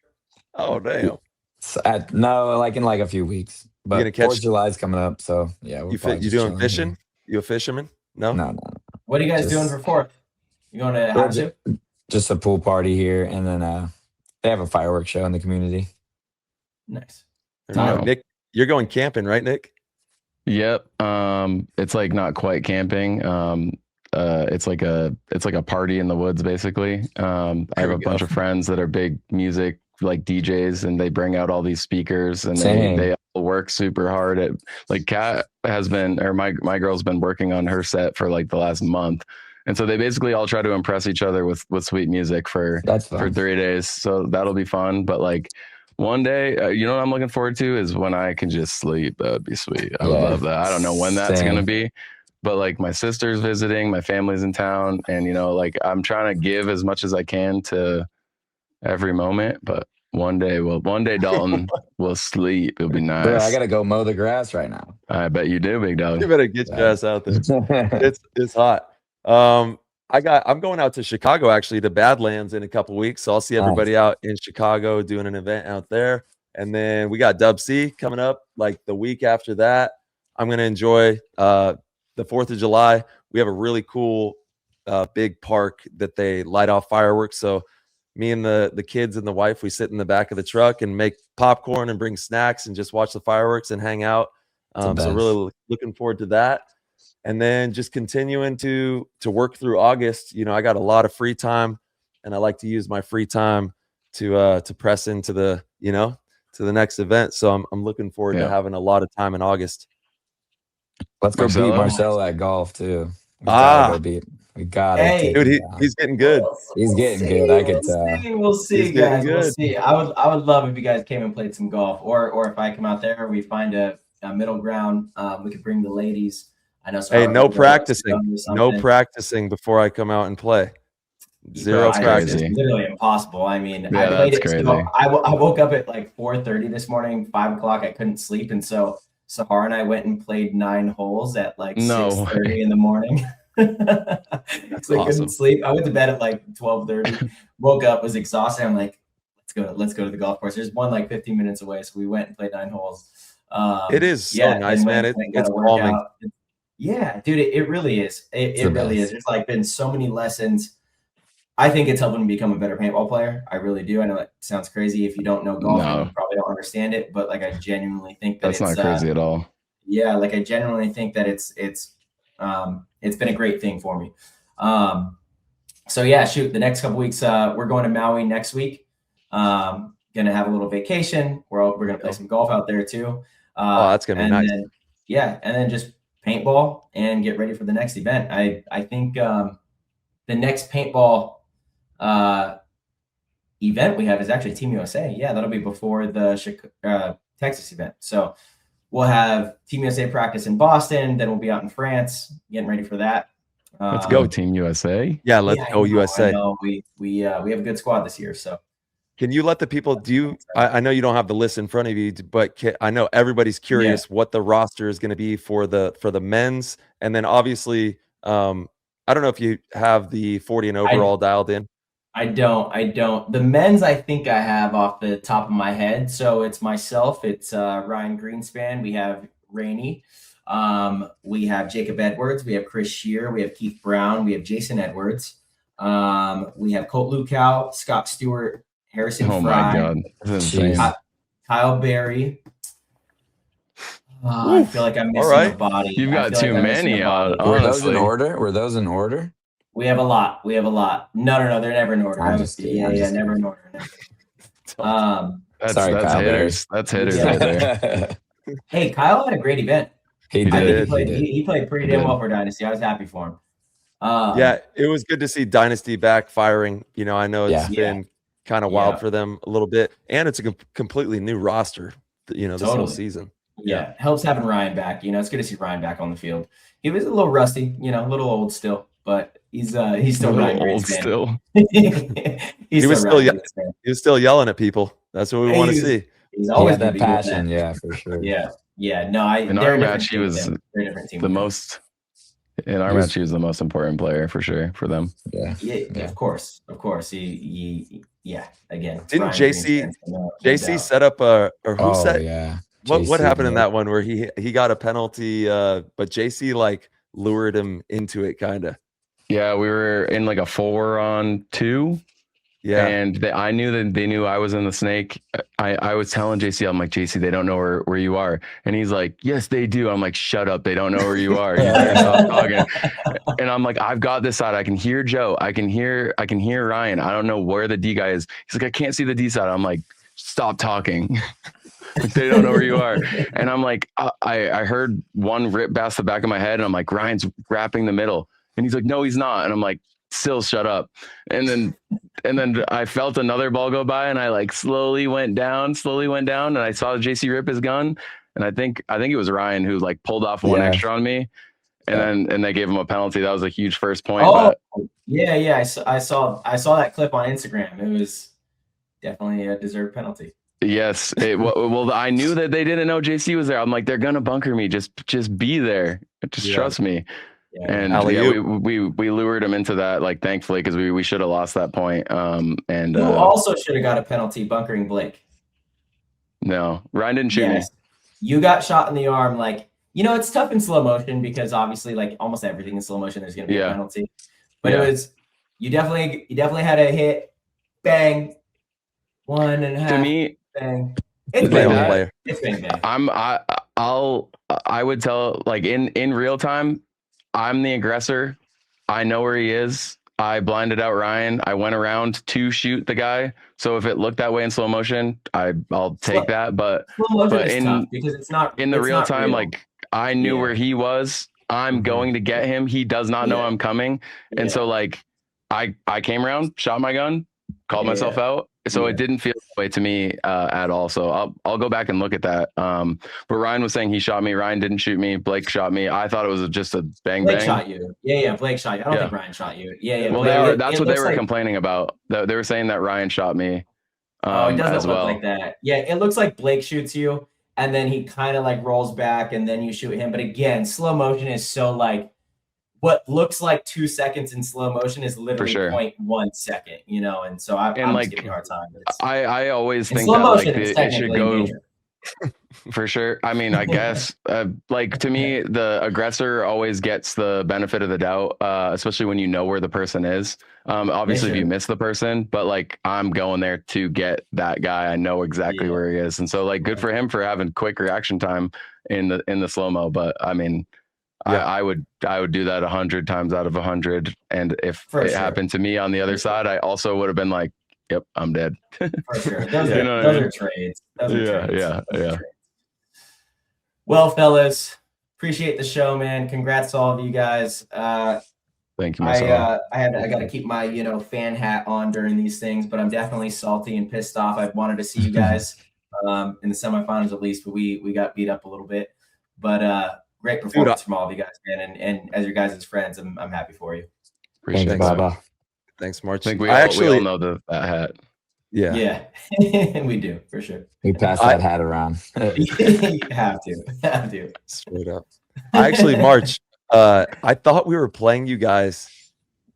S1: Oh, damn.
S6: No, like in like a few weeks. But
S1: gonna catch-
S6: 4th of July is coming up, so yeah.
S1: You doing fishing? You a fisherman? No?
S6: No.
S2: What are you guys
S6: Just-
S2: doing for 4th? You going to house it?
S6: Just a pool party here, and then they have a fireworks show in the community.
S2: Nice.
S1: Nick, you're going camping, right, Nick?
S5: Yep. It's like not quite camping. It's like a party in the woods, basically. I have a bunch of friends that are big music like DJs, and they bring out all these speakers, and they all work super hard at, like, Kat has been, or my girl's been working on her set for like the last month. And so they basically all try to impress each other with sweet music for 3 days. So that'll be fun. But like one day, you know what I'm looking forward to is when I can just sleep. That'd be sweet. I would love that. I don't know when that's going to be, but like my sister's visiting, my family's in town, and you know, like I'm trying to give as much as I can to every moment. But one day Dalton will sleep. It'll be nice.
S6: Bro, I gotta go mow the grass right now.
S5: I bet you do, big dog.
S1: You better get your ass out there. It's hot. I'm going out to Chicago actually, to Badlands in a couple weeks. So I'll see everybody out in Chicago doing an event out there. And then we got Dub C coming up like the week after that. I'm going to enjoy the 4th of July. We have a really cool big park that they light off fireworks. So me and the kids and the wife, we sit in the back of the truck and make popcorn and bring snacks and just watch the fireworks and hang out. So really looking forward to that. And then just continuing to work through August. You know, I got a lot of free time, and I like to use my free time to press into the next event. So I'm looking forward to having a lot of time in August.
S6: Let's go beat Marcelo at golf too. We got it.
S1: Dude, he's getting good.
S6: He's getting good. I could tell.
S2: We'll see, guys. We'll see. I would love if you guys came and played some golf, or if I come out there, we find a middle ground. We could bring the ladies. I know.
S1: Hey, no practicing before I come out and play. Zero practice.
S2: It's literally impossible. I mean,
S5: I played it. Crazy.
S2: So I woke up at like 4:30 this morning, 5 o'clock. I couldn't sleep, and so Sahar and I went and played 9 holes at like 6:30 in the morning. So I couldn't sleep. I went to bed at like 12:30. Woke up, was exhausted. I'm like, let's go to the golf course. There's one like 15 minutes away, so we went and played 9 holes.
S1: It is so nice, man. It's calming.
S2: Yeah, dude, it really is. It really is. There's like been so many lessons. I think it's helping me become a better paintball player. I really do. I know it sounds crazy. If you don't know golf, you probably don't understand it. But like, I genuinely think
S5: that's not crazy at all.
S2: Yeah, like I genuinely think that it's been a great thing for me. So yeah, shoot. The next couple weeks, we're going to Maui next week. Gonna have a little vacation. We're gonna play some golf out there too.
S1: That's gonna be nice.
S2: And then just paintball and get ready for the next event. I think the next paintball event we have is actually Team USA. Yeah, that'll be before the Texas event. So we'll have Team USA practice in Boston. Then we'll be out in France getting ready for that.
S5: Let's go Team USA.
S1: Yeah, let's go USA.
S2: I know. We have a good squad this year. So
S1: can you let the people I know you don't have the list in front of you, but I know everybody's curious what the roster is going to be for the men's. And then obviously, I don't know if you have the 40 and over all dialed in.
S2: I don't. The men's, I think I have off the top of my head. So it's myself. It's Ryan Greenspan. We have Rainey. We have Jacob Edwards. We have Chris Shear. We have Keith Brown. We have Jason Edwards. We have Colt Lukow, Scott Stewart, Harrison Fry.
S5: My God. That's insane.
S2: Kyle Berry. I feel like I'm missing a body.
S5: You've got too many out.
S6: Were those in order?
S2: We have a lot. No, they're never in order. Never in order.
S5: That's hitters. That's hitters right there.
S2: Hey, Kyle had a great event.
S6: He did.
S2: He played pretty damn well for Dynasty. I was happy for him.
S1: Yeah, it was good to see Dynasty back firing. You know, I know it's been kind of wild for them a little bit, and it's a completely new roster. You know, this whole season.
S2: Yeah, helps having Ryan back. You know, it's good to see Ryan back on the field. He was a little rusty, you know, a little old still, but he's still Ryan
S5: old still.
S1: He was still yelling at people. That's what we want to see.
S2: He's always
S6: that passion, for sure.
S2: Yeah. Yeah, no,
S5: in our match he was the most. In our match, he was the most important player for sure for them.
S2: Yeah. Of course. Yeah. Again,
S1: didn't JC set up or who set?
S6: Yeah.
S1: What happened in that one where he got a penalty, but JC like lured him into it, kind of.
S5: Yeah, we were in like a 4-on-2.
S1: Yeah,
S5: and I knew that they knew I was in the snake. I was telling JC, I'm like, JC, they don't know where you are, and he's like, yes, they do. I'm like, shut up, they don't know where you are. Stop talking. And I'm like, I've got this side. I can hear Joe. I can hear Ryan. I don't know where the D guy is. He's like, I can't see the D side. I'm like, stop talking. Like, they don't know where you are. And I'm like, I heard one rip past the back of my head, and I'm like, Ryan's wrapping the middle, and he's like, no, he's not. And I'm like, still shut up. And then I felt another ball go by, and I like slowly went down, and I saw JC rip his gun, and I think it was Ryan who like pulled off one extra on me, and they gave him a penalty. That was a huge first point.
S2: Oh, yeah. I saw that clip on Instagram. It was definitely a deserved penalty.
S5: Yes. Well, I knew that they didn't know JC was there. I'm like, they're gonna bunker me. Just be there. Just trust me. Yeah. And we lured him into that, like, thankfully, because we should have lost that point. And
S2: you also should have got a penalty bunkering Blake.
S5: No, Ryan didn't shoot me.
S2: You got shot in the arm. Like, it's tough in slow motion because obviously, like, almost everything in slow motion, there's going to be a penalty. But it was you definitely had a hit, bang, 1.5.
S5: To me,
S2: bang.
S1: It's bang.
S2: It's bang bang.
S5: I would tell, like, in real time, I'm the aggressor. I know where he is. I blinded out Ryan. I went around to shoot the guy. So if it looked that way in slow motion, I'll take that. But
S2: is tough because it's not
S5: in the real time. Like, I knew where he was. I'm going to get him. He does not know I'm coming. And so, like, I came around, shot my gun, called myself out. So it didn't feel that way to me at all. So I'll go back and look at that. But Ryan was saying he shot me. Ryan didn't shoot me. Blake shot me. I thought it was just a bang.
S2: Blake shot you. Yeah. Blake shot you. I don't think Ryan shot you. Yeah.
S5: Well, that's what they were complaining about. They were saying that Ryan shot me.
S2: It doesn't look like that. Yeah, it looks like Blake shoots you, and then he kind of like rolls back, and then you shoot him. But again, slow motion is so like what looks like 2 seconds in slow motion is literally 0.1 second, and so I'm just giving you a hard time.
S5: I always think that like it should go for sure. I mean, I guess like to me, the aggressor always gets the benefit of the doubt, especially when you know where the person is. Obviously, if you miss the person, but like I'm going there to get that guy. I know exactly where he is, and so like good for him for having quick reaction time in the slow mo. But I mean. I would do that 100 times out of 100, and if it happened to me on the other side, I also would have been like, "Yep, I'm dead."
S2: For sure, those are trades.
S5: Yeah.
S2: Well, fellas, appreciate the show, man. Congrats to all of you guys.
S5: Thank you.
S2: I got to keep my fan hat on during these things, but I'm definitely salty and pissed off. I wanted to see you guys in the semifinals at least, but we got beat up a little bit, but. Great performance from all of you guys, man, and as your guys' friends, I'm happy for you.
S5: Appreciate
S6: it.
S1: Thanks, March.
S5: I think we all know that hat.
S2: Yeah, we do for sure.
S6: We pass that hat around.
S2: You have to.
S1: Straight up. March. I thought we were playing you guys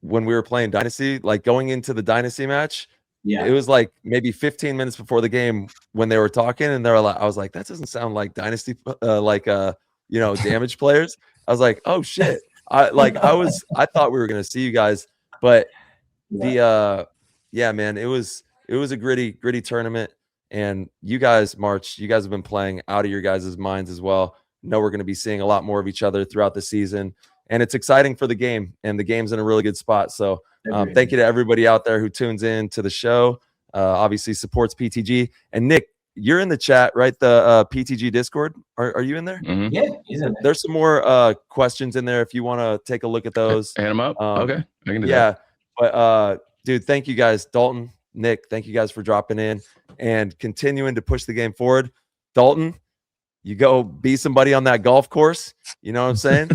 S1: when we were playing Dynasty, like going into the Dynasty match.
S2: Yeah,
S1: it was like maybe 15 minutes before the game when they were talking, and I was like, that doesn't sound like Dynasty, damage players. I was like, oh shit. I thought we were gonna see you guys, but man, it was a gritty tournament, and you guys, March, you guys have been playing out of your guys' minds as well. Know we're gonna be seeing a lot more of each other throughout the season, and it's exciting for the game, and the game's in a really good spot. So thank you to everybody out there who tunes in to the show, obviously supports PTG. And Nick, you're in the chat, right? The PTG Discord. Are you in there?
S5: Mm-hmm.
S2: Yeah, he's in there.
S1: There's some more questions in there if you want to take a look at those.
S5: Hand them up. Okay, I can do that.
S1: But dude, thank you guys, Dalton, Nick. Thank you guys for dropping in and continuing to push the game forward. Dalton, you go be somebody on that golf course. You know what I'm saying?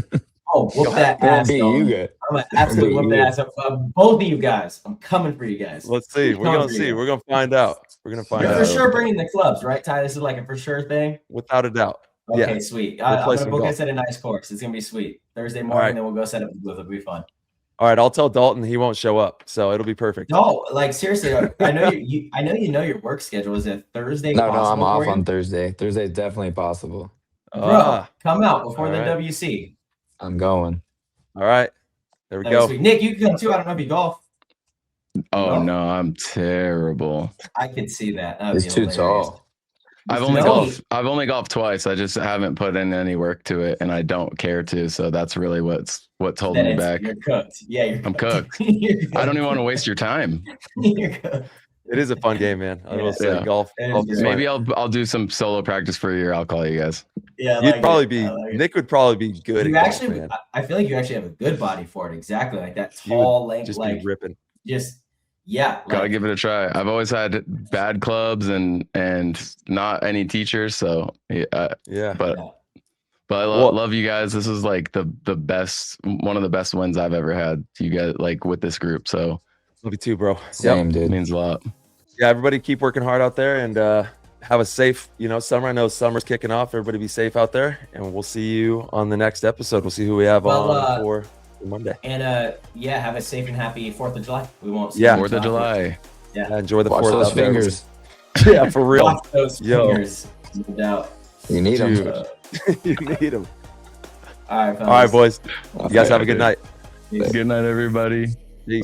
S2: Oh, whoop that ass!
S6: You good.
S2: I'm gonna absolutely whoop that ass up. Both of you guys, I'm coming for you guys.
S1: Let's see. We're gonna see. We're gonna find out.
S2: You're for sure bringing the clubs, right, Ty? This is like a for sure thing.
S1: Without a doubt.
S2: Okay,
S1: Yeah.
S2: sweet.
S1: We're
S2: I'm
S1: playing
S2: gonna
S1: some
S2: book
S1: golf.
S2: us at a nice course. It's gonna be sweet. Thursday
S1: All
S2: morning,
S1: right.
S2: then we'll go set up the booth. It'll be fun.
S1: All right, I'll tell Dalton he won't show up, so it'll be perfect.
S2: No, like seriously, I know I know your work schedule. Is it Thursday
S6: No, I'm
S2: possible
S6: off
S2: for you?
S6: on Thursday. Thursday is definitely possible.
S2: Bro, come out before
S1: all
S2: the
S1: right.
S2: WC.
S6: I'm going.
S1: All right. There we
S2: That'd be
S1: go.
S2: sweet. Nick, you can come too. I don't know if you golf.
S5: Oh
S2: No?
S5: no, I'm terrible.
S2: I could see that. That'd
S6: It's
S2: be
S6: too
S2: hilarious.
S6: tall.
S5: I've only golfed twice. I just haven't put in any work to it, and I don't care to. So that's really what's holding me back.
S2: You're cooked. Yeah,
S5: I'm cooked.
S2: You're
S5: I don't even want to waste your time.
S2: You're cooked.
S1: It is a fun game, man. I will say
S5: Yeah.
S1: golf.
S2: It is
S1: golf is
S2: great.
S1: fun.
S5: Maybe I'll do some solo practice for a year. I'll call you guys.
S2: Yeah, I
S1: You'd
S2: like
S1: probably
S2: it.
S1: be
S2: I like it.
S1: Nick would probably be good
S2: You
S1: at
S2: actually,
S1: golf, man.
S2: I feel like you actually have a good body for it. Exactly, like that
S1: You would
S2: tall length,
S1: just
S2: like
S1: be ripping.
S2: just yeah.
S5: Gotta
S2: Like,
S5: give it a try. I've always had bad clubs and not any teachers. So
S1: Yeah.
S5: but
S2: Yeah.
S5: I
S1: Well-
S5: love you guys. This is like the best, one of the best wins I've ever had. You guys like with this group. So
S1: Love you too, bro.
S6: Same,
S5: it
S6: dude.
S5: means a lot.
S1: Yeah, everybody keep working hard out there and have a safe, summer. I know summer's kicking off. Everybody be safe out there, and we'll see you on the next episode. We'll see who we have on for Monday.
S2: and yeah, have a safe and happy 4th of July. We won't see
S1: Yeah.
S2: you
S5: 4th of
S2: until
S5: July.
S1: Yeah, enjoy the
S6: Watch
S1: 4th
S6: those
S1: out there.
S6: fingers.
S1: Yeah, for real.
S2: Watch those
S1: Yo.
S2: fingers, no doubt.
S6: You need them.
S1: Dude. You need them.
S2: All right, fellas.
S1: All right, boys. You guys have a good night.
S2: Peace.
S5: Good night, everybody.
S1: Peace.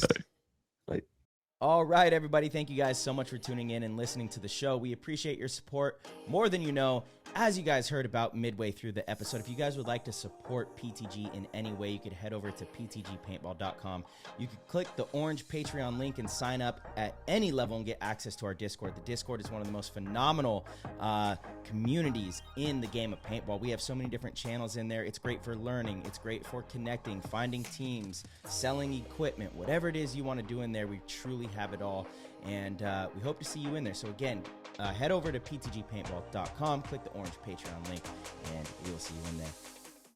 S7: All right, everybody. Thank you guys so much for tuning in and listening to the show. We appreciate your support more than you know. As you guys heard about midway through the episode, if you guys would like to support PTG in any way, you could head over to ptgpaintball.com. You could click the orange Patreon link and sign up at any level and get access to our Discord. The Discord is one of the most phenomenal communities in the game of paintball. We have so many different channels in there. It's great for learning. It's great for connecting, finding teams, selling equipment, whatever it is you want to do in there. We truly have it all. And we hope to see you in there. So again, head over to ptgpaintball.com, click the orange Patreon link, and we will see you in there.